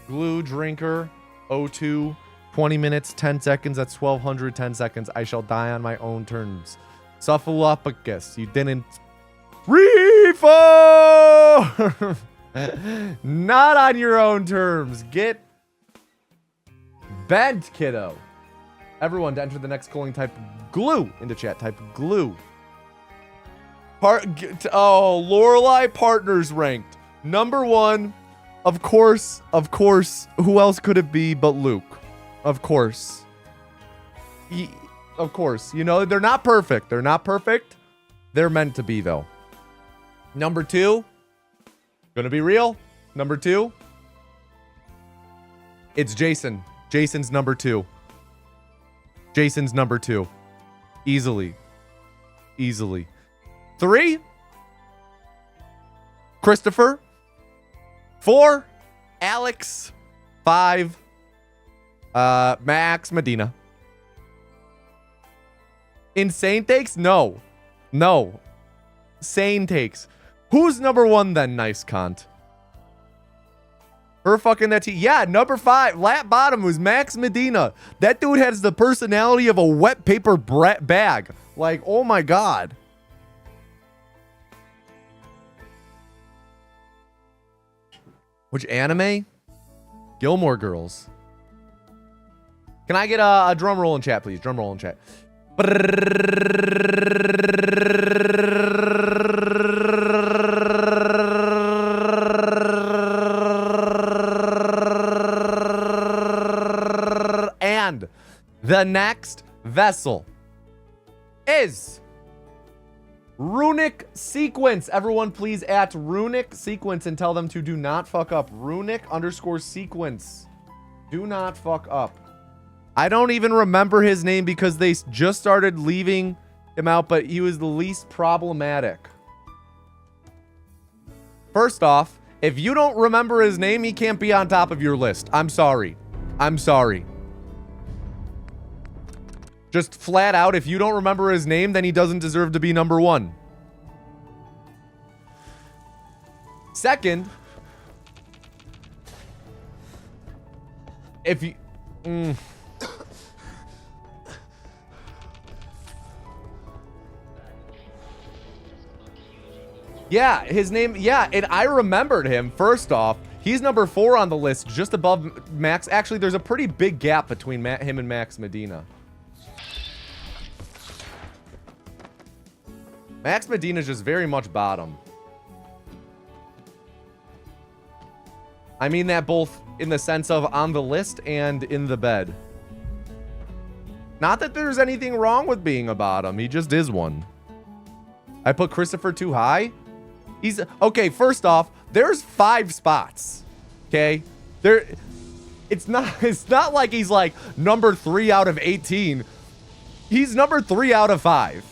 Blue Drinker, 02, 20 minutes, 10 seconds. That's 1210 seconds. I shall die on my own terms. Cephalopicus, you didn't. Reform! Not on your own terms. Get bent, kiddo. Everyone to enter the next calling, type glue into chat. Type glue. Lorelai partners ranked. Number 1. Of course. Who else could it be but Luke? Of course. Of course. You know, they're not perfect. They're meant to be, though. Number 2. Gonna be real. Number 2. It's Jason. Jason's number 2. Easily. 3. Christopher. 4. Alex. 5. Max Medina. Insane takes? No. Sane takes. Who's number 1 then, nice cunt? Her fucking that yeah, number 5, lap bottom was Max Medina. That dude has the personality of a wet paper bag. Like, oh my god. Which anime? Gilmore Girls. Can I get a drum roll in chat, please? Drum roll in chat. And the next vessel is Runic Sequence. Everyone please at Runic Sequence and tell them to do not fuck up. Runic_sequence. Do not fuck up. I don't even remember his name because they just started leaving him out, but he was the least problematic. First off, if you don't remember his name, he can't be on top of your list. I'm sorry. Just flat out, if you don't remember his name, then he doesn't deserve to be number 1. Second, if you... Yeah, his name, yeah, and I remembered him. First off, he's number 4 on the list, just above Max. Actually, there's a pretty big gap between him and Max Medina. Max Medina's just very much bottom. I mean that both in the sense of on the list and in the bed. Not that there's anything wrong with being a bottom. He just is one. I put Christopher too high. He's okay. First off, there's 5 spots. Okay, it's not like he's like number 3 out of 18. He's number 3 out of 5.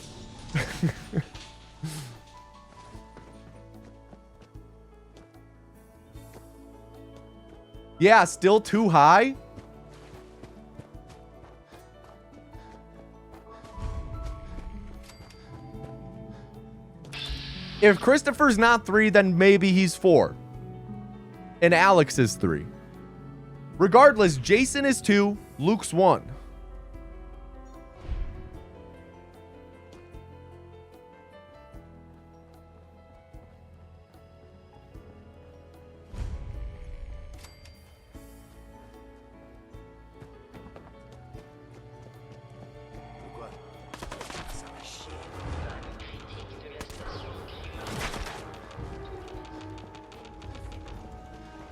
Yeah, still too high. If Christopher's not 3, then maybe he's 4. And Alex is 3. Regardless, Jason is 2, Luke's 1.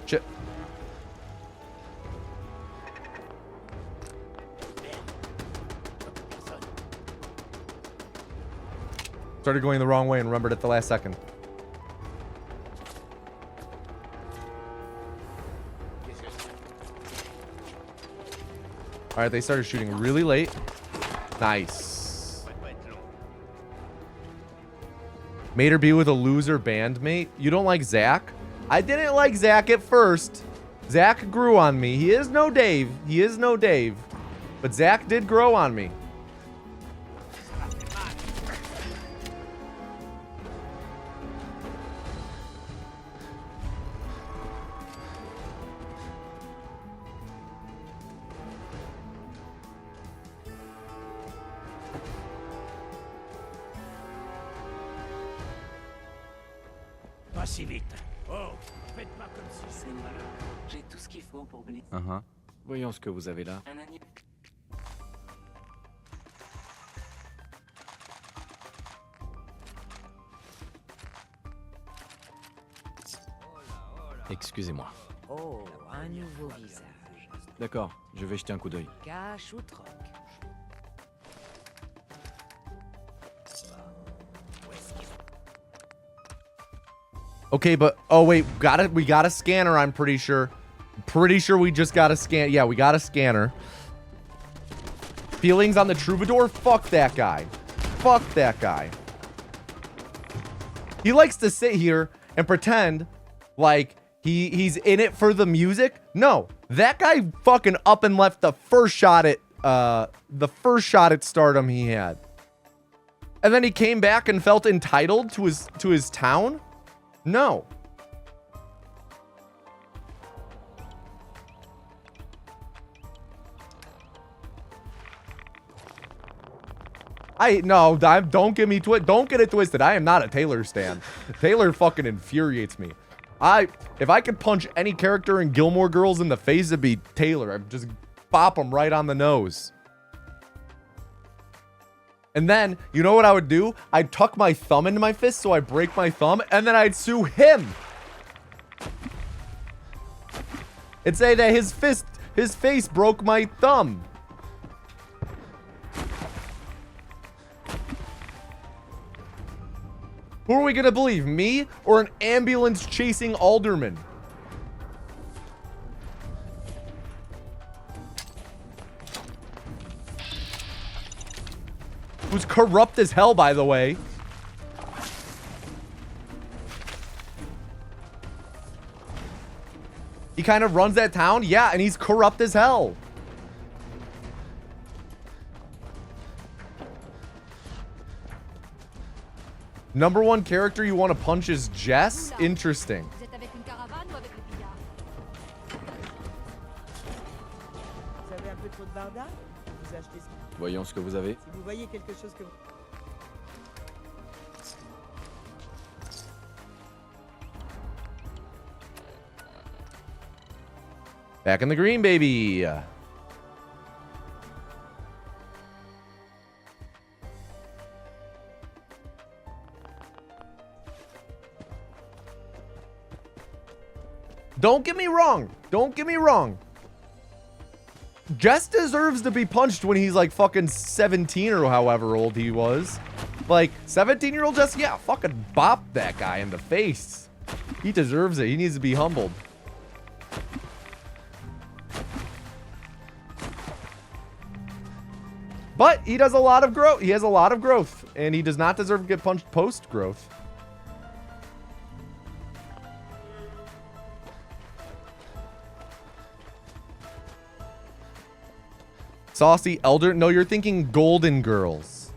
Shit. Started going the wrong way and remembered at the last second. All right, they started shooting really late. Nice. Made her be with a loser bandmate. You don't like Zach? I didn't like Zach at first. Zach grew on me. He is no Dave. He is no Dave. But Zach did grow on me. Pas si vite. Oh, faites pas comme si c'est malin. J'ai tout ce qu'il faut pour blesser. Voyons ce que vous avez là. Un animal. Excusez-moi. Oh, un nouveau visage. D'accord, je vais jeter un coup d'œil. Cache ou troc? Okay, but oh wait, we got a scanner, I'm pretty sure. Pretty sure we just got a scan. Yeah, we got a scanner. Feelings on the troubadour? Fuck that guy. Fuck that guy. He likes to sit here and pretend like he's in it for the music. No, that guy fucking up and left the first shot at stardom he had. And then he came back and felt entitled to his town? No. Don't get it twisted. I am not a Taylor stan. Taylor fucking infuriates me. If I could punch any character in Gilmore Girls in the face, it'd be Taylor. I'd just bop him right on the nose. And then, you know what I would do? I'd tuck my thumb into my fist so I break my thumb, and then I'd sue him. And say that his face broke my thumb. Who are we gonna believe, me or an ambulance chasing alderman? Who's corrupt as hell, by the way. He kind of runs that town? Yeah, and he's corrupt as hell. Number one character you want to punch is Jess? Interesting. Vous êtes avec une caravane ou avec les pillards? Vous avez un peu trop de barda? Vous achetez ce qu'il faut. Voyons ce que vous avez. Si vous voyez quelque chose que vous... Back in the green, baby. Don't get me wrong. Don't get me wrong. Jess deserves to be punched when he's like fucking 17 or however old he was. Like, 17-year-old Jess, yeah, fucking bop that guy in the face. He deserves it. He needs to be humbled. But he does a lot of growth. He has a lot of growth, and he does not deserve to get punched post-growth. Saucy Elder. No, you're thinking Golden Girls.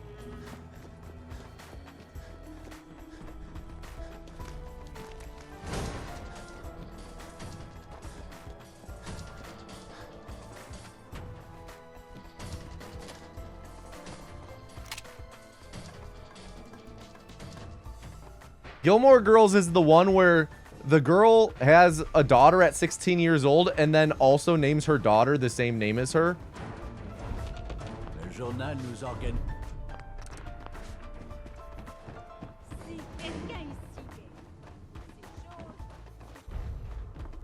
Gilmore Girls is the one where the girl has a daughter at 16 years old and then also names her daughter the same name as her. Le journal nous organise.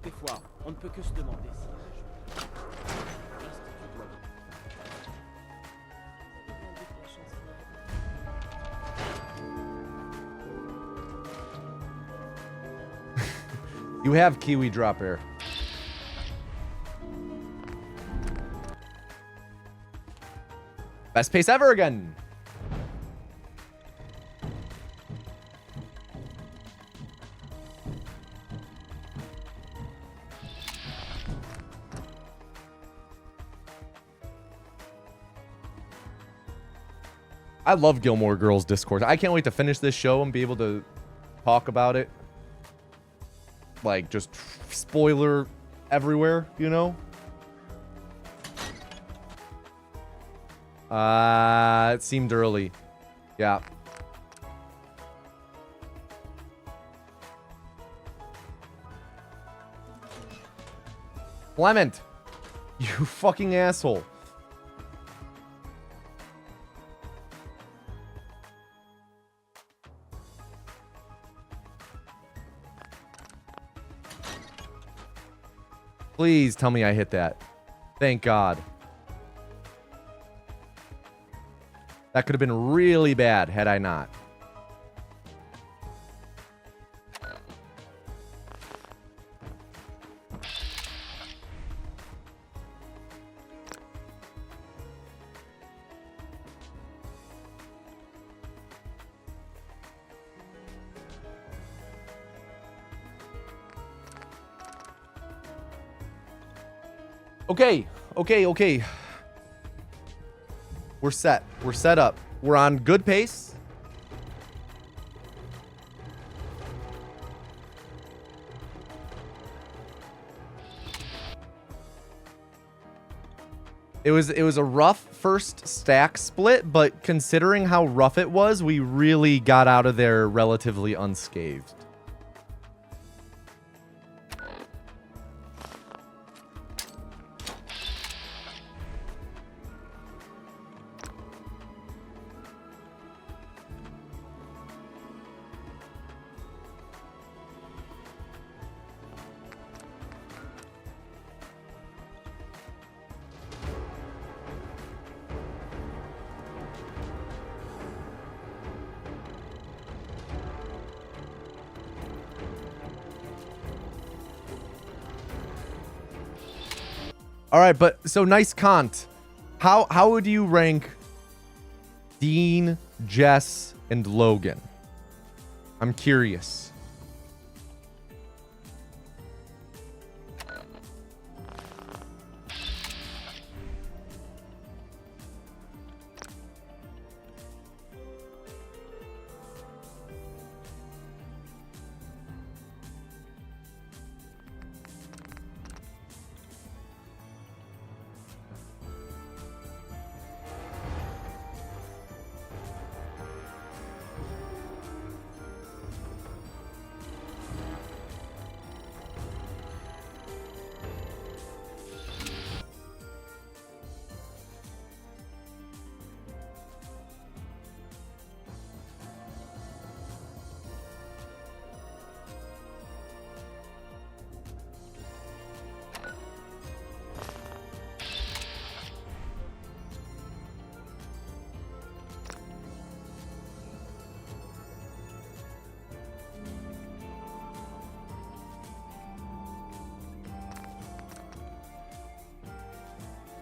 Des fois, on ne peut que se demander si l'Institut doit... You have Kiwi drop air. Best pace ever again. I love Gilmore Girls Discord. I can't wait to finish this show and be able to talk about it. Like, just spoiler everywhere, you know? It seemed early. Yeah. Clement! You fucking asshole. Please tell me I hit that. Thank God. That could have been really bad had I not. Okay. We're set. We're set up. We're on good pace. It was a rough first stack split, but considering how rough it was, we really got out of there relatively unscathed. All right, but so nice Kant. How would you rank Dean, Jess, and Logan? I'm curious.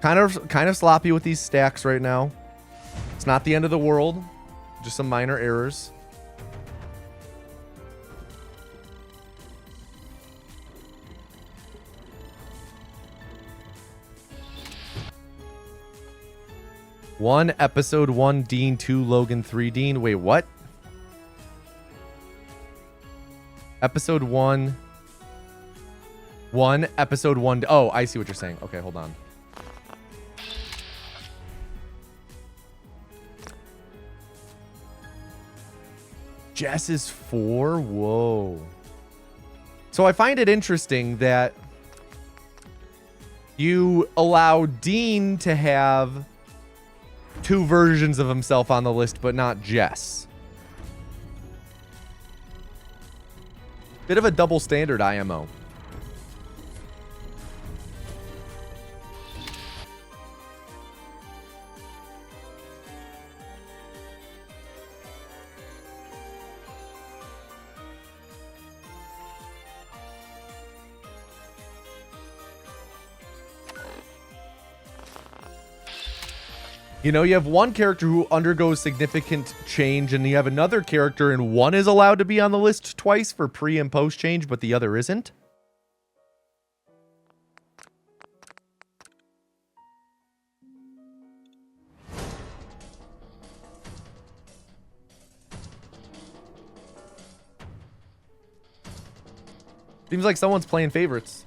Kind of sloppy with these stacks right now. It's not the end of the world. Just some minor errors. 1, episode 1, Dean. 2, Logan. 3, Dean. Wait, what? Episode 1. 1, episode 1. Oh, I see what you're saying. Okay, hold on. Jess is 4? Whoa. So I find it interesting that you allow Dean to have 2 versions of himself on the list, but not Jess. Bit of a double standard IMO. You know, you have one character who undergoes significant change, and you have another character, and one is allowed to be on the list twice for pre and post change, but the other isn't. Seems like someone's playing favorites.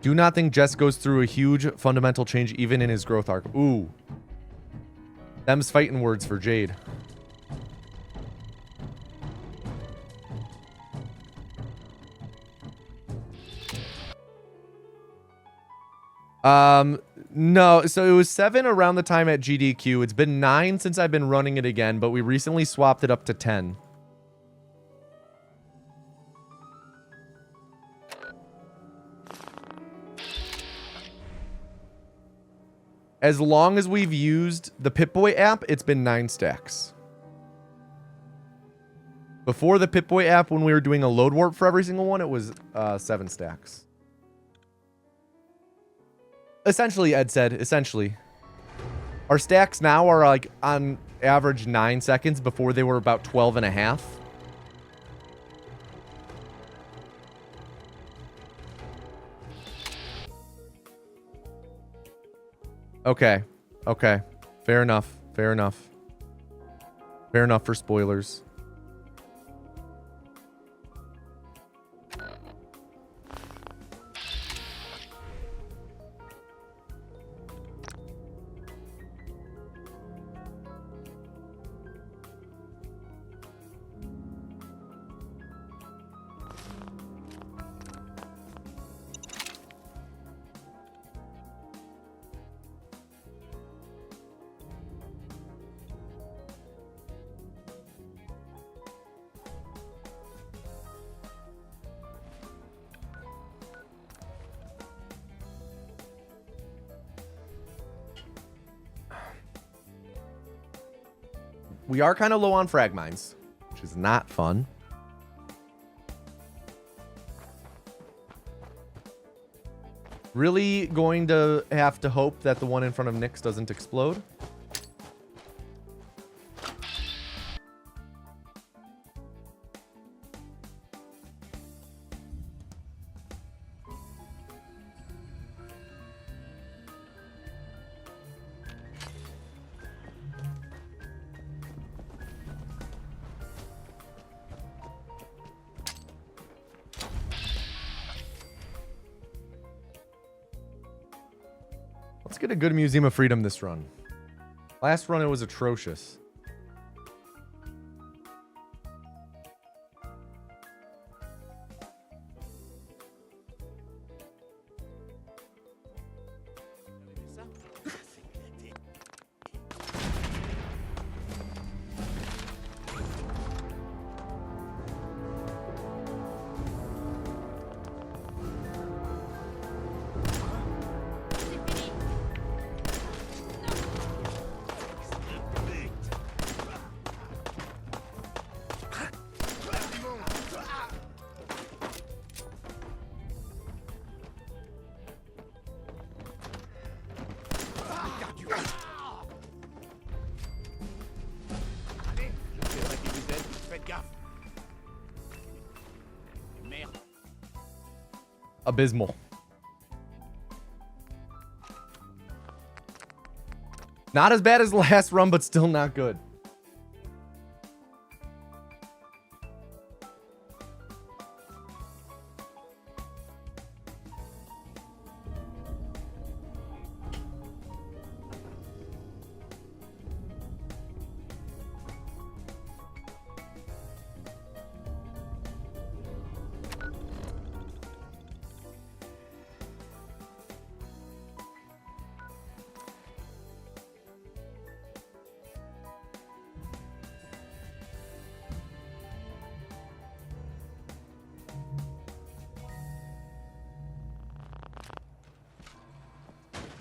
Do not think Jess goes through a huge fundamental change even in his growth arc. Ooh. Them's fighting words for Jade. No, so it was 7 around the time at GDQ. It's been 9 since I've been running it again, but we recently swapped it up to 10. As long as we've used the Pip-Boy app, it's been 9 stacks. Before the Pip-Boy app, when we were doing a load warp for every single one, it was 7 stacks. Essentially, Ed said, essentially. Our stacks now are like on average 9 seconds. Before they were about 12 and a half. Okay. Okay. Fair enough. Fair enough. Fair enough for spoilers. We are kind of low on frag mines, which is not fun. Really going to have to hope that the one in front of Nyx doesn't explode. Let's get a good Museum of Freedom this run. Last run, it was atrocious. abysmal. Not as bad as the last run, but still not good.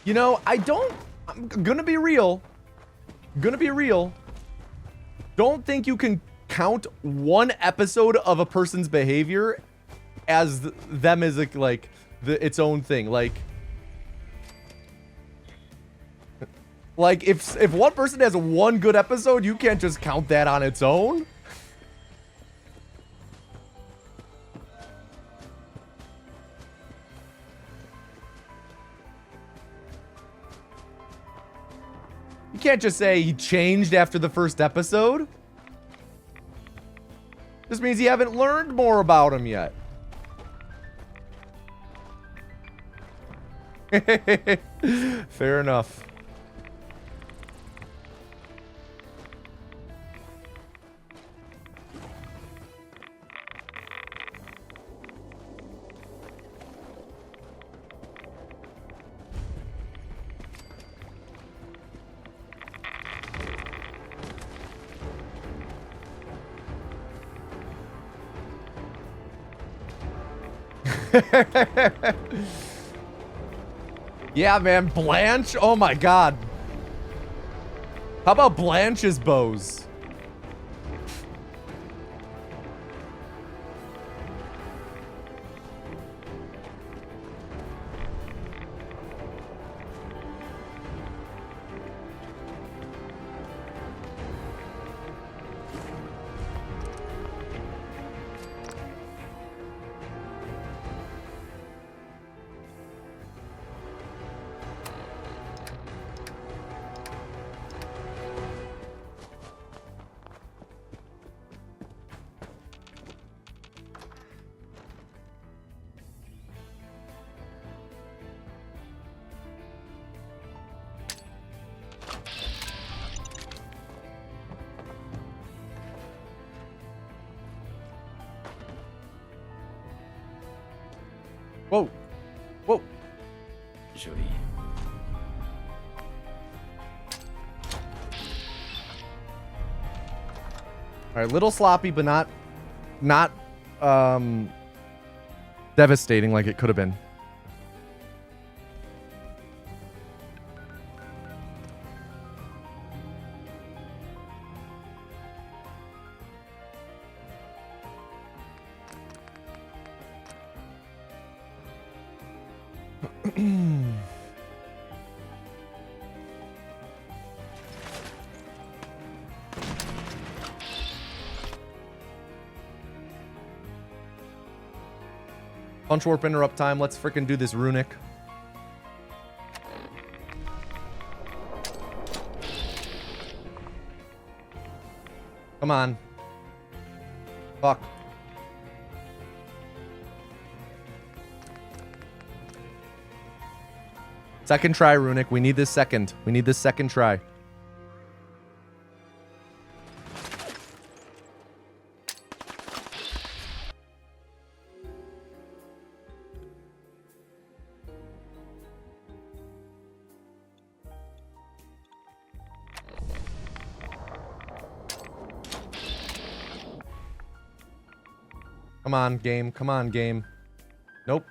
You know, I'm gonna be real. Don't think you can count one episode of a person's behavior as them as like its own thing. Like if one person has one good episode, you can't just count that on its own. You can't just say he changed after the first episode. This means you haven't learned more about him yet. Fair enough. Yeah, man, Blanche. Oh my god. How about Blanche's bows? Whoa. Whoa. Joli. All right, little sloppy, but not devastating like it could have been. Punch warp interrupt time. Let's freaking do this runic. Come on. Fuck. Second try, runic. We need this second. We need this second try. Come on, game. Come on, game. Nope.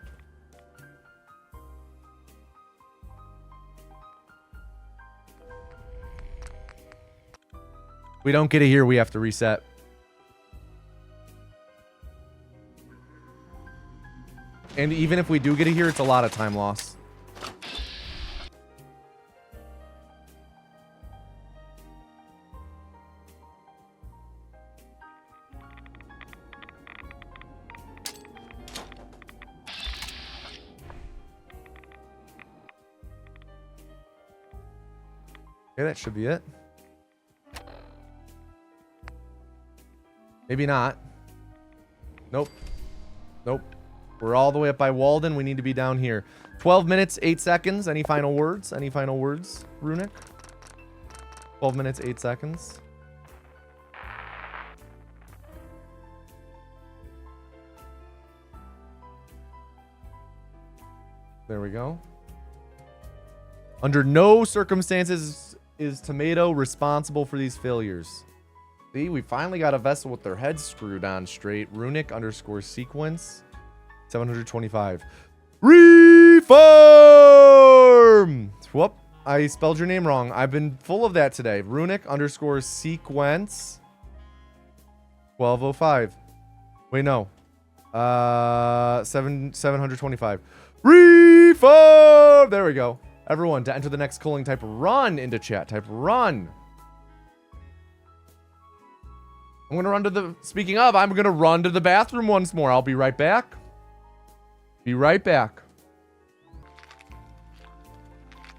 If we don't get it here, we have to reset. And even if we do get it here, it's a lot of time loss. Okay, that should be it. Maybe not. Nope. Nope. We're all the way up by Walden. We need to be down here. 12 minutes, 8 seconds. Any final words? Any final words, Runic? 12 minutes, 8 seconds. There we go. Under no circumstances is Tomato responsible for these failures. See, we finally got a vessel with their heads screwed on straight. Runic underscore sequence. 725. Reform! Whoop. I spelled your name wrong. I've been full of that today. Runic underscore sequence. 1205. Wait, no. 725. Reform! There we go. Everyone, to enter the next calling, type run into chat. Type run. I'm going to run to the... Speaking of, I'm going to run to the bathroom once more. I'll be right back. Be right back.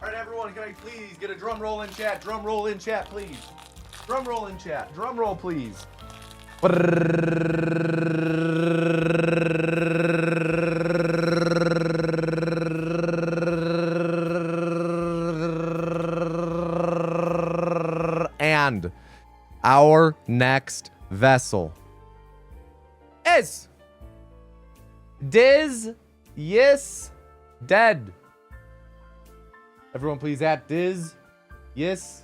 All right, everyone, can I please get a drum roll in chat? Drum roll in chat, please. Drum roll in chat. Drum roll, please. And our next vessel is Diz Yes Dead. Everyone please at Diz Yes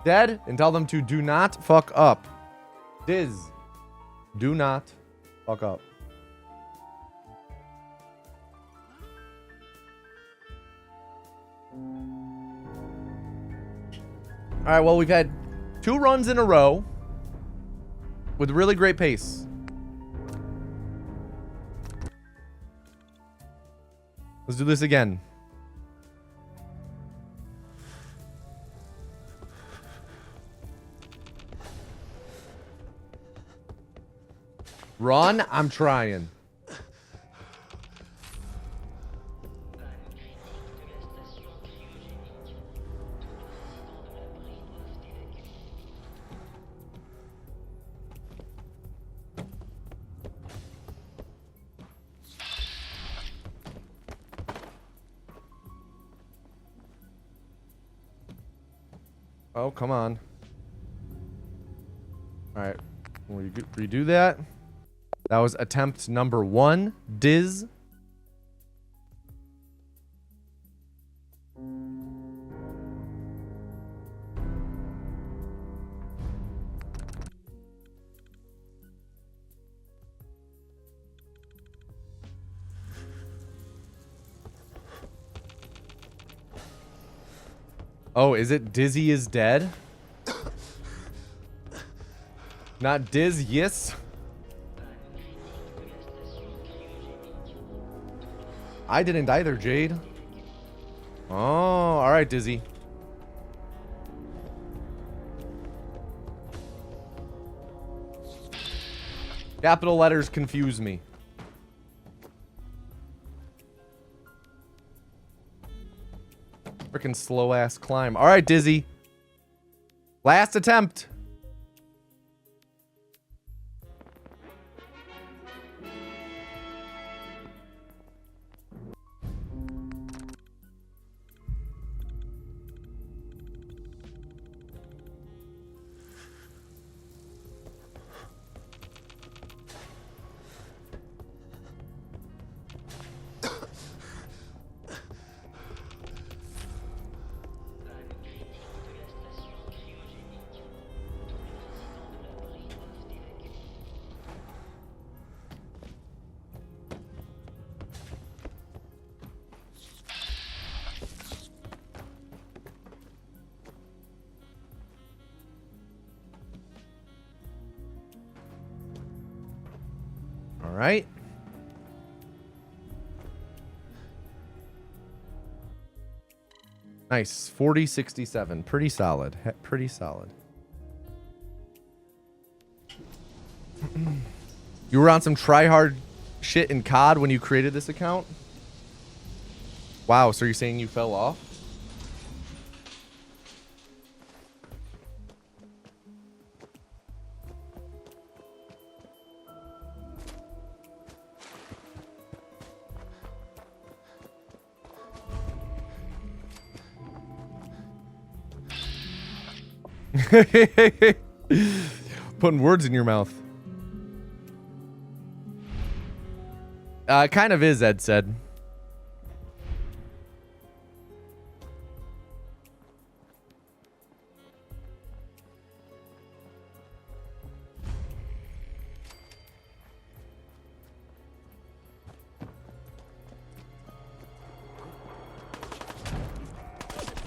Dead and tell them to do not fuck up. Diz, do not fuck up. All right, well, we've had 2 runs in a row with really great pace. Let's do this again. Run, I'm trying. Oh, come on. All right. Redo that. That was attempt number 1. Diz. Oh, is it Dizzy is dead? Not Diz, yes. I didn't either, Jade. Oh, all right, Dizzy. Capital letters confuse me. Freaking slow ass climb. All right, Dizzy. Last attempt. All right. Nice. 40-67. Pretty solid. Pretty solid. You were on some try-hard shit in COD when you created this account? Wow, so you're saying you fell off? Putting words in your mouth. It kind of is, Ed said.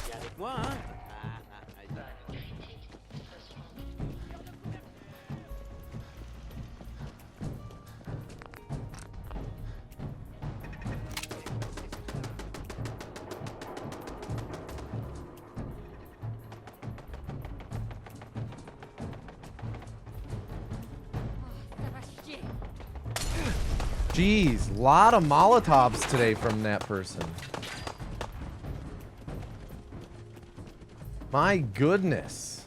Viens avec moi, hein? Ça va chier. Jeez, lot of Molotovs today from that person. My goodness.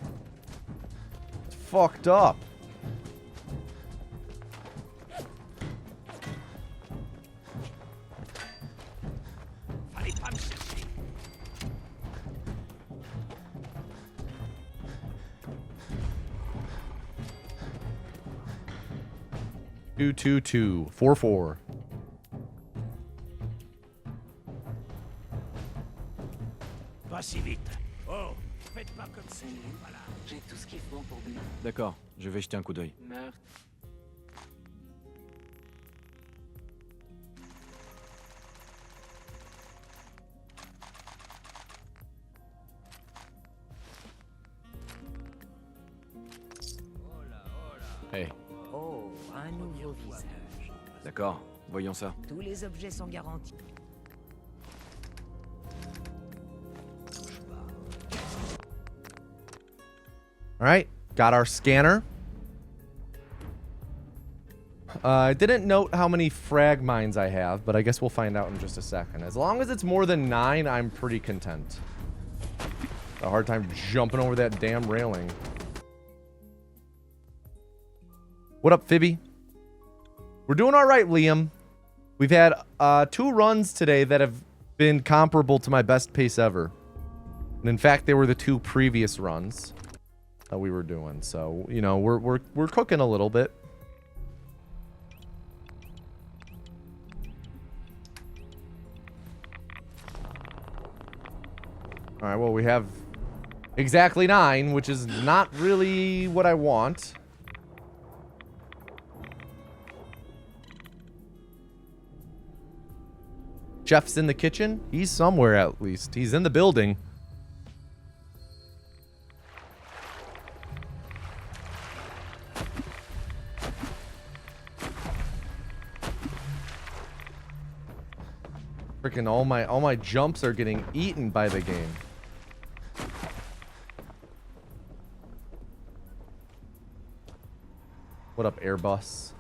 It's fucked up. Fallait pas me chercher. 22244. Pas si vite. Oh, faites pas comme si j'étais pas là. J'ai tout ce qu'il faut pour lui. D'accord, je vais jeter un coup d'œil. Meurtre. Hey, Oh, un nouveau visage. d'accord, voyons ça. Tous les objets sont garantis. All right, got our scanner. I didn't note how many frag mines I have, but I guess we'll find out in just a second. As long as it's more than 9, I'm pretty content. A hard time jumping over that damn railing. What up, Phoebe? We're doing all right, Liam. We've had 2 runs today that have been comparable to my best pace ever. And in fact, they were the 2 previous runs that we were doing. So, you know, we're cooking a little bit. All right, well, we have exactly 9, which is not really what I want. Chef's in the kitchen? He's somewhere at least. He's in the building. Freaking all my jumps are getting eaten by the game. What up, Airbus?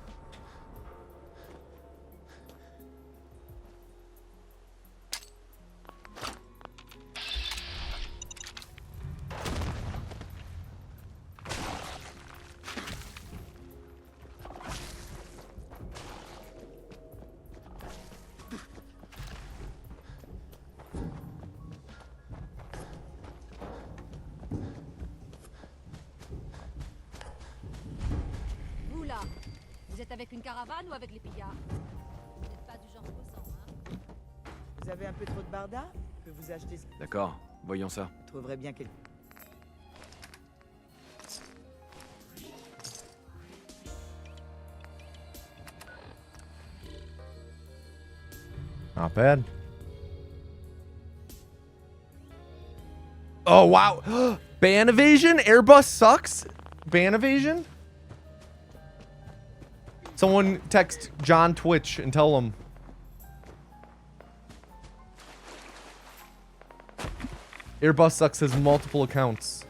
Vous là, vous êtes avec une caravane ou avec les pillards? Vous n'êtes pas du genre causant, hein? Vous avez un peu trop de barda? Je peux vous acheter ce D'accord, voyons ça. Je trouverais bien quelque... Not bad. Oh, wow. Ban evasion? Airbus sucks? Ban evasion? Someone text John Twitch and tell him. Airbus sucks has multiple accounts.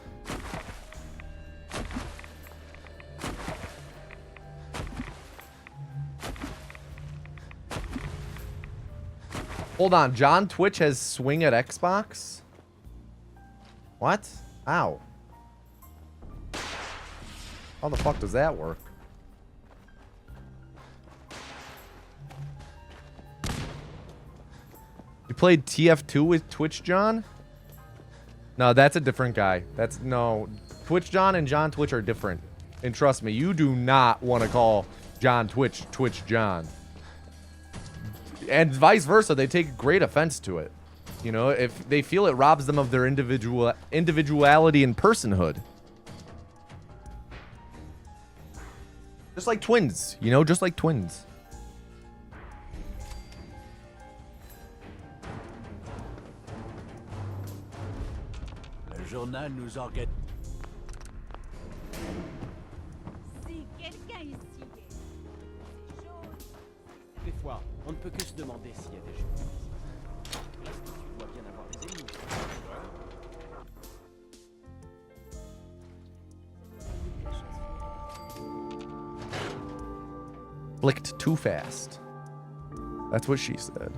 Hold on, John Twitch has swing at Xbox? What? Ow. How the fuck does that work? You played TF2 with Twitch, John? No, that's a different guy. That's no. Twitch John and John Twitch are different. And trust me, you do not want to call John Twitch John. And vice versa, they take great offense to it. You know, if they feel it robs them of their individuality and personhood. Just like twins, you know, just like twins. Le journal nous organise. Des fois, on ne peut que se demander s'il y a des choses. L'Institut doit bien avoir des ennemis. Flicked too fast. That's what she said.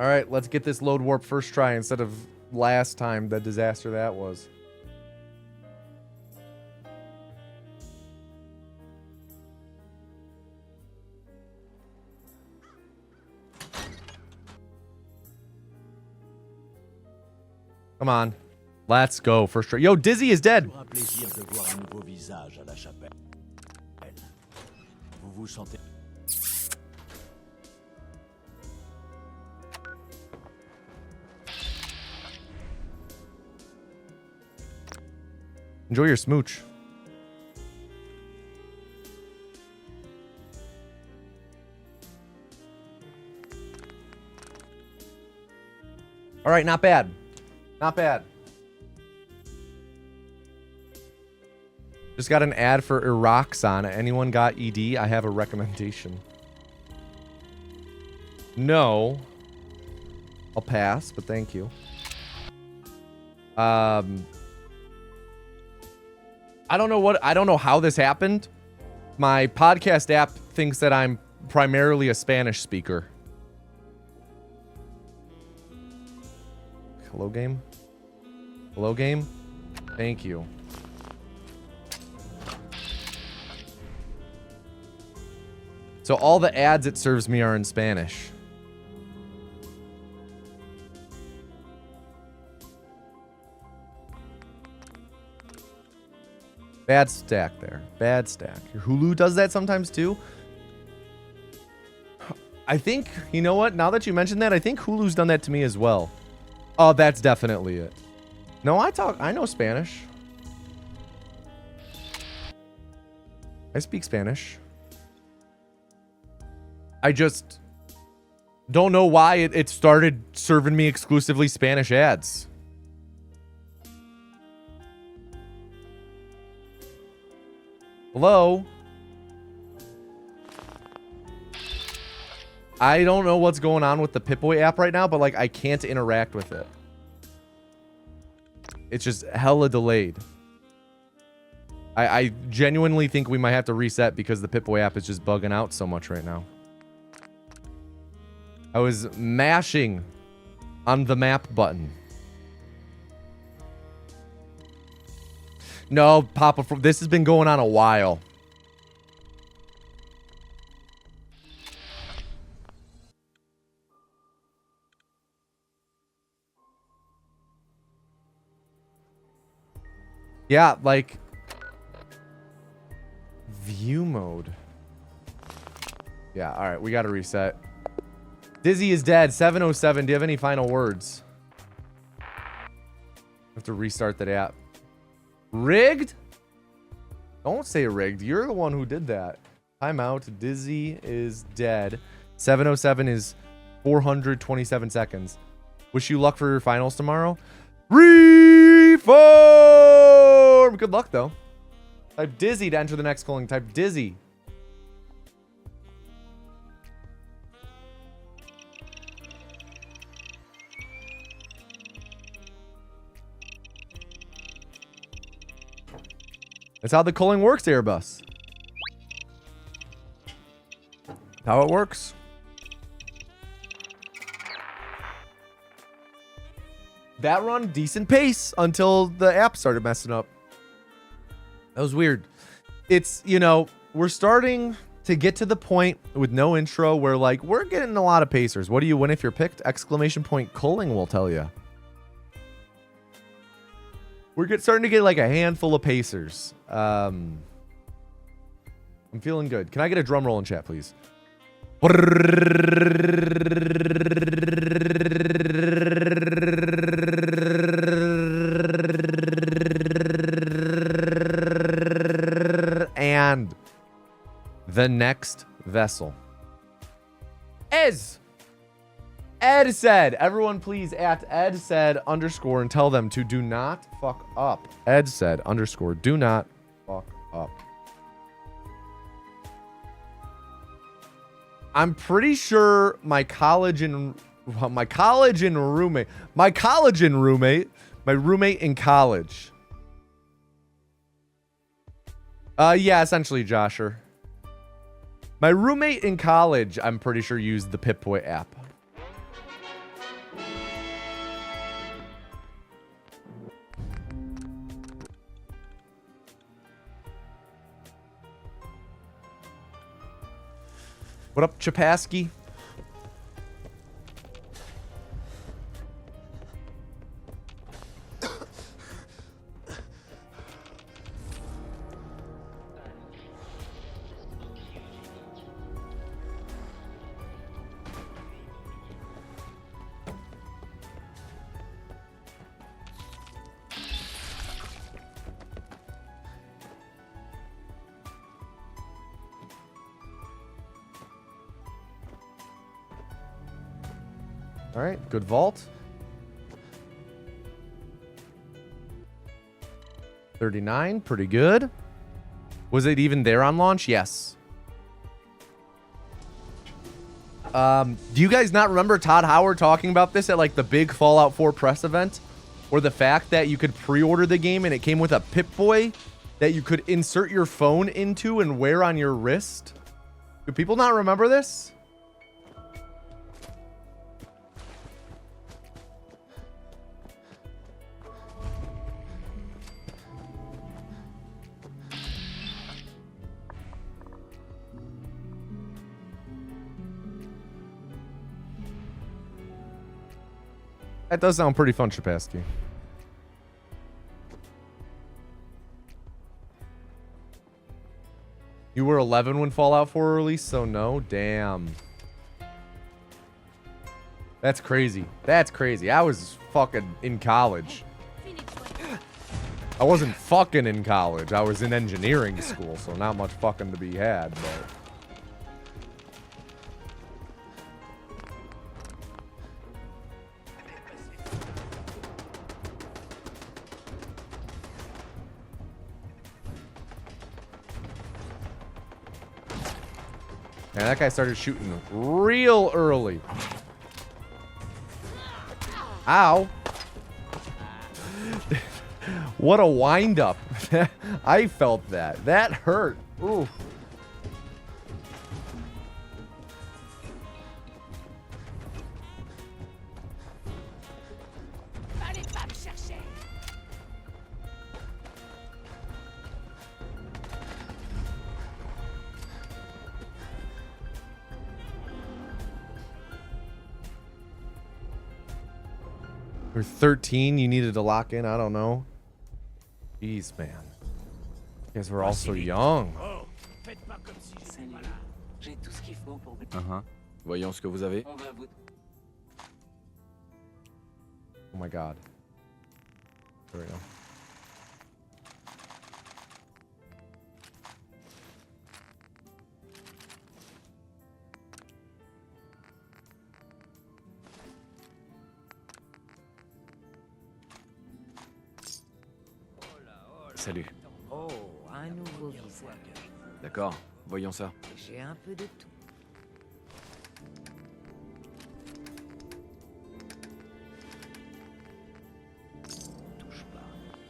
All right, let's get this load warp first try instead of last time, the disaster that was. Come on. Let's go. First try. Yo, Dizzy is dead. Un plaisir de voir un nouveau visage à la chapelle. Vous vous sentez... Enjoy your smooch. All right, not bad. Not bad. Just got an ad for Eroxon. Anyone got ED? I have a recommendation. No. I'll pass, but thank you. I don't know how this happened. My podcast app thinks that I'm primarily a Spanish speaker. Hello, game? Hello, game? Thank you. So all the ads it serves me are in Spanish. Bad stack there. Bad stack. Your Hulu does that sometimes too. I think, you know what? Now that you mentioned that, I think Hulu's done that to me as well. Oh, that's definitely it. No, I know Spanish. I speak Spanish. I just don't know why it started serving me exclusively Spanish ads. Hello? I don't know what's going on with the Pip-Boy app right now, but like I can't interact with it. It's just hella delayed. I genuinely think we might have to reset because the Pip-Boy app is just bugging out so much right now. I was mashing on the map button. No, Papa, this has been going on a while. Yeah, like view mode. Yeah, all right, we got to reset. Dizzy is dead. 707. Do you have any final words? I have to restart that app. Rigged? Don't say rigged. You're the one who did that. Timeout. Dizzy is dead. 707 is 427 seconds. Wish you luck for your finals tomorrow. Reform! Good luck, though. Type Dizzy to enter the next calling. Type Dizzy. That's how the culling works, Airbus. How it works. that run, decent pace until the app started messing up. That was weird. It's, you know, we're starting to get to the point with no intro where, like, we're getting a lot of pacers. What do you win if you're picked? Exclamation point Culling will tell you. We're starting to get like a handful of pacers. I'm feeling good. Can I get a drum roll in chat, please? And the next vessel is Ed said. Everyone please at Ed said underscore and tell them to do not fuck up. Ed said underscore do not fuck up. I'm pretty sure my roommate in college. Yeah, essentially, Josher. My roommate in college, I'm pretty sure, used the Pip-Boy app. What up, Chapasky? All right, good vault. 39, pretty good. Was it even there on launch? Yes. Do you guys not remember Todd Howard talking about this at like the big Fallout 4 press event? Or the fact that you could pre-order the game and it came with a Pip-Boy that you could insert your phone into and wear on your wrist? Do people not remember this? That does sound pretty fun, Chapasky. You were 11 when Fallout 4 released, so no? Damn. That's crazy. That's crazy. I was fucking in college. I wasn't fucking in college. I was in engineering school, so not much fucking to be had, but... Man, that guy started shooting real early. Ow. What a wind-up. I felt that. That hurt. Ooh. You're 13, you needed to lock in, I don't know. Jeez, man. You guys were all so young. Voyons ce que vous avez. Oh my god. There we go. Salut. Oh, un nouveau visage. D'accord, voyons ça. J'ai un peu de tout.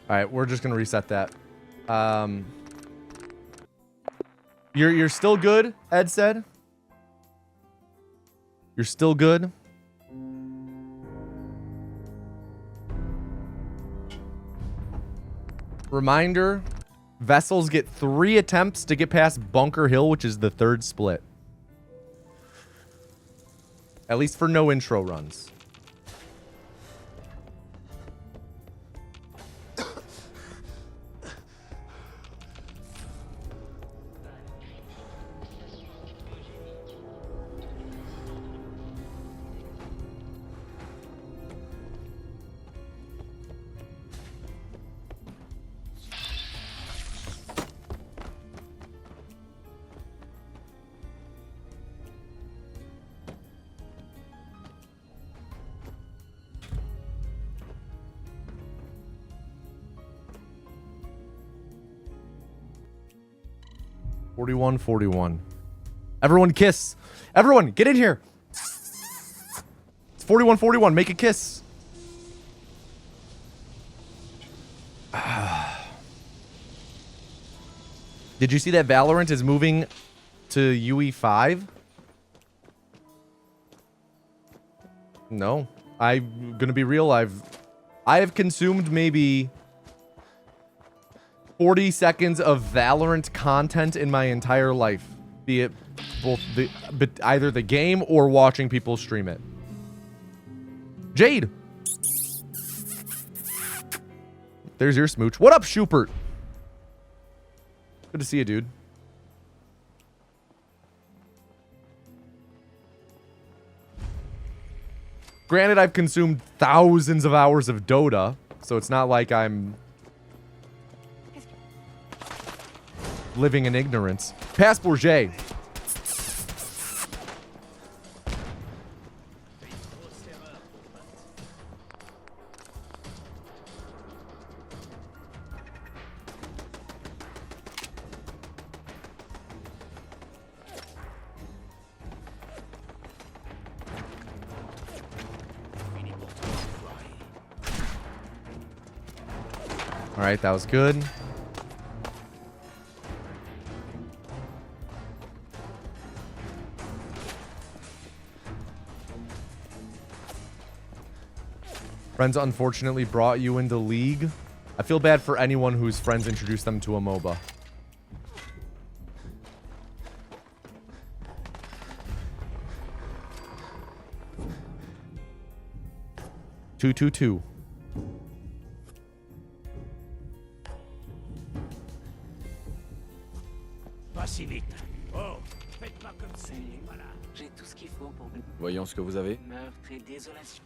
All right, we're just gonna reset that. You're still good, Ed said. You're still good. Reminder, vessels get 3 attempts to get past Bunker Hill, which is the 3rd split. At least for no intro runs. $41.41. Everyone kiss. Everyone, get in here. It's $41.41. Make a kiss. Did you see that Valorant is moving to UE5? No. I'm gonna be real. I have consumed maybe 40 seconds of Valorant content in my entire life, be it both either the game or watching people stream it. Jade, there's your smooch. What up, Schubert? Good to see you, dude. Granted, I've consumed thousands of hours of Dota, so it's not like I'm living in ignorance. Pass Bourget. All right, that was good. Friends unfortunately brought you into League. I feel bad for anyone whose friends introduced them to a MOBA. Two. Pas si vite. Oh, faites pas comme ça. Voilà. J'ai tout ce qu'il faut pour Voyons ce que vous avez. meurtre et désolation.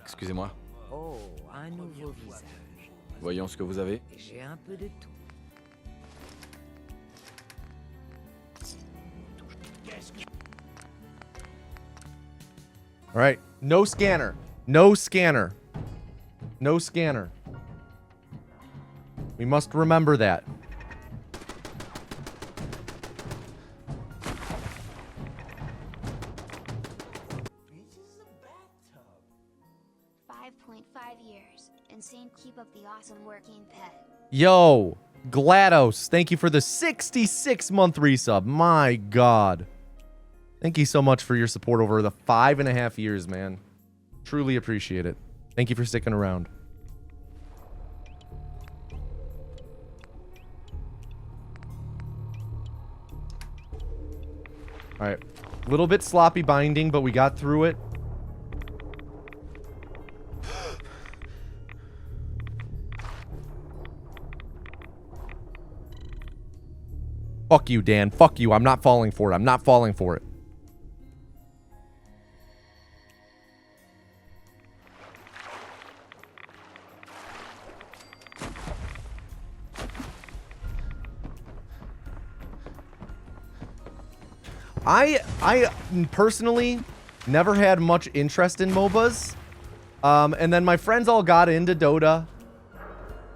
Excusez-moi. Oh, un nouveau visage. Voyons ce que vous avez. J'ai un peu de tout. All right, no scanner. No scanner. No scanner. We must remember that. Years. Insane. Keep up the awesome working pet. Yo, GLaDOS, thank you for the 66-month resub. My God. Thank you so much for your support over the 5.5 years, man. Truly appreciate it. Thank you for sticking around. All right. A little bit sloppy binding, but we got through it. Fuck you, Dan. Fuck you. I'm not falling for it. I'm not falling for it. I personally never had much interest in MOBAs. And then my friends all got into Dota.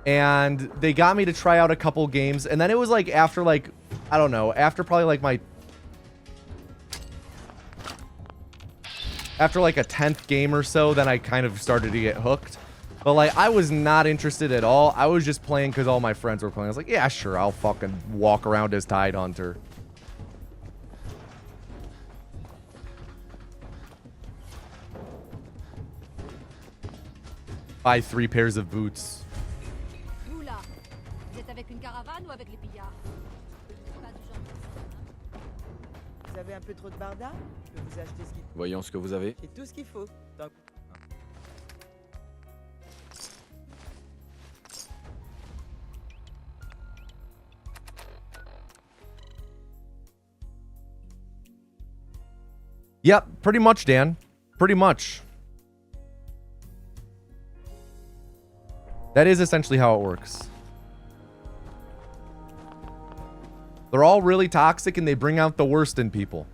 And they got me to try out a couple games. And then it was like after like, I don't know, after probably like my... After like a 10th game or so, then I kind of started to get hooked. But like, I was not interested at all. I was just playing because all my friends were playing. I was like, yeah, sure, I'll fucking walk around as Tidehunter. buy 3 pairs of boots. Vous là, vous êtes avec une caravane ou avec les pillards? Vous êtes pas du genre comme ça, hein? Vous avez un peu trop de barda? Je peux vous acheter ce qu'il faut. Voyons ce que vous avez. Et tout ce qu'il faut. Tant- Yep, pretty much, Dan. Pretty much. That is essentially how it works. They're all really toxic and they bring out the worst in people.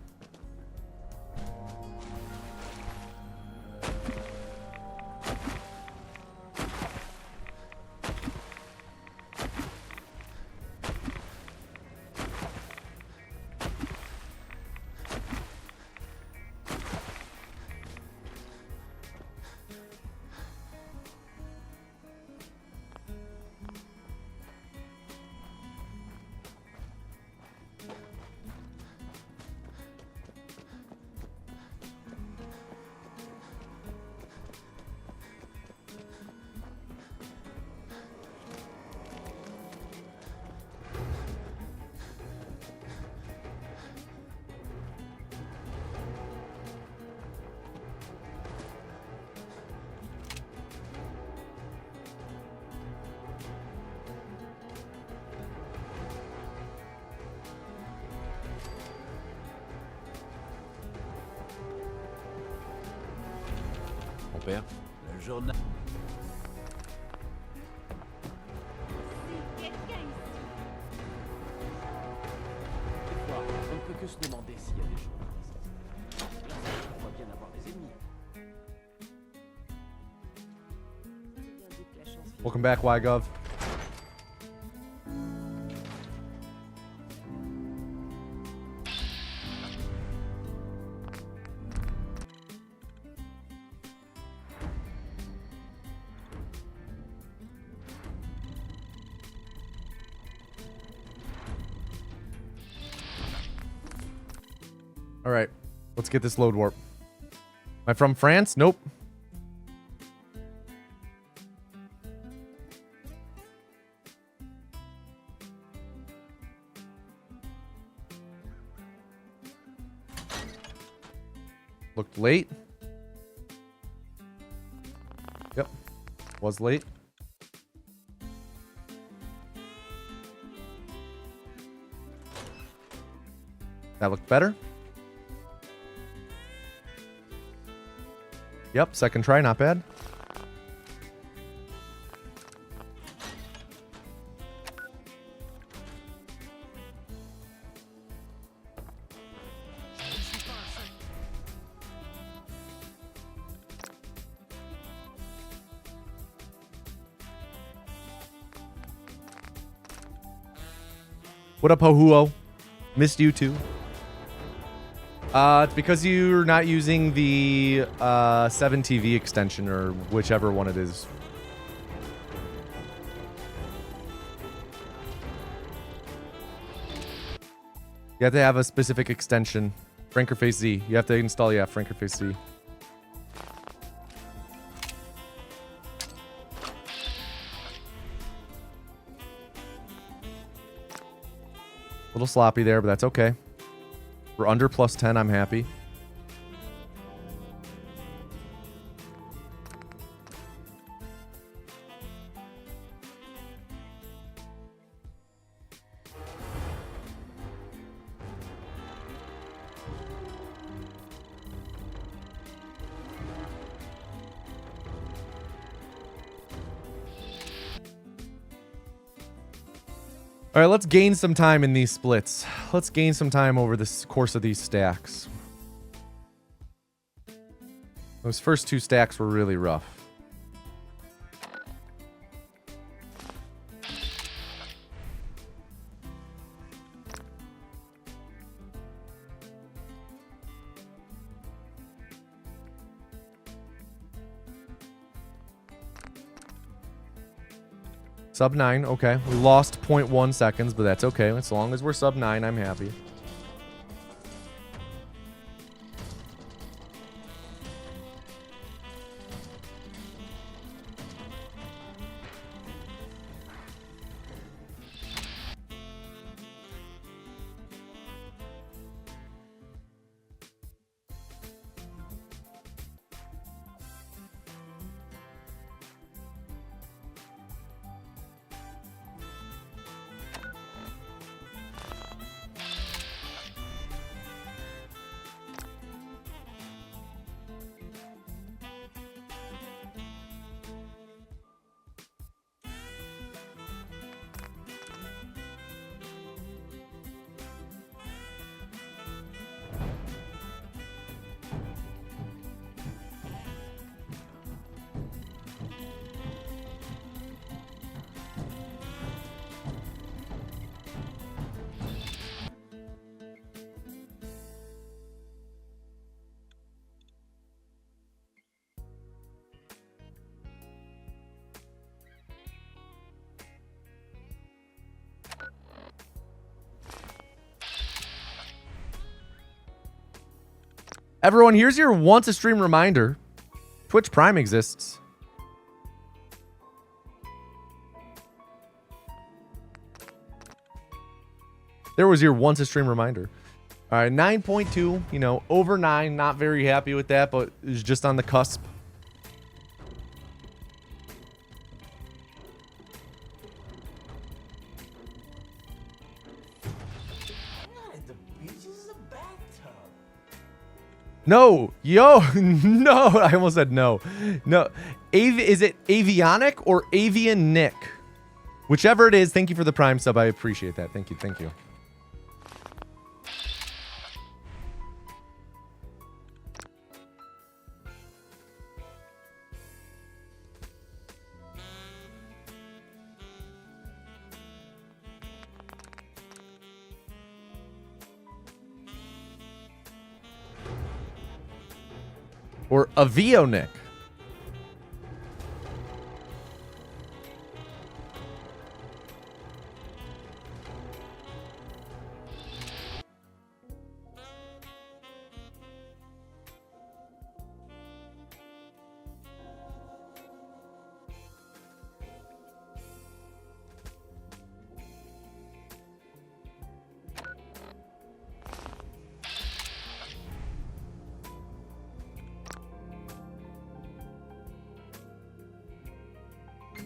Mon père. Le journal. Quelquefois, on ne peut que se demander s'il y a des gens ici. L'institut doit bien avoir des ennemis. Welcome back, YGov. All right, let's get this load warp. Am I from France? Nope. Looked late. Yep, was late. That looked better. Yep, second try, not bad. What up, Ho-Huo? Missed you too. It's because you're not using the 7TV extension or whichever one it is. You have to have a specific extension. Frankerface Z. You have to install, yeah, Frankerface Z. A little sloppy there, but that's okay. We're under plus 10, I'm happy. All right, let's gain some time in these splits. Let's gain some time over the course of these stacks. Those first 2 stacks were really rough. Sub 9, okay. We lost 0.1 seconds, but that's okay. As long as we're sub 9, I'm happy. Everyone, here's your once a stream reminder. Twitch Prime exists. There was your once a stream reminder. All right, 9.2, you know, over 9. Not very happy with that, but it's just on the cusp. No, yo, no, I almost said no. No, is it Avionic or Avian Nick? Whichever it is, thank you for the Prime sub. I appreciate that. Thank you, thank you. Or Avionic.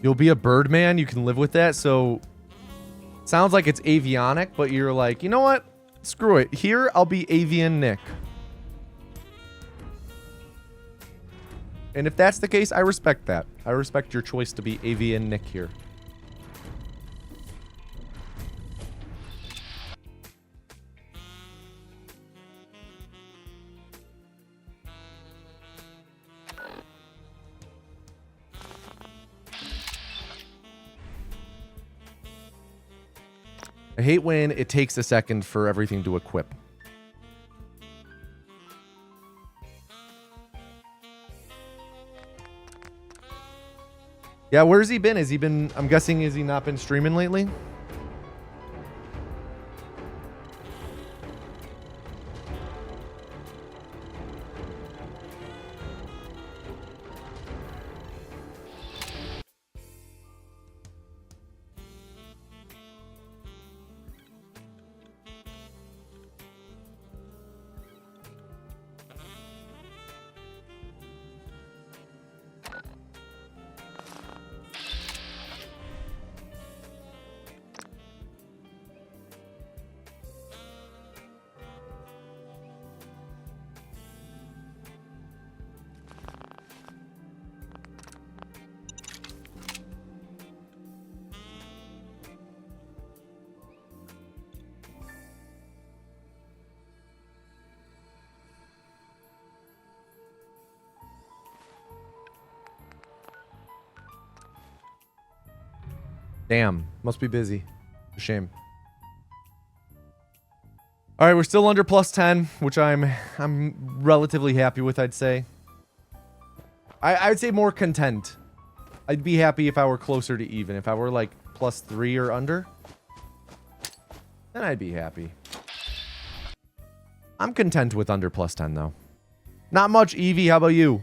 You'll be a Birdman. You can live with that. So, sounds like it's Avionic, but you're like, you know what? Screw it. Here, I'll be Avian Nick. And if that's the case, I respect that. I respect your choice to be Avian Nick here. I hate when it takes a second for everything to equip. Yeah, where's he been? Has he been, I'm guessing, has he not been streaming lately? Damn, must be busy. Shame. All right, we're still under plus 10, which I'm relatively happy with, I'd say. I'd say more content. I'd be happy if I were closer to even. If I were like plus 3 or under, then I'd be happy. I'm content with under plus 10 though. Not much, Evie. How about you?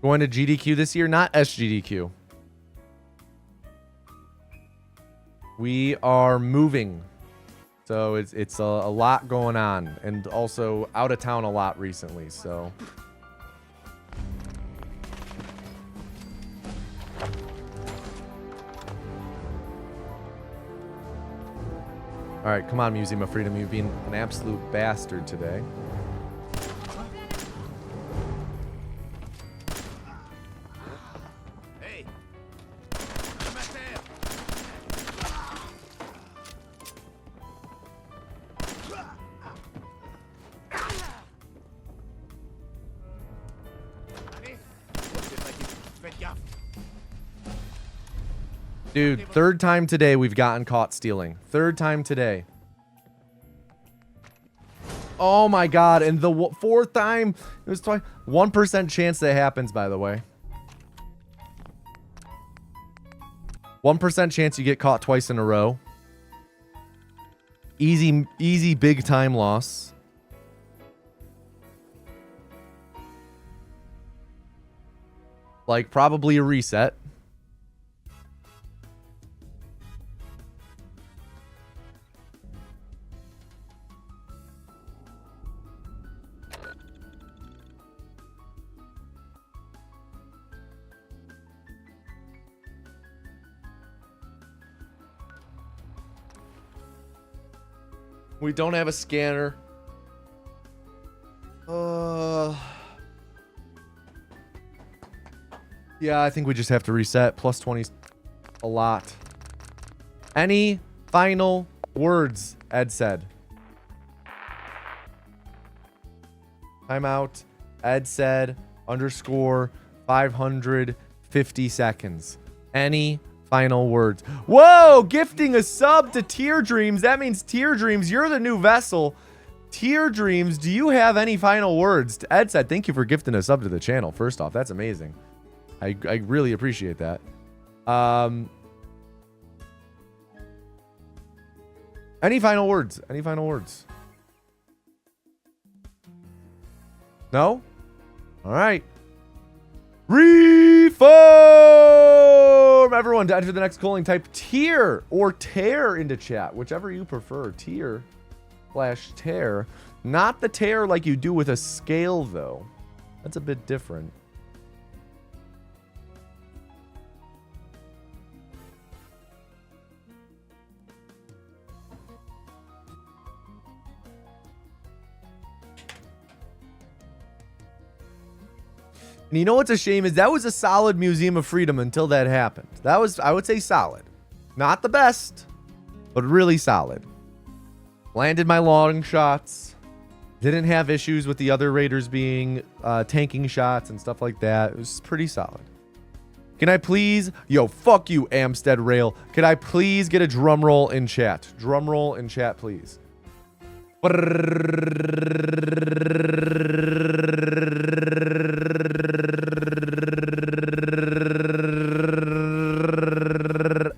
Going to GDQ this year, not SGDQ. We are moving. So it's a lot going on. And also out of town a lot recently, so. Alright, come on, Museum of Freedom. You've been an absolute bastard today. Dude, third time today we've gotten caught stealing. Third time today. Oh my god, and the fourth time, it was twice. 1% chance that happens, by the way. 1% chance you get caught twice in a row. Easy big time loss. Like, probably a reset. We don't have a scanner. Yeah, I think we just have to reset. Plus 20 a lot. Any final words, Ed said. Timeout. Ed said _ 550 seconds. Any final words? Whoa! Gifting a sub to Tear Dreams. That means Tear Dreams, you're the new vessel. Tear Dreams, do you have any final words? Ed said, thank you for gifting a sub to the channel. First off, that's amazing. I really appreciate that. Any final words? Any final words? No? All right. Reform! Everyone, to enter the next calling, type tier or tear into chat, whichever you prefer. Tier/tear. Not the tear like you do with a scale, though. That's a bit different. And you know what's a shame is that was a solid Museum of Freedom until that happened. That was, I would say, solid. Not the best, but really solid. Landed my long shots. Didn't have issues with the other raiders being tanking shots and stuff like that. It was pretty solid. Can I please... Yo, fuck you, Amstead Rail. Could I please get a drum roll in chat? Drum roll in chat, please.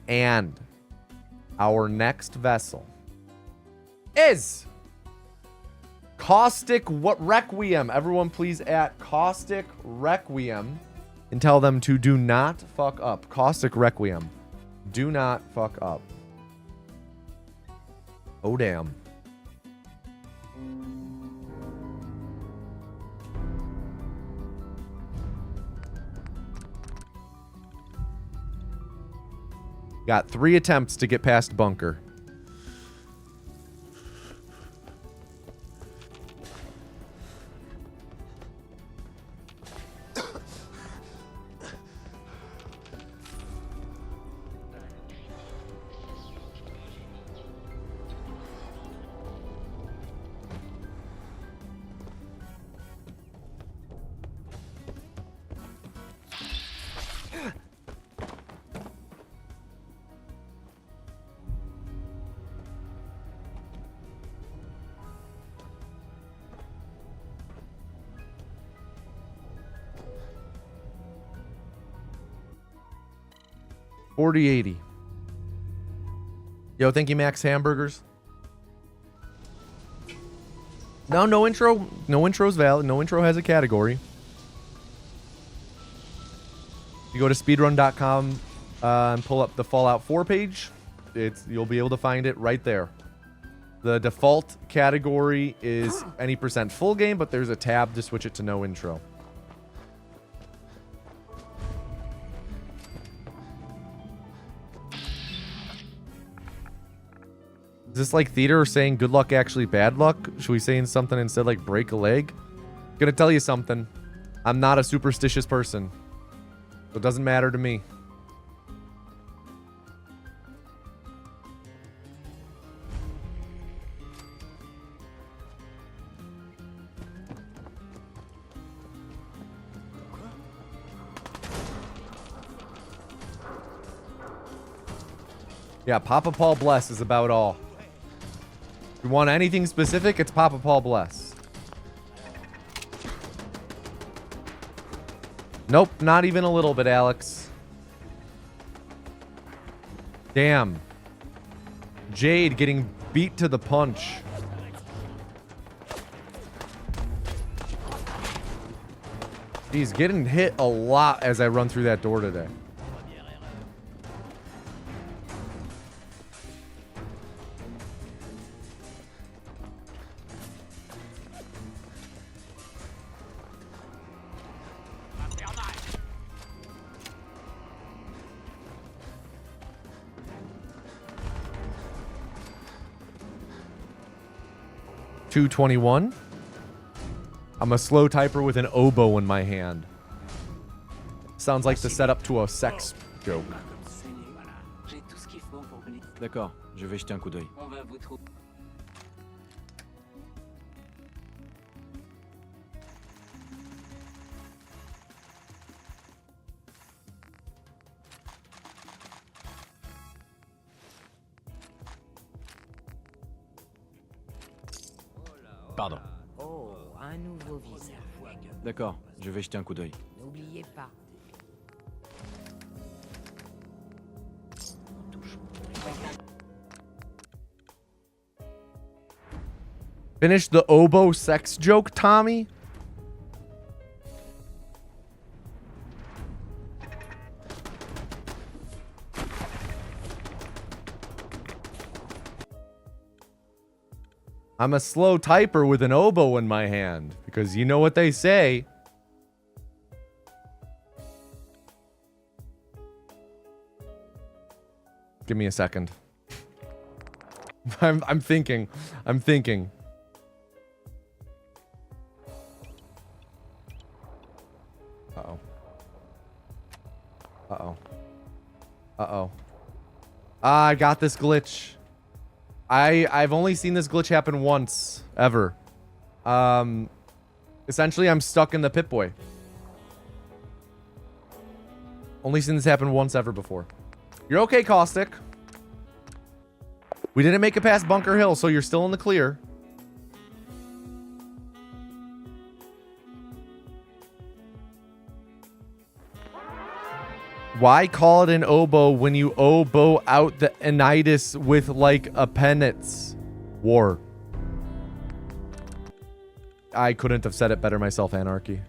And our next vessel is Caustic Requiem. Everyone please at Caustic Requiem and tell them to do not fuck up. Caustic Requiem. Do not fuck up. Oh, damn. Got 3 attempts to get past bunker. $40.80. Yo, thank you, Max Hamburgers. No intro. No intro is valid. No intro has a category. You go to speedrun.com and pull up the Fallout 4 page. You'll be able to find it right there. The default category is any % full game, but there's a tab to switch it to no intro. Is this like theater or saying good luck actually bad luck? Should we say something instead like break a leg? Gonna tell you something. I'm not a superstitious person. So it doesn't matter to me. Yeah, Papa Paul Bless is about all. If you want anything specific, it's Papa Paul Bless. Nope, not even a little bit, Alex. Damn. Jade getting beat to the punch. He's getting hit a lot as I run through that door today. $2.21. I'm a slow typer with an oboe in my hand. Sounds like the setup to a sex joke. J'ai tout ce qu'il faut pour venir. D'accord, je vais jeter un coup d'œil. On va vous trouver. Pardon. Oh, un nouveau visage. D'accord, je vais jeter un coup d'œil. N'oubliez pas. Finish the oboe sex joke, Tommy? I'm a slow typer with an oboe in my hand. Because you know what they say. Give me a second. I'm thinking. I'm thinking. Uh-oh. Uh-oh. Uh-oh. Ah, I got this glitch. I've only seen this glitch happen once, ever. Essentially, I'm stuck in the Pip-Boy. Only seen this happen once ever before. You're okay, Caustic. We didn't make it past Bunker Hill, so you're still in the clear. Why call it an oboe when you oboe out the anitis with like a penance? War. I couldn't have said it better myself, Anarchy.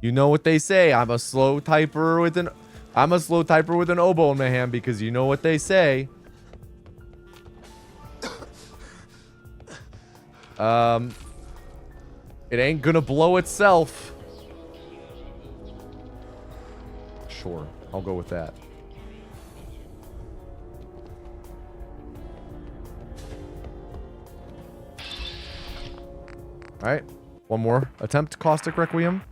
You know what they say. I'm a slow typer with an oboe in my hand because you know what they say. It ain't gonna blow itself. Sure, I'll go with that. All right, one more attempt, Caustic Requiem.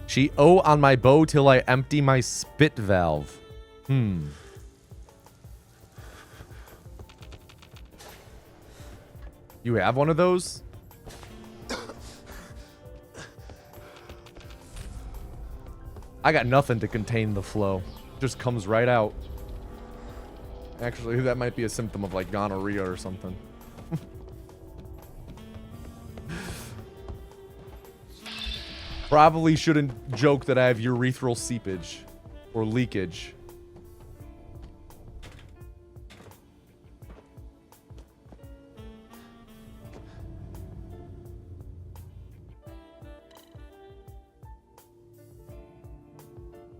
She on my bow till I empty my spit valve. You have one of those? I got nothing to contain the flow. Just comes right out. Actually, that might be a symptom of like gonorrhea or something. Probably shouldn't joke that I have urethral seepage or leakage.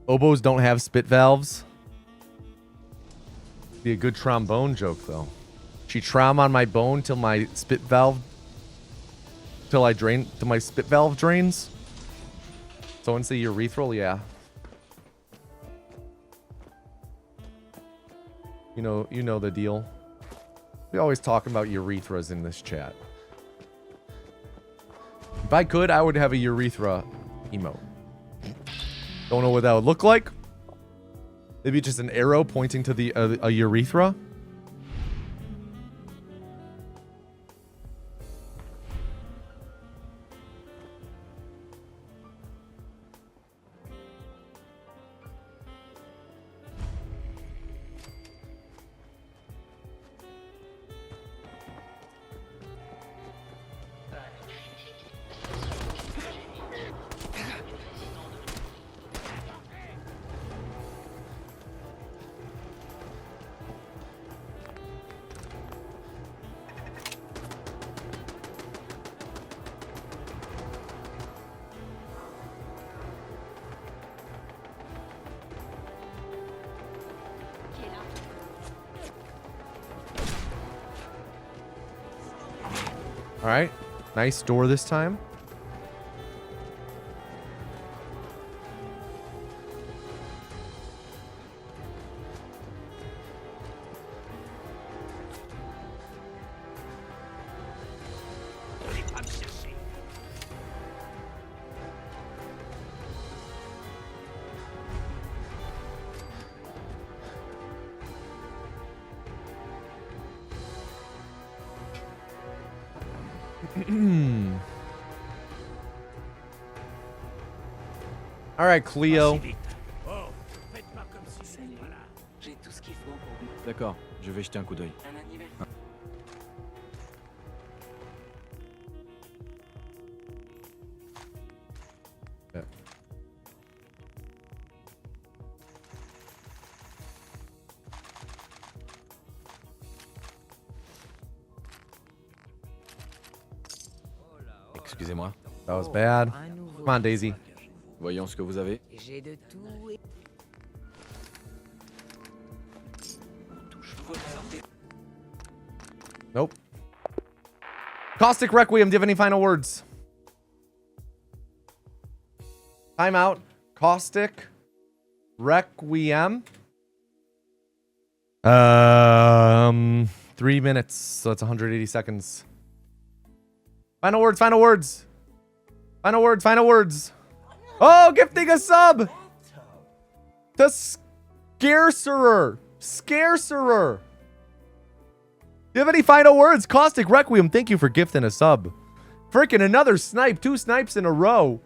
Oboes don't have spit valves. Be a good trombone joke though. She trom on my bone till my spit valve till my spit valve drains. Someone say urethral? Yeah. You know the deal. We always talk about urethras in this chat. If I could, I would have a urethra emote. Don't know what that would look like. Maybe just an arrow pointing to the a urethra. All right. Nice door this time. All right, Cleo. J'ai tout ce qu'il faut pour vous. D'accord, je vais jeter un coup d'œil. Un anniversaire. Excusez-moi. That was bad. Come on, Daisy. Voyons ce que vous avez. J'ai de tout et... Nope. Caustic Requiem, do you have any final words? Time out. Caustic Requiem. 3 minutes, so that's 180 seconds. Final words, final words. Final words, final words. Oh, gifting a sub to Scarcerer. Scarcerer. Do you have any final words? Caustic Requiem, thank you for gifting a sub. Freaking another snipe. 2 snipes in a row.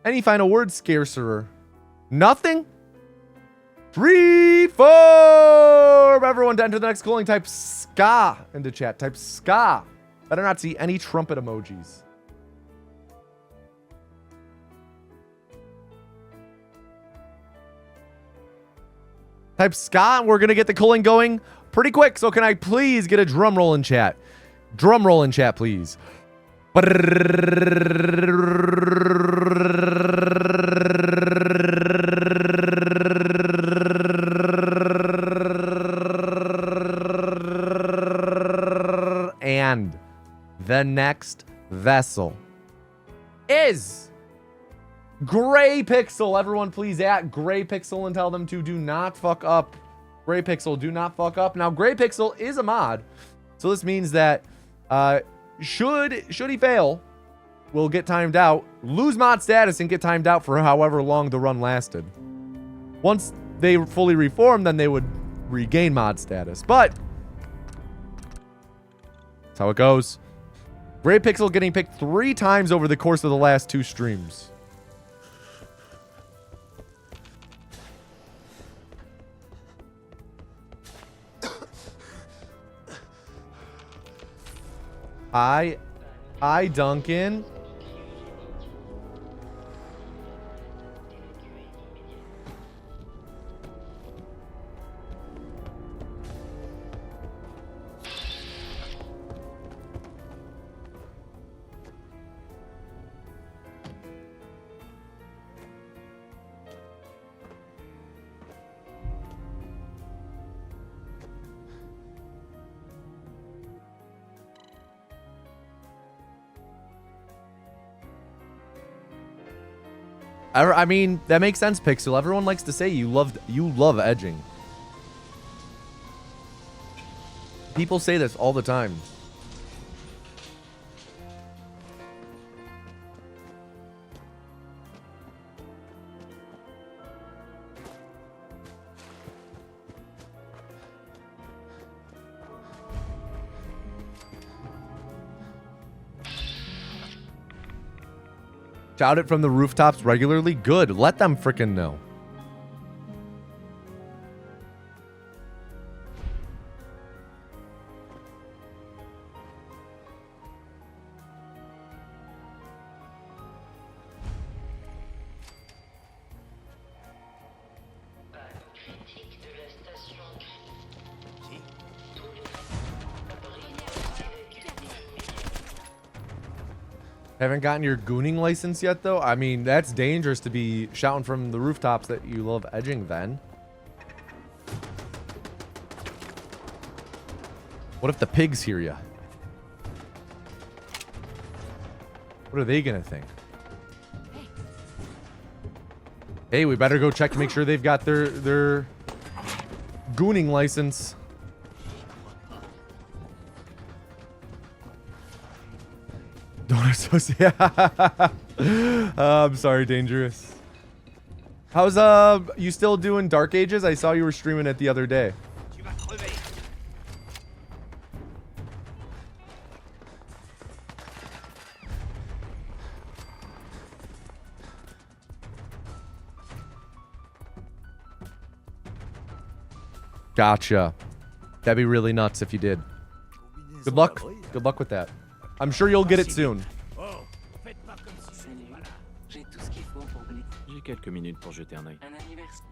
Any final words, Scarcerer? Nothing? 3, 4. Everyone to enter the next calling. Type ska into chat. Type ska. Better not see any trumpet emojis. Type ska, and we're going to get the calling going pretty quick. So can I please get a drum roll in chat? Drum roll in chat, please. And the next vessel is Gray Pixel. Everyone please at Gray Pixel and tell them to do not fuck up. Gray Pixel, do not fuck up. Now, Gray Pixel is a mod. So this means that should he fail, we'll get timed out, lose mod status, and get timed out for however long the run lasted. Once they fully reform, then they would regain mod status. But that's how it goes. Gray Pixel getting picked 3 times over the course of the last 2 streams. Hi, Duncan. I mean, that makes sense, Pixel. Everyone likes to say you love edging. People say this all the time. Shout it from the rooftops regularly? Good. Let them frickin' know. Haven't gotten your gooning license yet, though? I mean, that's dangerous to be shouting from the rooftops that you love edging, then. What if the pigs hear you? What are they gonna think? Hey, we better go check to make sure they've got their gooning license. Don't associate. I'm sorry, Dangerous. How's you still doing Dark Ages? I saw you were streaming it the other day. Gotcha. That'd be really nuts if you did. Good luck. Good luck with that. I'm sure you'll get it soon. Salut. J'ai tout ce qu'il faut pour venir. J'ai quelques minutes pour jeter un œil. Un anniversaire.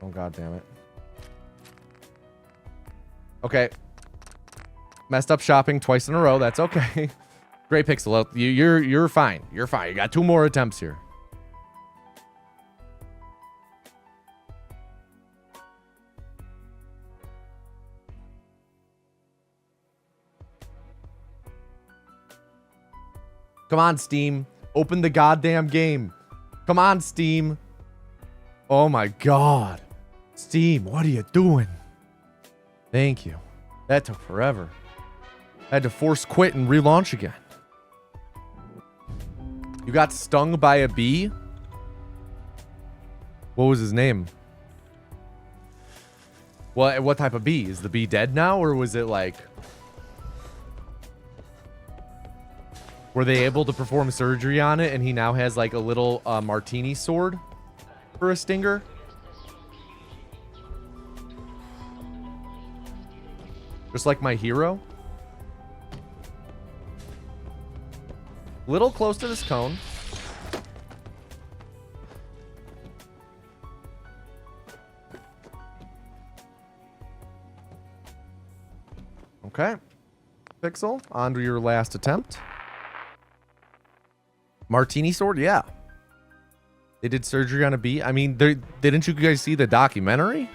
Oh, god damn it. Okay. Messed up shopping twice in a row. That's okay. Great Pixel. You're fine. You're fine. You got 2 more attempts here. Come on, Steam. Open the goddamn game. Come on, Steam. Oh my god. Steam, what are you doing? Thank you. That took forever. I had to force quit and relaunch again. You got stung by a bee? What was his name? What type of bee? Is the bee dead now, or was it like... Were they able to perform surgery on it and he now has like a little martini sword for a stinger? Just like my hero? Little close to this cone. Okay. Pixel, on to your last attempt. Martini sword? Yeah. They did surgery on a bee. I mean, didn't you guys see the documentary?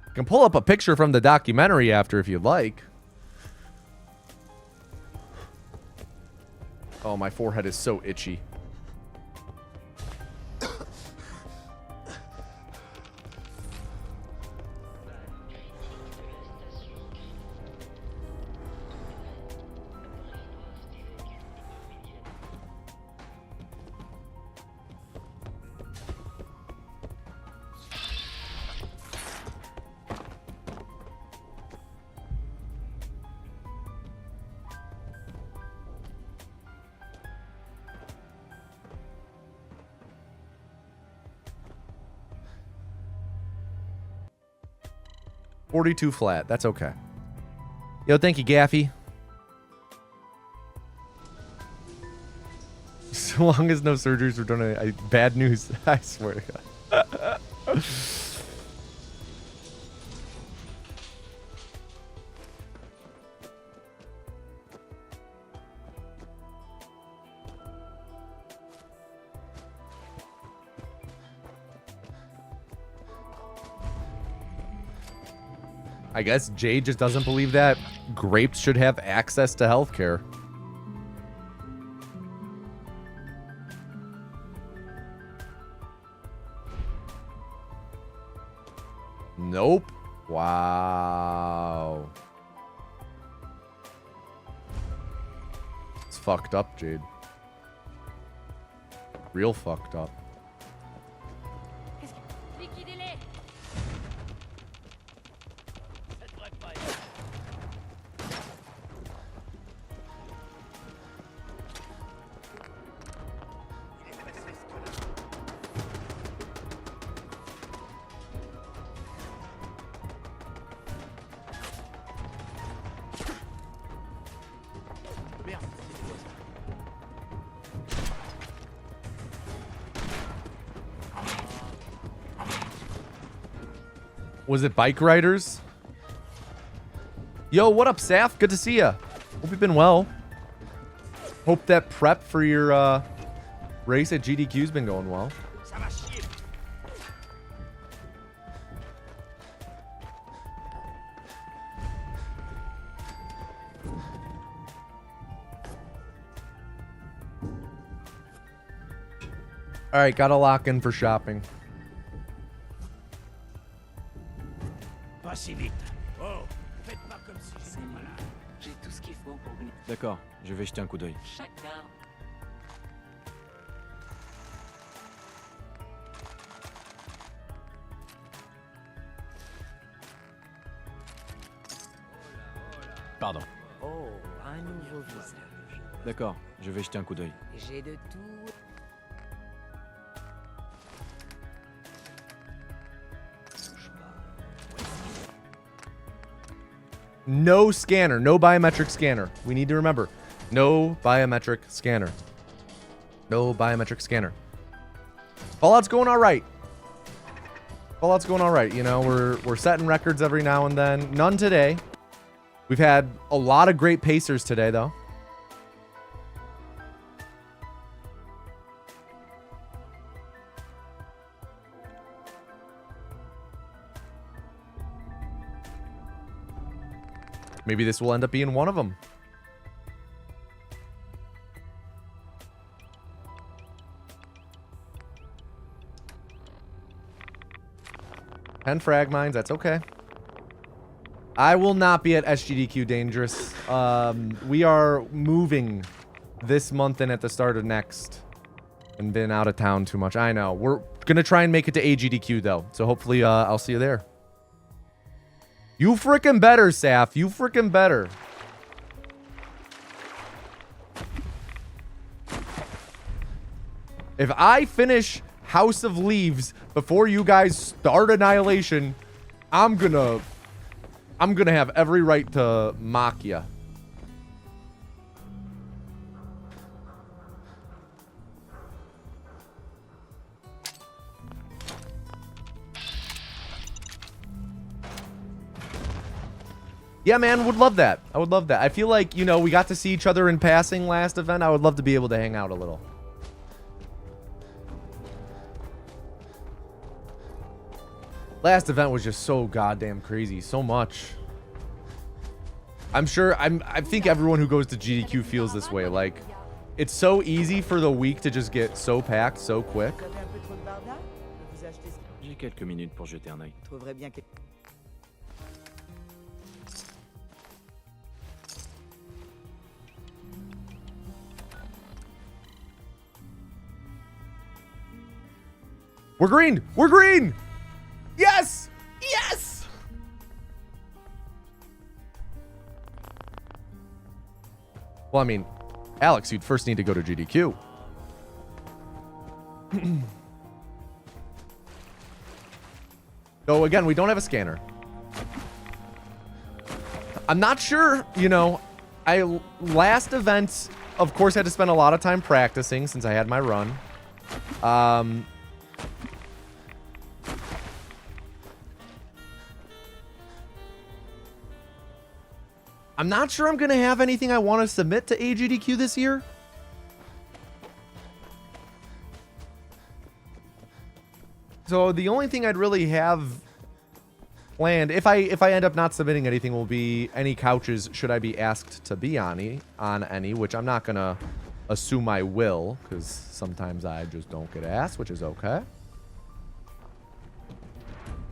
You can pull up a picture from the documentary after if you'd like. Oh, my forehead is so itchy. $42 flat. That's okay. Yo, thank you, Gaffy. So long as no surgeries were done, bad news. I swear to God. I guess Jade just doesn't believe that grapes should have access to healthcare. Nope. Wow. It's fucked up, Jade. Real fucked up. Was it bike riders? Yo, what up, Saf? Good to see ya. Hope you've been well. Hope that prep for your race at GDQ's been going well. All right, gotta lock in for shopping. Pas si vite. Oh, faites pas comme si j'étais pas là. J'ai tout ce qu'il faut pour venir. D'accord, je vais jeter un coup d'œil. Chacun. Pardon. Oh, un nouveau visage. D'accord, je vais jeter un coup d'œil. J'ai de tout. No scanner, no biometric scanner. We need to remember, no biometric scanner. No biometric scanner. Fallout's going all right. Fallout's going all right. You know, we're setting records every now and then. None today. We've had a lot of great pacers today, though. Maybe this will end up being one of them. And frag mines, that's okay. I will not be at SGDQ Dangerous. We are moving this month and at the start of next. And been out of town too much. I know. We're gonna try and make it to AGDQ though. So hopefully I'll see you there. You freaking better, Saf. You freaking better. If I finish House of Leaves before you guys start Annihilation, I'm gonna have every right to mock ya. Yeah, man, would love that. I would love that. I feel like, you know, we got to see each other in passing last event. I would love to be able to hang out a little. Last event was just so goddamn crazy. So much. I'm sure, I think everyone who goes to GDQ feels this way. Like, it's so easy for the week to just get so packed so quick. J'ai quelques minutes pour jeter un œil. Trouverais bien que... We're green! We're green! Yes! Yes! Well, I mean, Alex, you'd first need to go to GDQ. So again, we don't have a scanner. I'm not sure, you know, last event, of course, had to spend a lot of time practicing since I had my run. I'm not sure I'm going to have anything I want to submit to AGDQ this year. So the only thing I'd really have planned, if I end up not submitting anything, will be any couches should I be asked to be on any, which I'm not going to assume I will, because sometimes I just don't get asked, which is okay.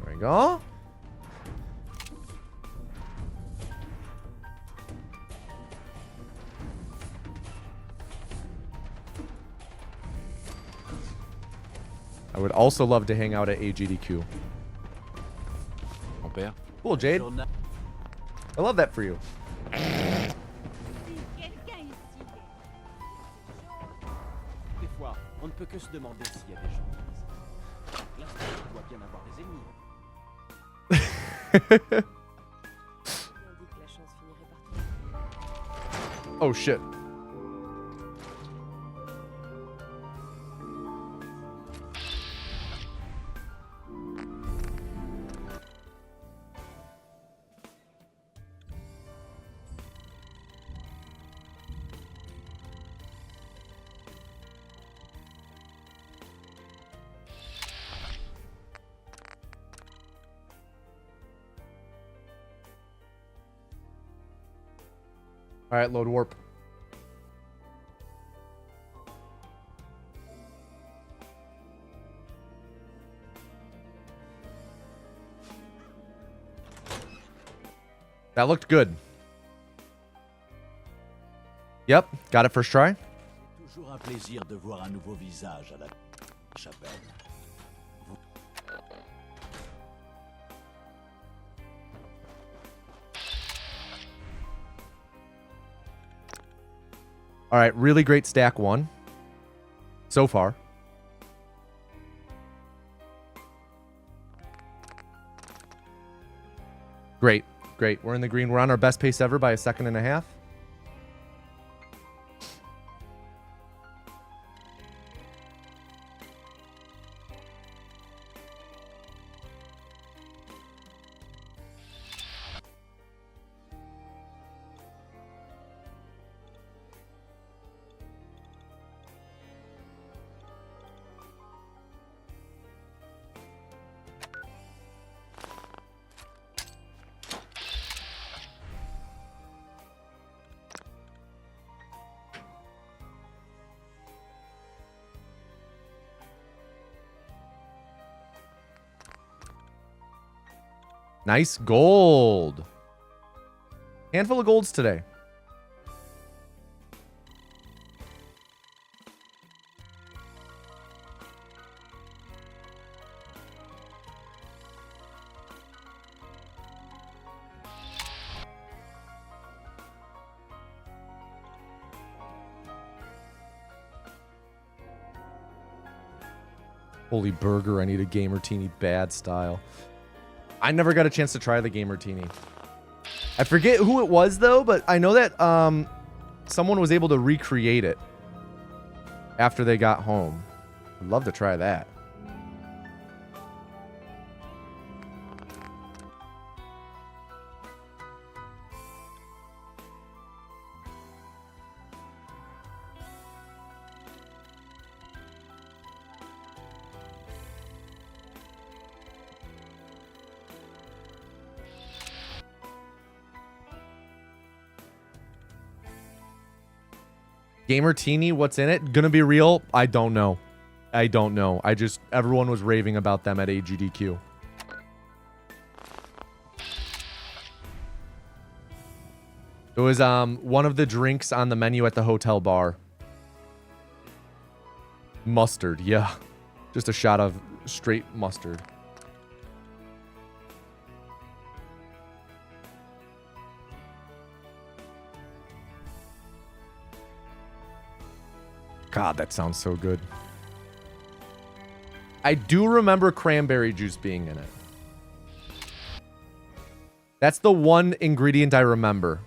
There we go. I would also love to hang out at AGDQ. Mon père. Cool, Jade. I love that for you. Des fois, on ne peut que se demander s'il y a des gens qui existent. L'institut doit bien avoir des ennemis. Oh shit. All right, load warp. That looked good. Yep, got it first try. Toujours un plaisir de voir un nouveau visage à la chapelle. All right, really great stack one. So far. Great, great. We're in the green. We're on our best pace ever by a second and a half. Nice gold. Handful of golds today. Holy burger, I need a Gamer Teeny bad style. I never got a chance to try the Gamer Teeny. I forget who it was though, but I know that someone was able to recreate it after they got home. I'd love to try that. Gamer Teeny, what's in it? Gonna be real? I don't know. I don't know. Everyone was raving about them at AGDQ. It was one of the drinks on the menu at the hotel bar. Mustard, yeah. Just a shot of straight mustard. God, that sounds so good. I do remember cranberry juice being in it. That's the one ingredient I remember.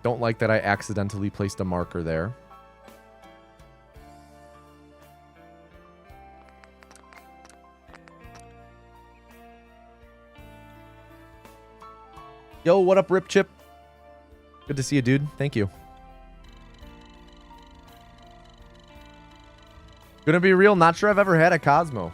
Don't like that I accidentally placed a marker there. Yo, what up, Rip Chip? Good to see you, dude. Thank you. Gonna be real, not sure I've ever had a Cosmo.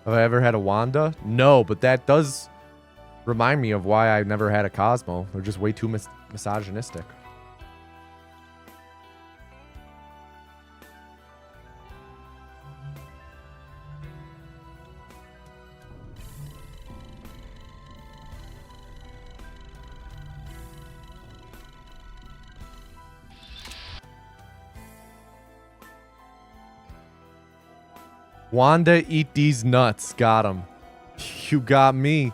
Have I ever had a Wanda? No, but that does remind me of why I never had a Cosmo. They're just way too misogynistic. Wanda, eat these nuts. Got him. You got me.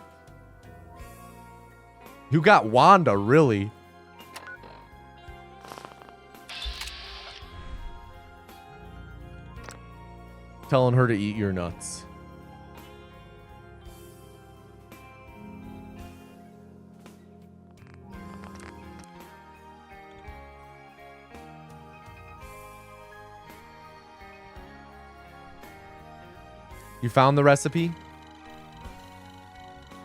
You got Wanda, really. Telling her to eat your nuts. You found the recipe?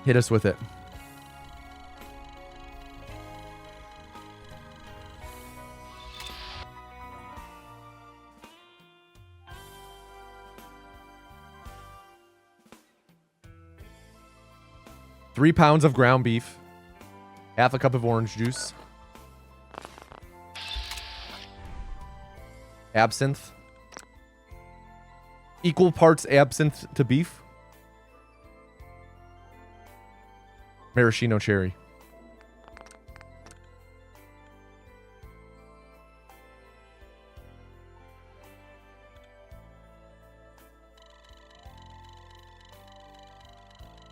Hit us with it. Three pounds of ground beef. Half a cup of orange juice. Absinthe. Equal parts absinthe to beef. Maraschino cherry.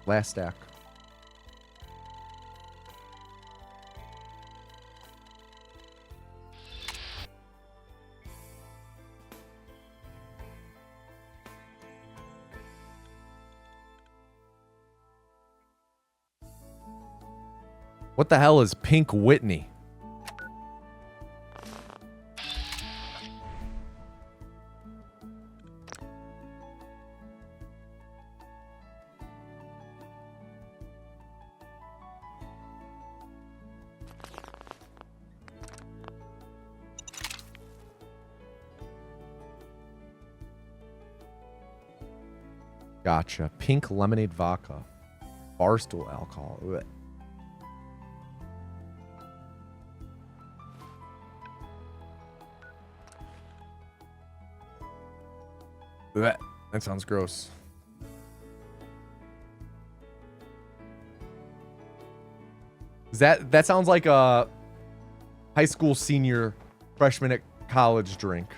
Last stack. What the hell is Pink Whitney? Gotcha. Pink lemonade vodka. Barstool alcohol. Ugh. Blech. That sounds gross. That sounds like a high school senior freshman at college drink.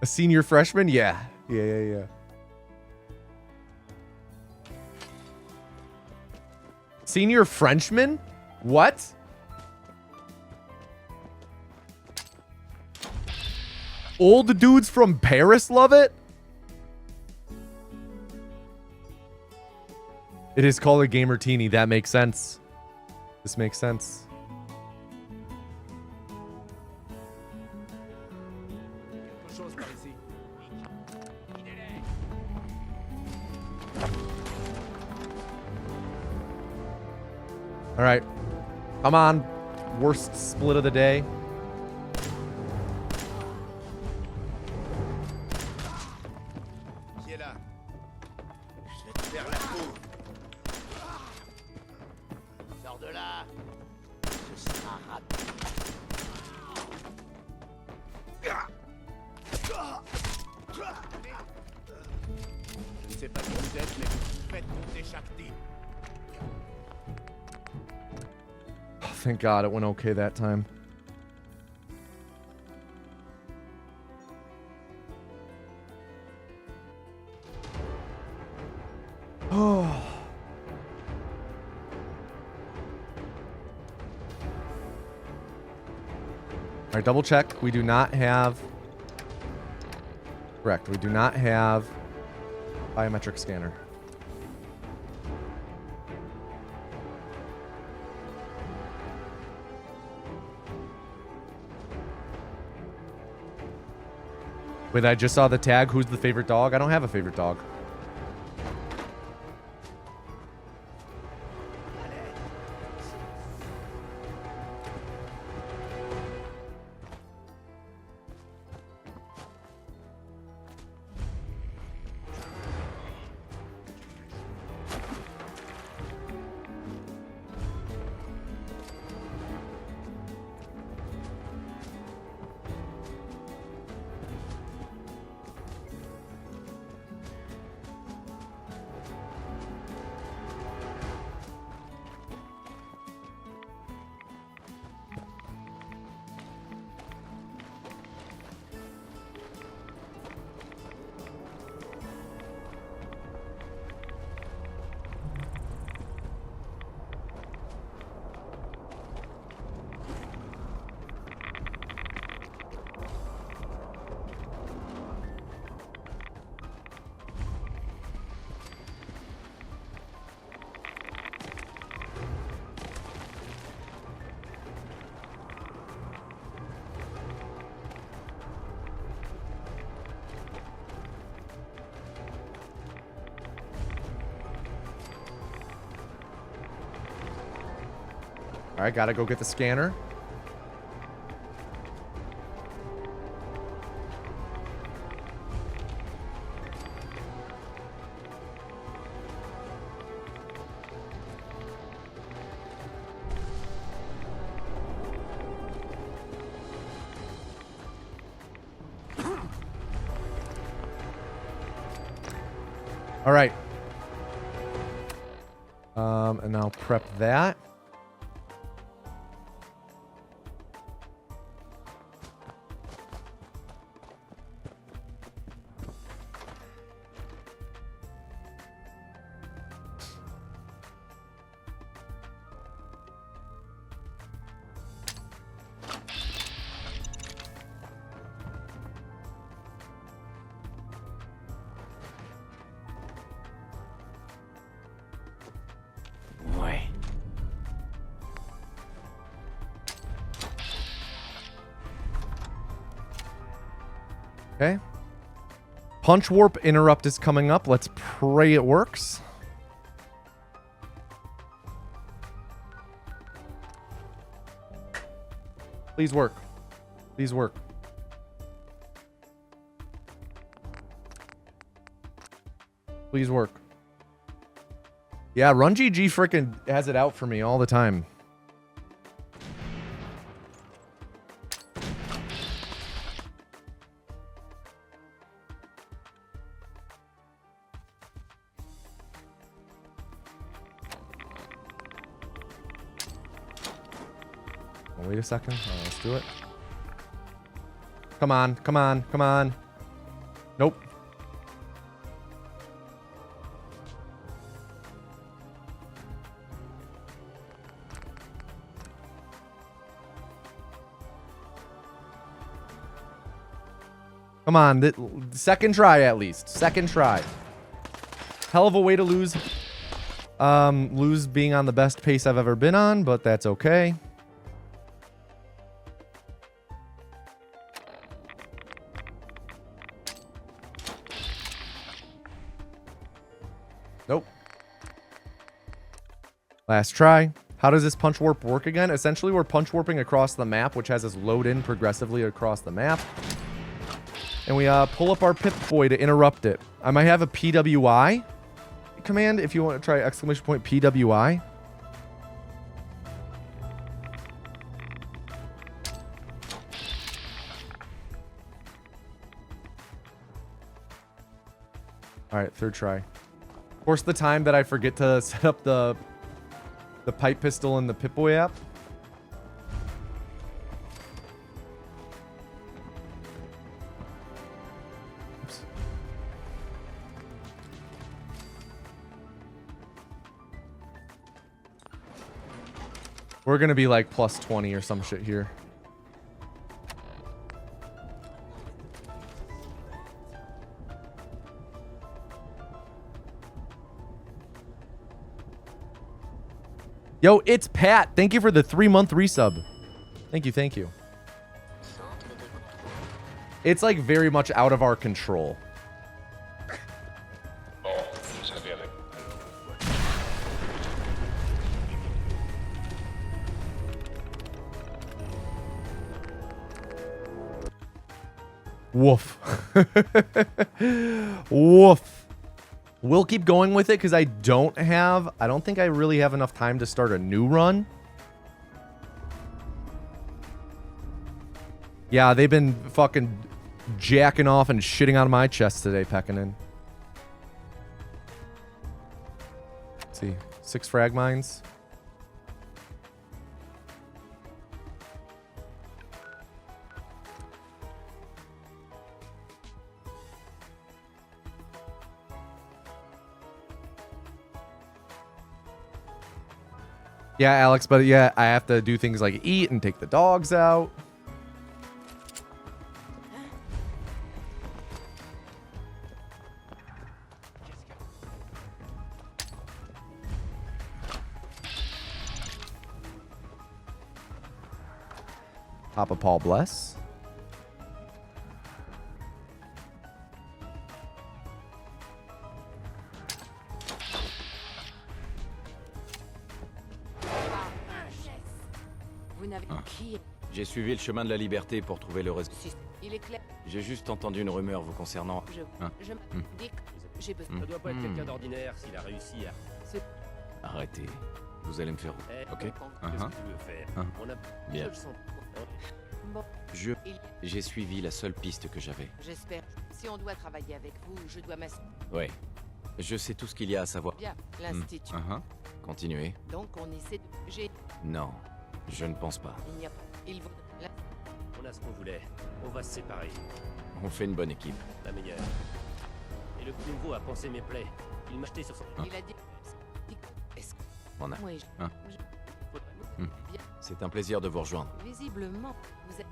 A senior freshman? Yeah. Yeah. Senior Frenchman? What? Old dudes from Paris love it? It is called a gamertini. That makes sense. This makes sense. All right. Come on. Worst split of the day. Qui est là? Je vais te faire la peau. Sors de là. Ce sera rapide. Je ne sais pas qui vous êtes, mais vous faites monter chaque type. Thank God it went okay that time. Oh. All right, double check. We do not have... Correct. We do not have biometric scanner. Wait, I just saw the tag. Who's the favorite dog? I don't have a favorite dog. All right, gotta go get the scanner. All right. And I'll prep that. Okay. Punch warp interrupt is coming up. Let's pray it works. Please work. Please work. Please work. Yeah, Run GG freaking has it out for me all the time. Wait a second. Let's do it. Come on, come on, come on. Nope. Come on, the second try at least. Second try. Hell of a way to lose. Lose being on the best pace I've ever been on, but that's okay. Nope. Last try. How does this punch warp work again? Essentially, we're punch warping across the map, which has us load in progressively across the map. And we pull up our Pip-Boy to interrupt it. I might have a PWI command if you want to try exclamation point PWI. All right, third try. Of course, the time that I forget to set up the pipe pistol in the Pip-Boy app. Oops. We're gonna be like plus 20 or some shit here. Yo, it's Pat. Thank you for the 3-month resub. Thank you, thank you. It's like very much out of our control. Woof. Woof. We'll keep going with it because I don't think I really have enough time to start a new run. Yeah, they've been fucking jacking off and shitting on my chest today, Pekkanen. Let's see. 6 frag mines. Yeah, Alex, but yeah, I have to do things like eat and take the dogs out. Papa Paul bless. n'avez qui? J'ai suivi le chemin de la liberté pour trouver le reste. Si, il est clair. J'ai juste entendu une rumeur vous concernant. Je dis que j'ai besoin. Ça doit pas être quelqu'un d'ordinaire s'il a réussi à... Arrêtez. Vous allez me faire... Ok. Qu'est-ce que tu veux faire? On a... Bien. Je le sens. Bon, J'ai suivi la seule piste que j'avais. j'espère. Si on doit travailler avec vous, je dois m'assurer. Ouais. Je sais tout ce qu'il y a à savoir. Bien, l'institut. Continuez. Donc on essaie de... J'ai... Non, je ne pense pas. Il n'y a pas... Il vaut... La... On a ce qu'on voulait. On va se séparer. On fait une bonne équipe. La meilleure. Et le plus nouveau a pensé mes plaies. Il m'a jeté sur son... Il a dit... Est-ce que... On a... Oui, Bien. C'est un plaisir de vous rejoindre. Visiblement, vous êtes...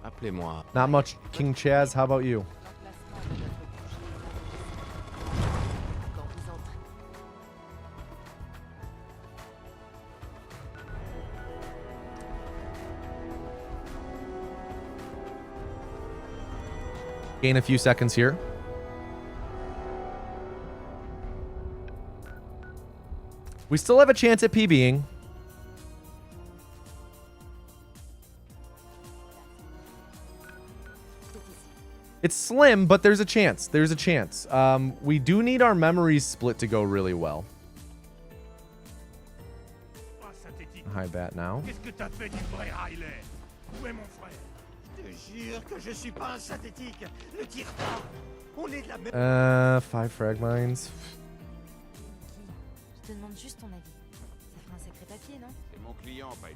Appelez-moi. Not much, King Chaz. How about you? L'emplacement de notre bougie. Quand vous entrez... Gain a few seconds here. We still have a chance at PBing. It's slim, but there's a chance. There's a chance. We do need our memories split to go really well. Hide that now. Qu'est-ce que t'as fait du vrai Riley? Où est mon frère? Je te jure que je suis pas un synthétique. Ne tire pas. On est de la même... 5 frag mines. Je te demande juste ton avis. Ça fera un sacré papier, non? C'est mon client, Piper.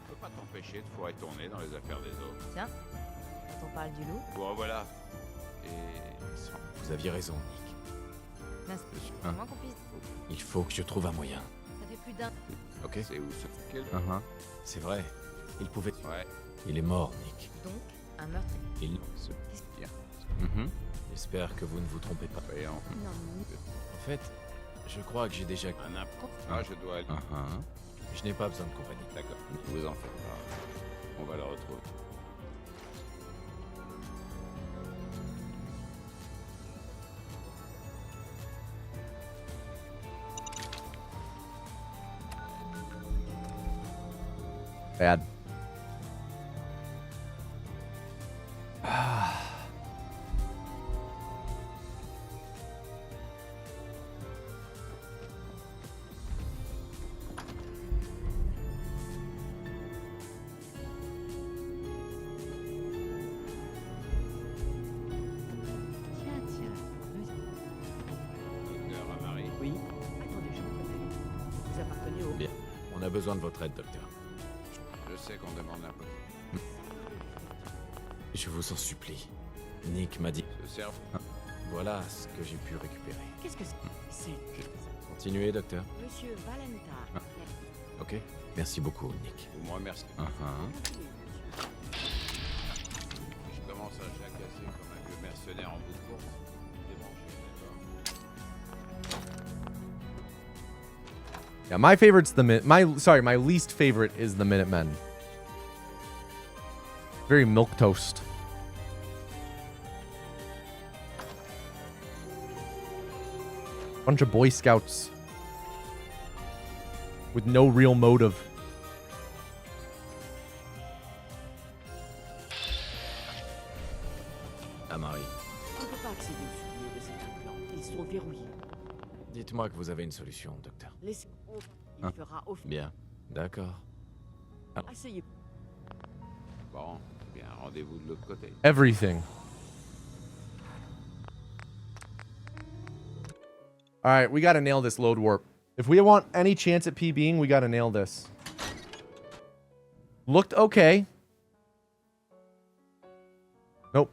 Je peux pas t'empêcher de foirer tourner dans les affaires des autres. Tiens, quand on parle du loup... Bon, voilà. Et... Vous aviez raison, Nick. Comment qu'on puisse... Il faut que je trouve un moyen. Ça fait plus d'un... Ok. C'est où ça? Quel... C'est vrai. Il pouvait... Ouais. Il est mort, Nick. Donc, un meurtre... Il... Bien. J'espère que vous ne vous trompez pas. Voyons. Non, En fait, je crois que j'ai déjà... Un impôt. Ah, je dois aller. Je n'ai pas besoin de compagnie. D'accord. Ne vous en faites pas. On va le retrouver. Bad. Docteur Amari. Oui. Attendez, je vous connais. Vous appartenez au... Bien. On a besoin de votre aide, docteur. Je sais qu'on demande un peu. Je vous en supplie. Nick m'a dit... Ce cerveau. Voilà ce que j'ai pu récupérer. Qu'est-ce que c'est? Continuez, docteur. Monsieur Valenta. Ok. Merci beaucoup, Nick. Vous me remerciez. Je commence à jacasser comme un vieux mercenaire en bout de course. Débranché, d'accord. Yeah, my favorite's the my least favorite is the Minutemen. Very milquetoast. Bunch of Boy Scouts with no real motive. Amari, On ne peut pas accéder aux souvenirs de ces implants. Ils sont verrouillés. dites-moi que vous avez une solution, docteur. Laissez... Il fera au... Bien. D'accord. Asseyez. Bon, bien, rendez-vous de l'autre côté. Everything. All right, we got to nail this load warp. If we want any chance at PBing, we got to nail this. Looked okay. Nope.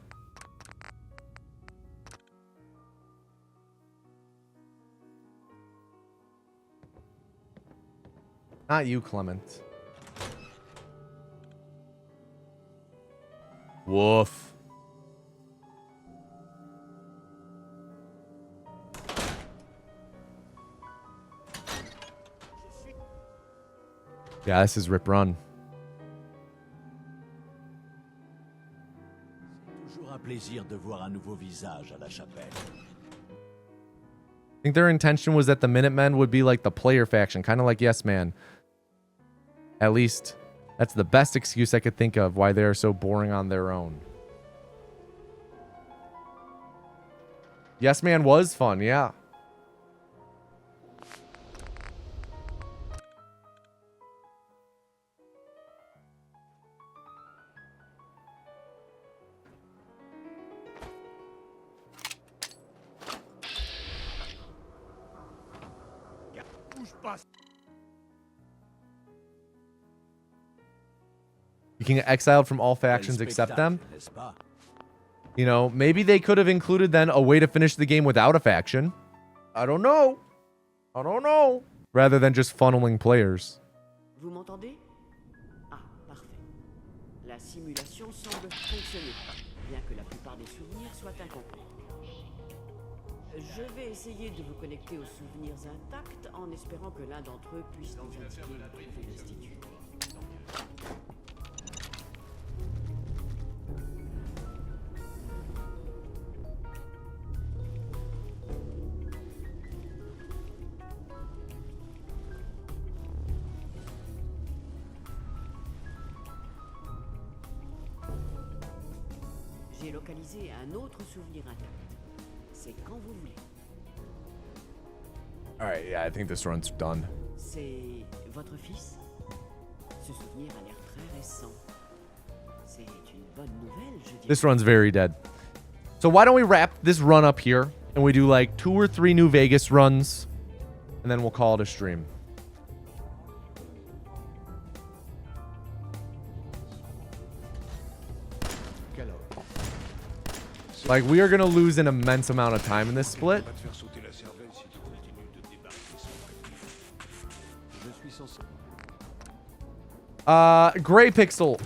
Not you, Clement. Woof. Yeah, this is Rip Run. Toujours un plaisir de voir un nouveau visage à la chapelle. I think their intention was that the Minutemen would be like the player faction, kind of like Yes Man. At least That's the best excuse I could think of why they are so boring on their own. Yes Man was fun, yeah. You can get exiled from all factions except them. You know, maybe they could have included then a way to finish the game without a faction. I don't know. I don't know. Rather than just funneling players. Vous m'entendez? Ah, parfait. La simulation semble fonctionner, bien que la plupart des souvenirs soient incomplets. Je vais essayer de vous connecter aux souvenirs intacts en espérant que l'un d'entre eux puisse nous indiquer où trouver l'Institut. J'ai localisé un autre souvenir intact. C'est quand vous voulez. Alright, yeah, I think this run's done. C'est votre fils? Ce souvenir a l'air très récent. C'est une bonne nouvelle, je dirais. This run's very dead. So why don't we wrap this run up here and we do like 2 or 3 New Vegas runs and then we'll call it a stream. Like, we are going to lose an immense amount of time in this split. Gray Pixel,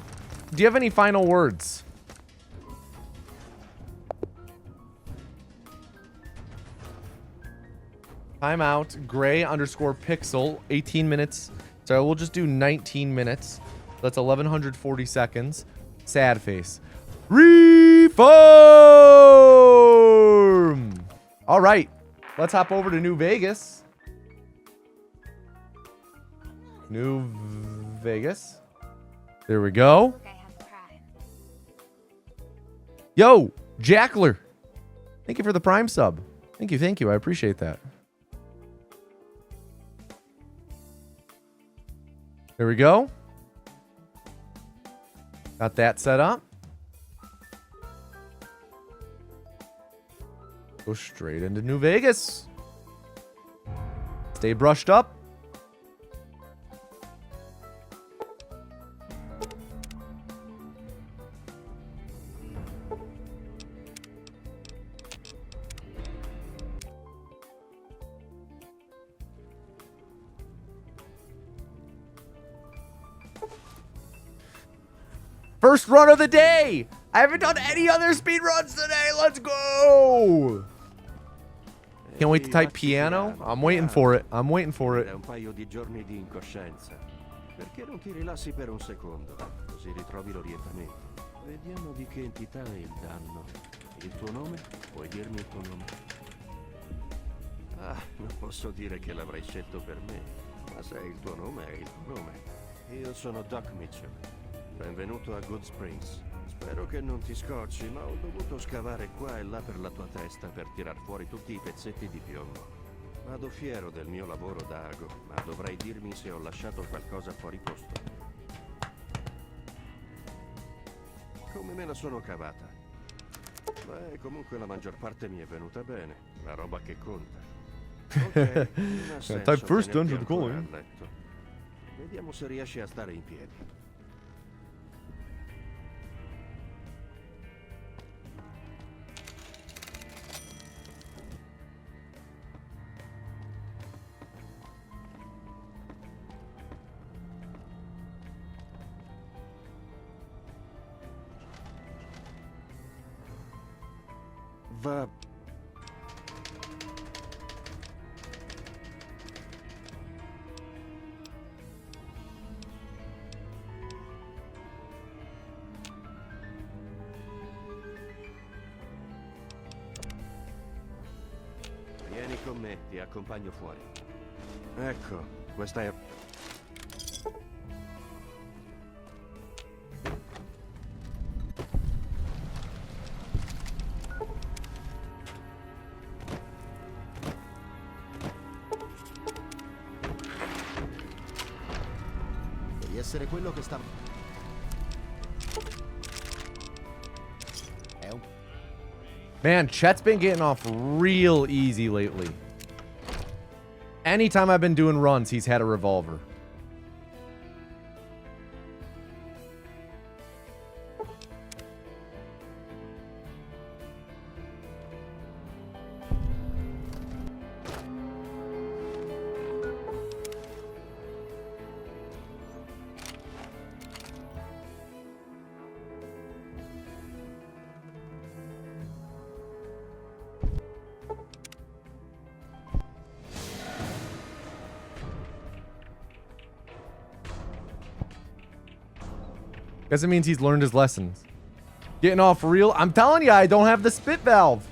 do you have any final words? Timeout, Gray _ Pixel, 18 minutes. So we'll just do 19 minutes. That's 1140 seconds. Sad face. Reform! All right, let's hop over to New Vegas. New Vegas. There we go. Yo, Jackler. Thank you for the Prime sub. Thank you. I appreciate that. There we go. Got that set up. Go straight into New Vegas. Stay brushed up. First run of the day. I haven't done any other speed runs today. Let's go. Can't wait to type piano. I'm waiting for it. Un paio di giorni di incoscienza. Perché non ti rilassi per un secondo? Così ritrovi l'orientamento. Vediamo di che entità è il danno. Il tuo nome? Puoi dirmi il tuo nome? Ah, non posso dire che l'avrei scelto per me. Ma se il tuo nome è il tuo nome. Io sono Doc Mitchell. Benvenuto a Good Springs. Spero che non ti scocci, ma ho dovuto scavare qua e là per la tua testa per tirar fuori tutti i pezzetti di piombo. Vado fiero del mio lavoro da ago, ma dovrai dirmi se ho lasciato qualcosa fuori posto. Come me la sono cavata? Beh, comunque la maggior parte mi è venuta bene, la roba che conta. Ok, non ha senso Type first tenerti under the ancora calling. a letto. Vediamo se riesci a stare in piedi. Va. Vieni con me, ti accompagno fuori. Ecco, questa è... essere quello che sta... Man, Chet's been getting off real easy lately. Anytime I've been doing runs, he's had a revolver. Guess it means he's learned his lessons. Getting off real. I'm telling you, I don't have the spit valve.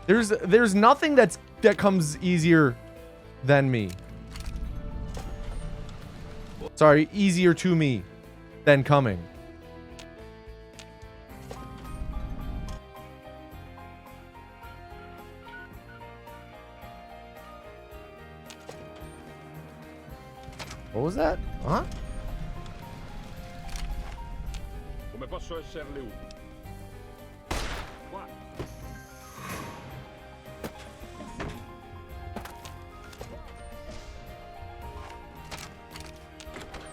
There's nothing that comes easier than me. Sorry, easier to me than coming. What was that? Huh? Come posso esserle utile? Qua.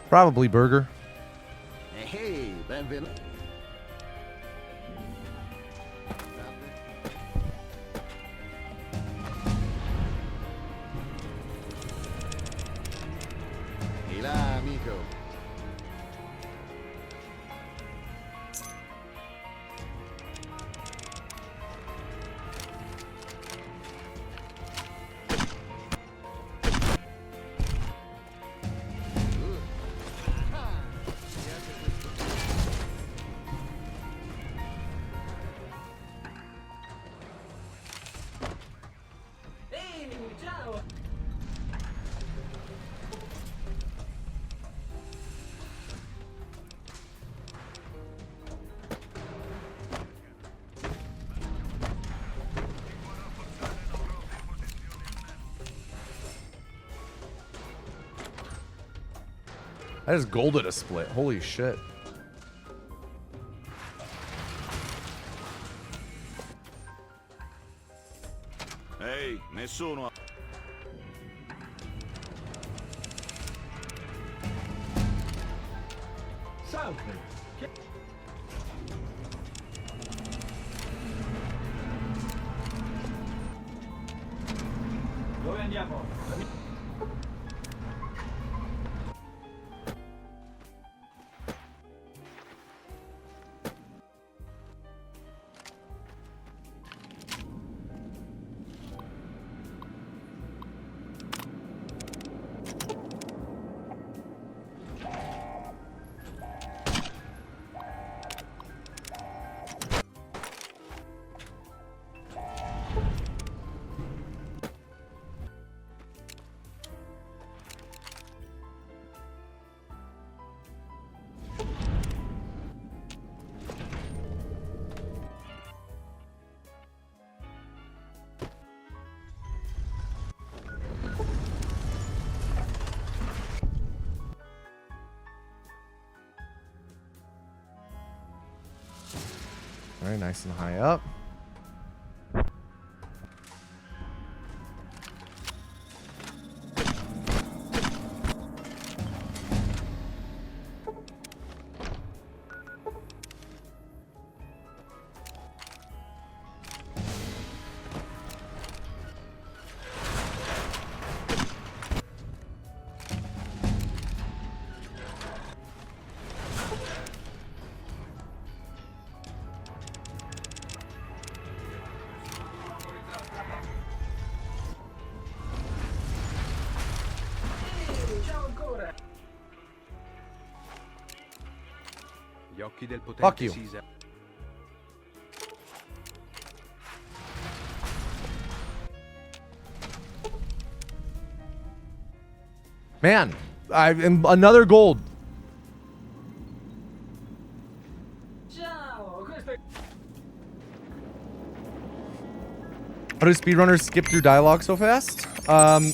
Probably burger. Hey, benvenuto. Di là, amico. I just golded a split. Holy shit. Ehi, nessuno. Salve. Dove andiamo? Very nice and high up. Gli occhi del potente Fuck you. Caesar. Man, I'm another gold. How do speedrunners skip through dialogue so fast?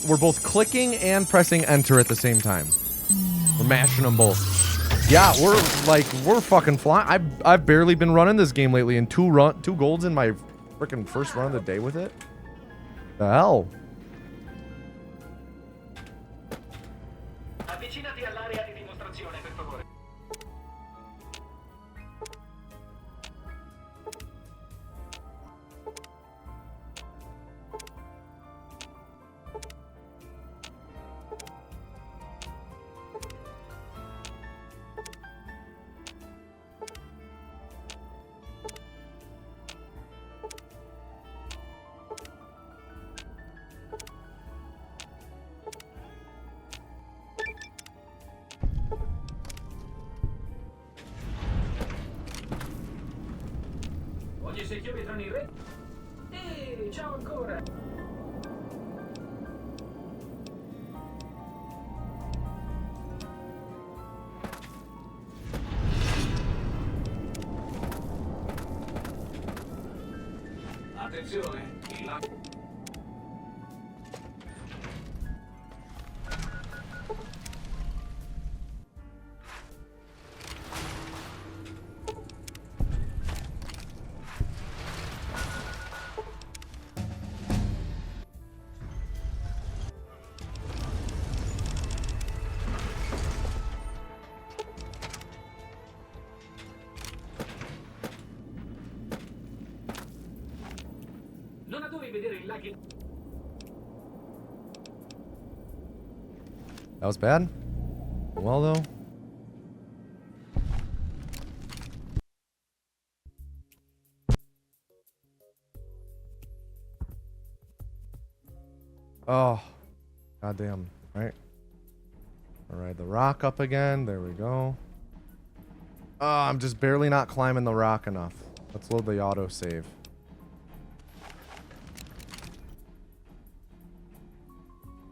we're both clicking and pressing enter at the same time. We're mashing them both. Yeah, we're fucking flying. I've barely been running this game lately, and two golds in my freaking first run of the day with it. The hell? That was bad. Well, though. Oh, goddamn! Right. All right, the rock up again. There we go. Oh, I'm just barely not climbing the rock enough. Let's load the auto save.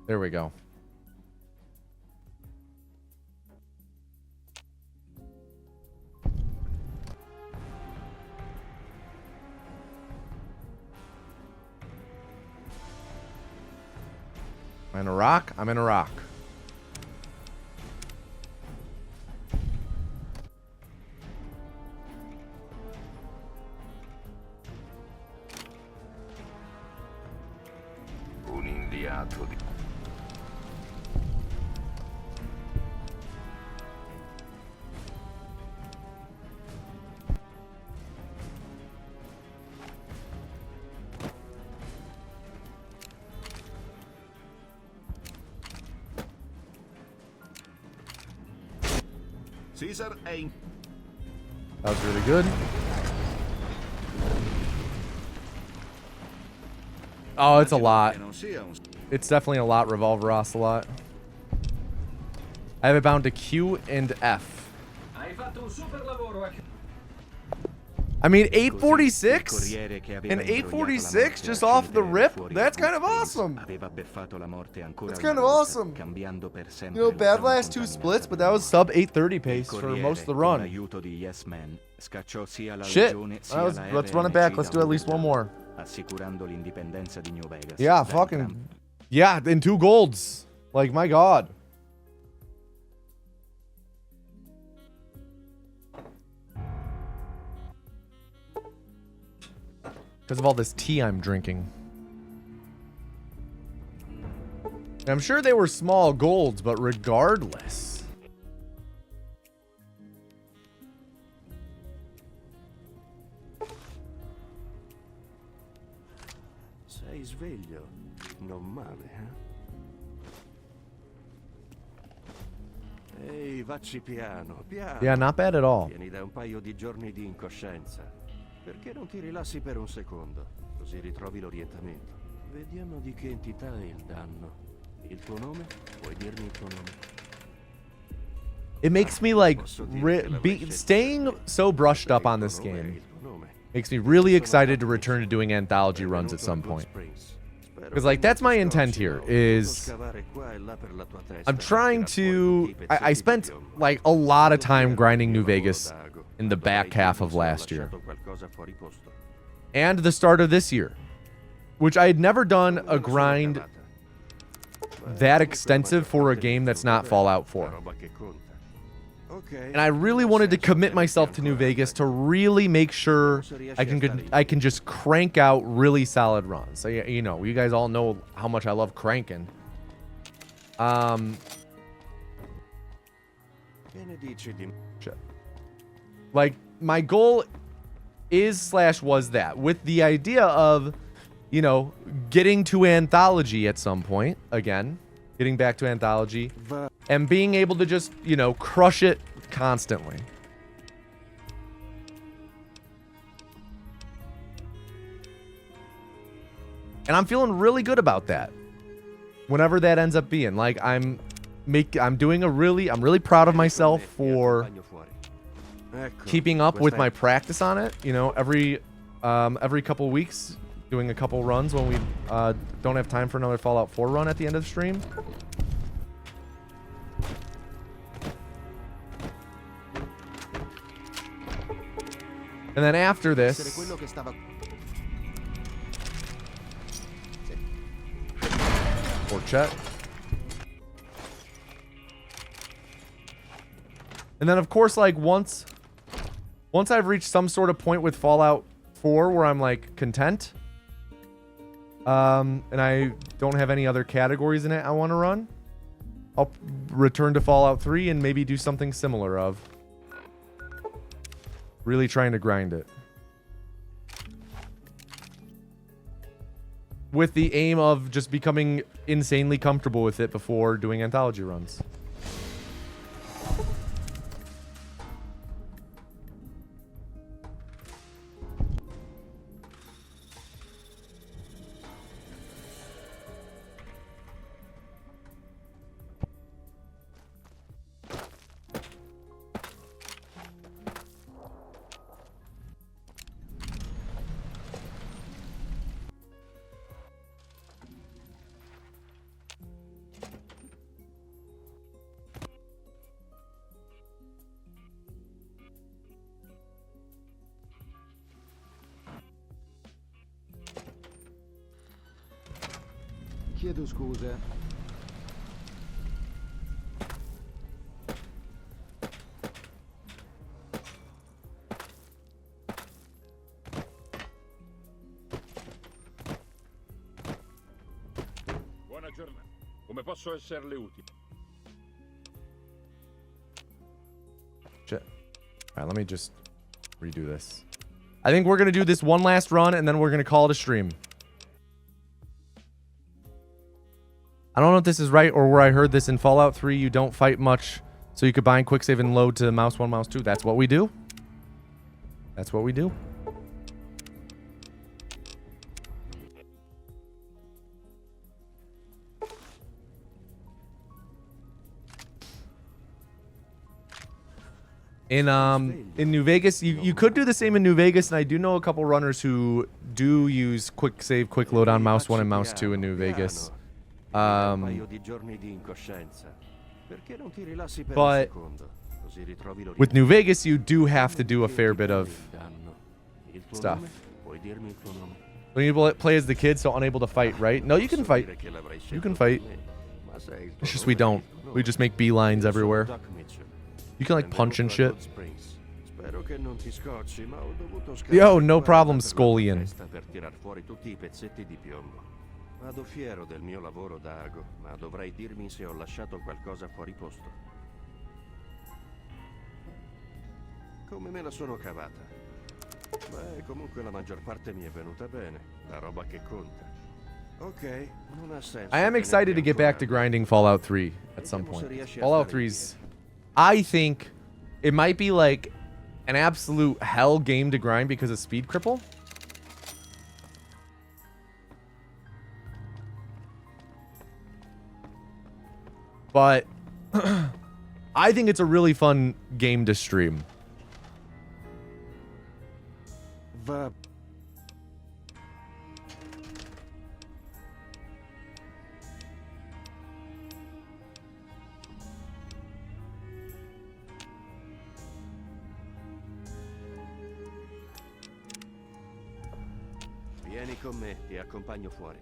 There we go. I'm in a rock. I'm in a rock. Un inviato di... Caesar aim. That was really good. Oh, it's a lot. It's definitely a lot, Revolver Ocelot. I have it bound to Q and F. I mean, 846 and 846 just off the rip. That's kind of awesome. That's kind of awesome. You know, bad last two splits, but that was sub 830 pace for most of the run. Shit. Let's run it back. Let's do at least one more. Yeah, fucking. Yeah, in 2 golds. Like, my God. Because of all this tea I'm drinking. And I'm sure they were small golds, but regardless. Sei sveglio? Non male, eh? Ehi, vacci piano, piano. Yeah, not bad at all. Vieni da un paio di giorni di incoscienza. Perché non ti rilassi per un secondo? Così ritrovi l'orientamento. Vediamo di che entità è il danno. Il tuo nome? Puoi dirmi il tuo nome? It makes me like staying so brushed up on this game makes me really excited to return to doing anthology runs at some point. Because like that's my intent here is I'm trying to I spent like a lot of time grinding New Vegas in the back half of last year and the start of this year, which I had never done a grind that extensive for a game that's not Fallout 4. And I really wanted to commit myself to New Vegas to really make sure I can just crank out really solid runs. So, you know, you guys all know how much I love cranking. Like, my goal is / was that, with the idea of, you know, getting to Anthology at some point again, getting back to Anthology, and being able to just, you know, crush it constantly. And I'm feeling really good about that. Whenever that ends up being, like, I'm really proud of myself for keeping up with my practice on it. You know, every couple weeks, doing a couple runs when we don't have time for another Fallout 4 run at the end of the stream. And then after this, or Chet. And then, of course, like, once I've reached some sort of point with Fallout 4 where I'm, like, content, and I don't have any other categories in it I want to run, I'll return to Fallout 3 and maybe do something similar of really trying to grind it. With the aim of just becoming insanely comfortable with it before doing Anthology runs. Chiedo scusa. Buona giornata. Come posso esserle utile? Shit. Alright, let me just redo this. I think we're going to do this one last run, and then we're going to call it a stream. I don't know if this is right or where I heard this in Fallout 3. You don't fight much, so you could bind quick save and load to mouse 1, mouse 2. That's what we do. That's what we do. In New Vegas, you could do the same in New Vegas, and I do know a couple runners who do use quick save, quick load on mouse 1 and mouse 2 in New Vegas. But with New Vegas, you do have to do a fair bit of stuff. When you play as the kid, so unable to fight, right? No, you can fight. You can fight. It's just we don't. We just make beelines everywhere. You can, like, punch and shit. Yo, no problem, Scolian. Vado fiero del mio lavoro da ago, ma dovrei dirmi se ho lasciato qualcosa fuori posto. Come me la sono cavata? Beh, comunque la maggior parte mi è venuta bene, la roba che conta. Ok, non ha senso. I am excited to get back to grinding Fallout 3 at some point. Fallout 3's, I think it might be like an absolute hell game to grind because of speed cripple. But I think it's a really fun game to stream. Vieni con me, ti accompagno fuori.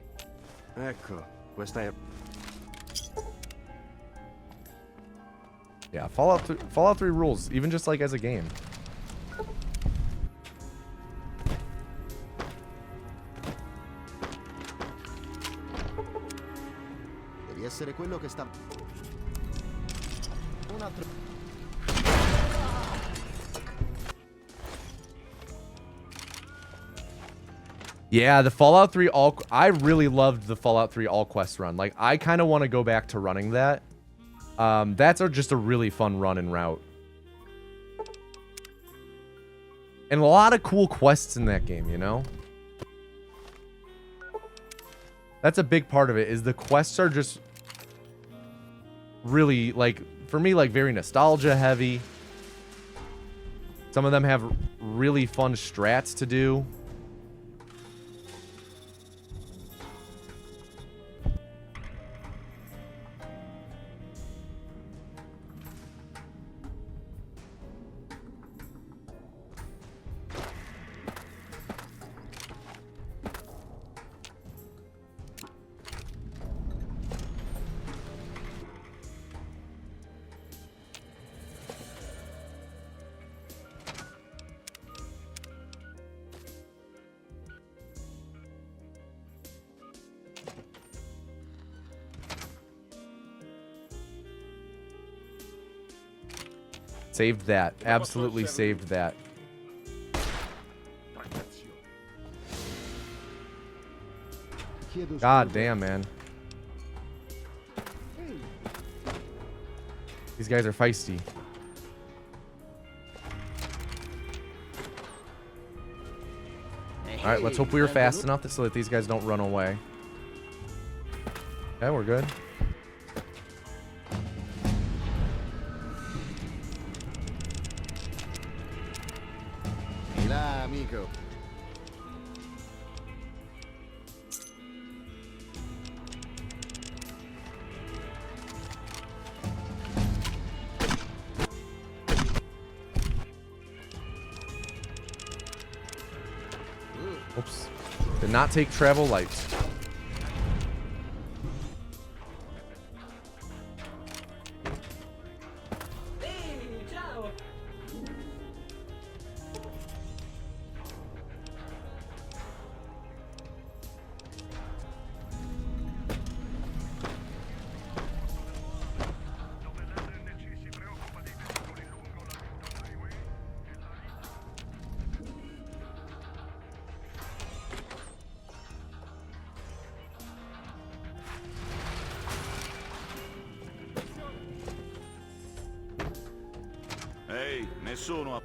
Ecco, questa è... Yeah, Fallout 3 rules, even just like as a game. Devi essere quello che sta... Un altro... Yeah, the Fallout 3 all... I really loved the Fallout 3 all quest run. Like, I kind of want to go back to running that. That's just a really fun run and route. And a lot of cool quests in that game, you know? That's a big part of it, is the quests are just really, like, for me, like, very nostalgia heavy. Some of them have really fun strats to do. Saved that. Absolutely saved that. God damn, man. These guys are feisty. Alright, let's hope we were fast enough so that these guys don't run away. Okay, we're good. Amico. Oops. Did not take travel lights. Ehi, nessuno...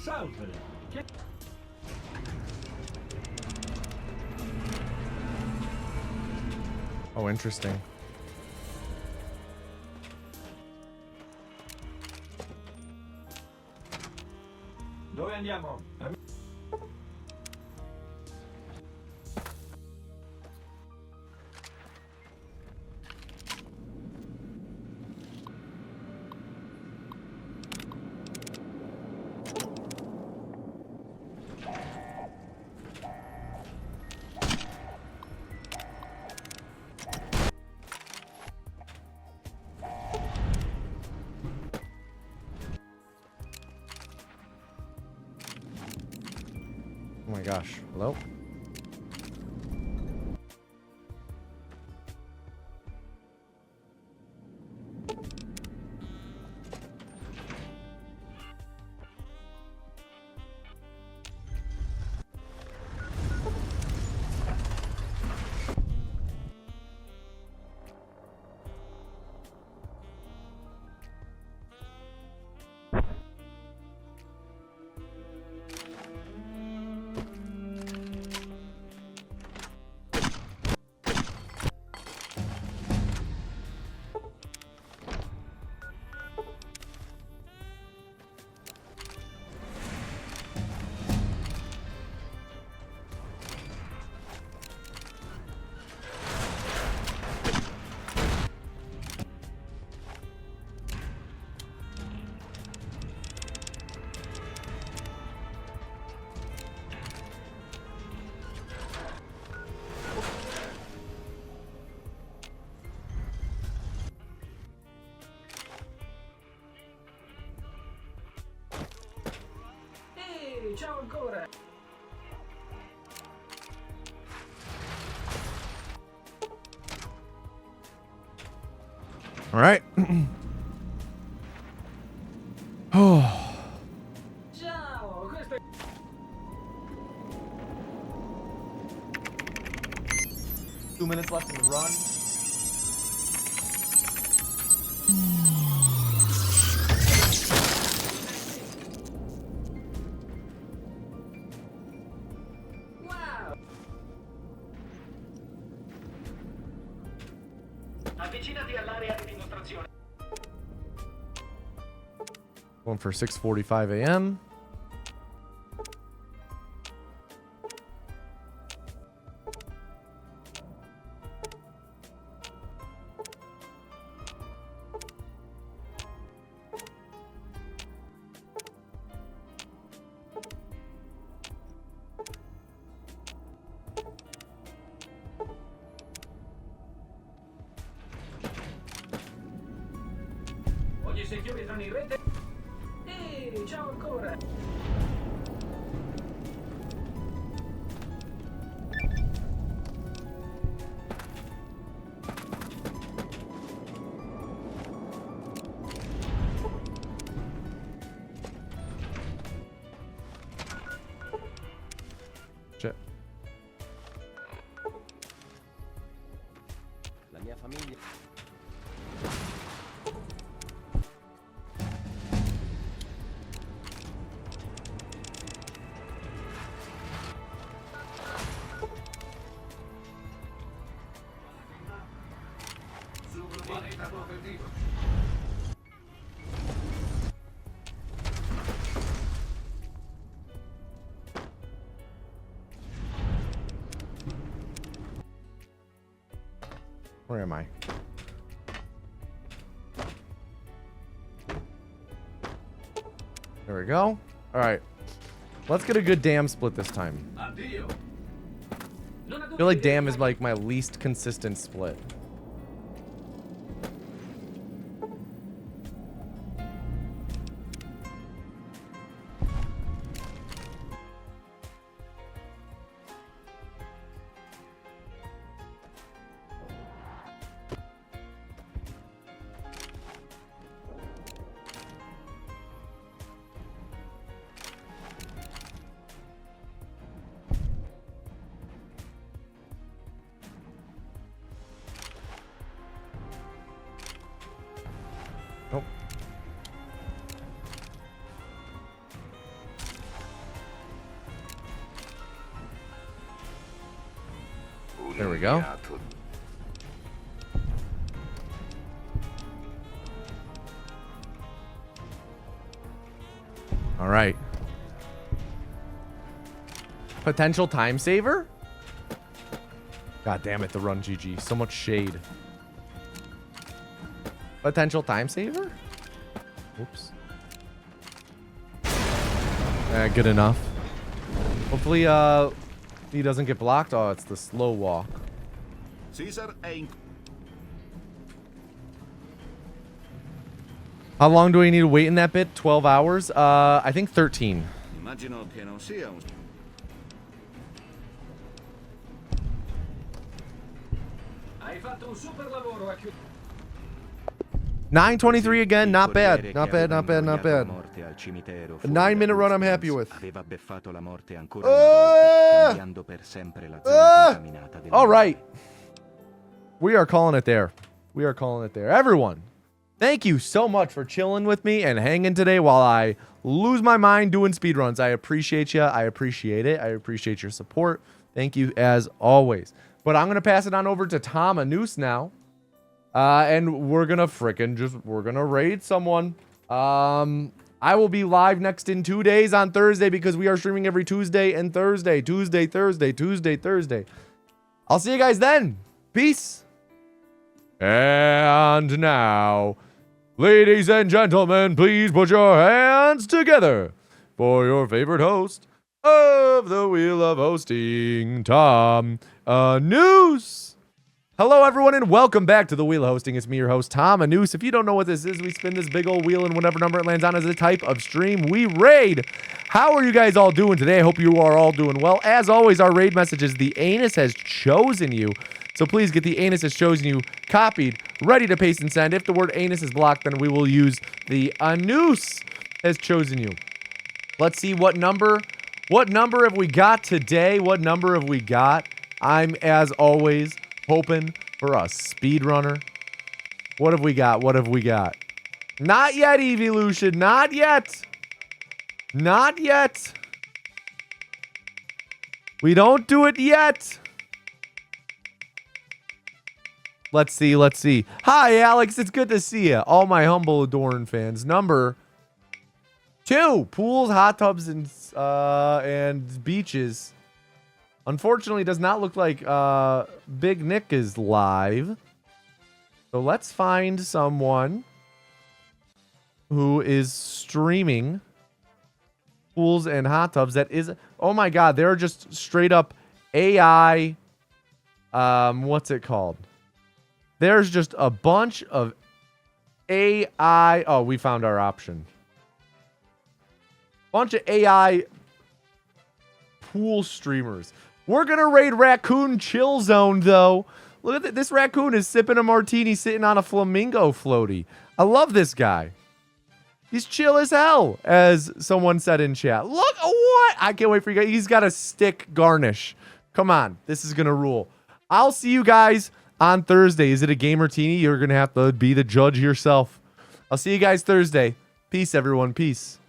Salve. Oh, interesting. Dove andiamo? Oh my gosh. Hello? ciao ancora. All right. Oh. Ciao, questo è... 2 minutes left in the run. Wow. Avvicinati all'area di dimostrazione. Going for 6:45 a.m. Ogni 6 chilometri in rete. Ehi, ciao ancora. Shit. La mia famiglia. Where am I? There we go. All right. Let's get a good dam split this time. I feel like dam is like my least consistent split. Nope. There we go. All right. Potential time saver? God damn it, the run GG. So much shade. Potential time saver? Oops. Good enough. Hopefully, he doesn't get blocked. Oh, it's the slow walk. Caesar ain't. How long do we need to wait in that bit? 12 hours? I think 13. Immagino che non sia un... Hai fatto un super lavoro a 9:23 again, not bad. Not bad, not bad, not bad. A 9-minute run I'm happy with. All right. We are calling it there. We are calling it there. Everyone, thank you so much for chilling with me and hanging today while I lose my mind doing speedruns. I appreciate you. I appreciate it. I appreciate your support. Thank you as always. But I'm going to pass it on over to Tom Anus now. And we're going to we're going to raid someone. I will be live next in 2 days on Thursday because we are streaming every Tuesday and Thursday. Tuesday, Thursday, Tuesday, Thursday. I'll see you guys then. Peace. And now, ladies and gentlemen, please put your hands together for your favorite host of the Wheel of Hosting, Tom Anus. Hello, everyone, and welcome back to the Wheel of Hosting. It's me, your host, Tom Anus. If you don't know what this is, we spin this big old wheel, and whatever number it lands on is a type of stream we raid. How are you guys all doing today? I hope you are all doing well. As always, our raid message is the anus has chosen you. So please get the anus has chosen you copied, ready to paste and send. If the word anus is blocked, then we will use the anus has chosen you. Let's see what number have we got today? What number have we got? I'm, as always, hoping for a speedrunner. What have we got? What have we got? Not yet, Evolution. Not yet. Not yet. We don't do it yet. Let's see. Let's see. Hi, Alex. It's good to see you. All my humble adoring fans. Number 2. Pools, hot tubs, and beaches. Unfortunately, does not look like Big Nick is live. So let's find someone who is streaming pools and hot tubs. That is, oh my God, they're just straight up AI. What's it called? There's just a bunch of AI. Oh, we found our option. Bunch of AI pool streamers. We're going to raid Raccoon Chill Zone, though. Look at that. This raccoon is sipping a martini sitting on a flamingo floaty. I love this guy. He's chill as hell, as someone said in chat. Look, what? I can't wait for you guys. He's got a stick garnish. Come on. This is going to rule. I'll see you guys on Thursday. Is it a game or teeny? You're going to have to be the judge yourself. I'll see you guys Thursday. Peace, everyone. Peace.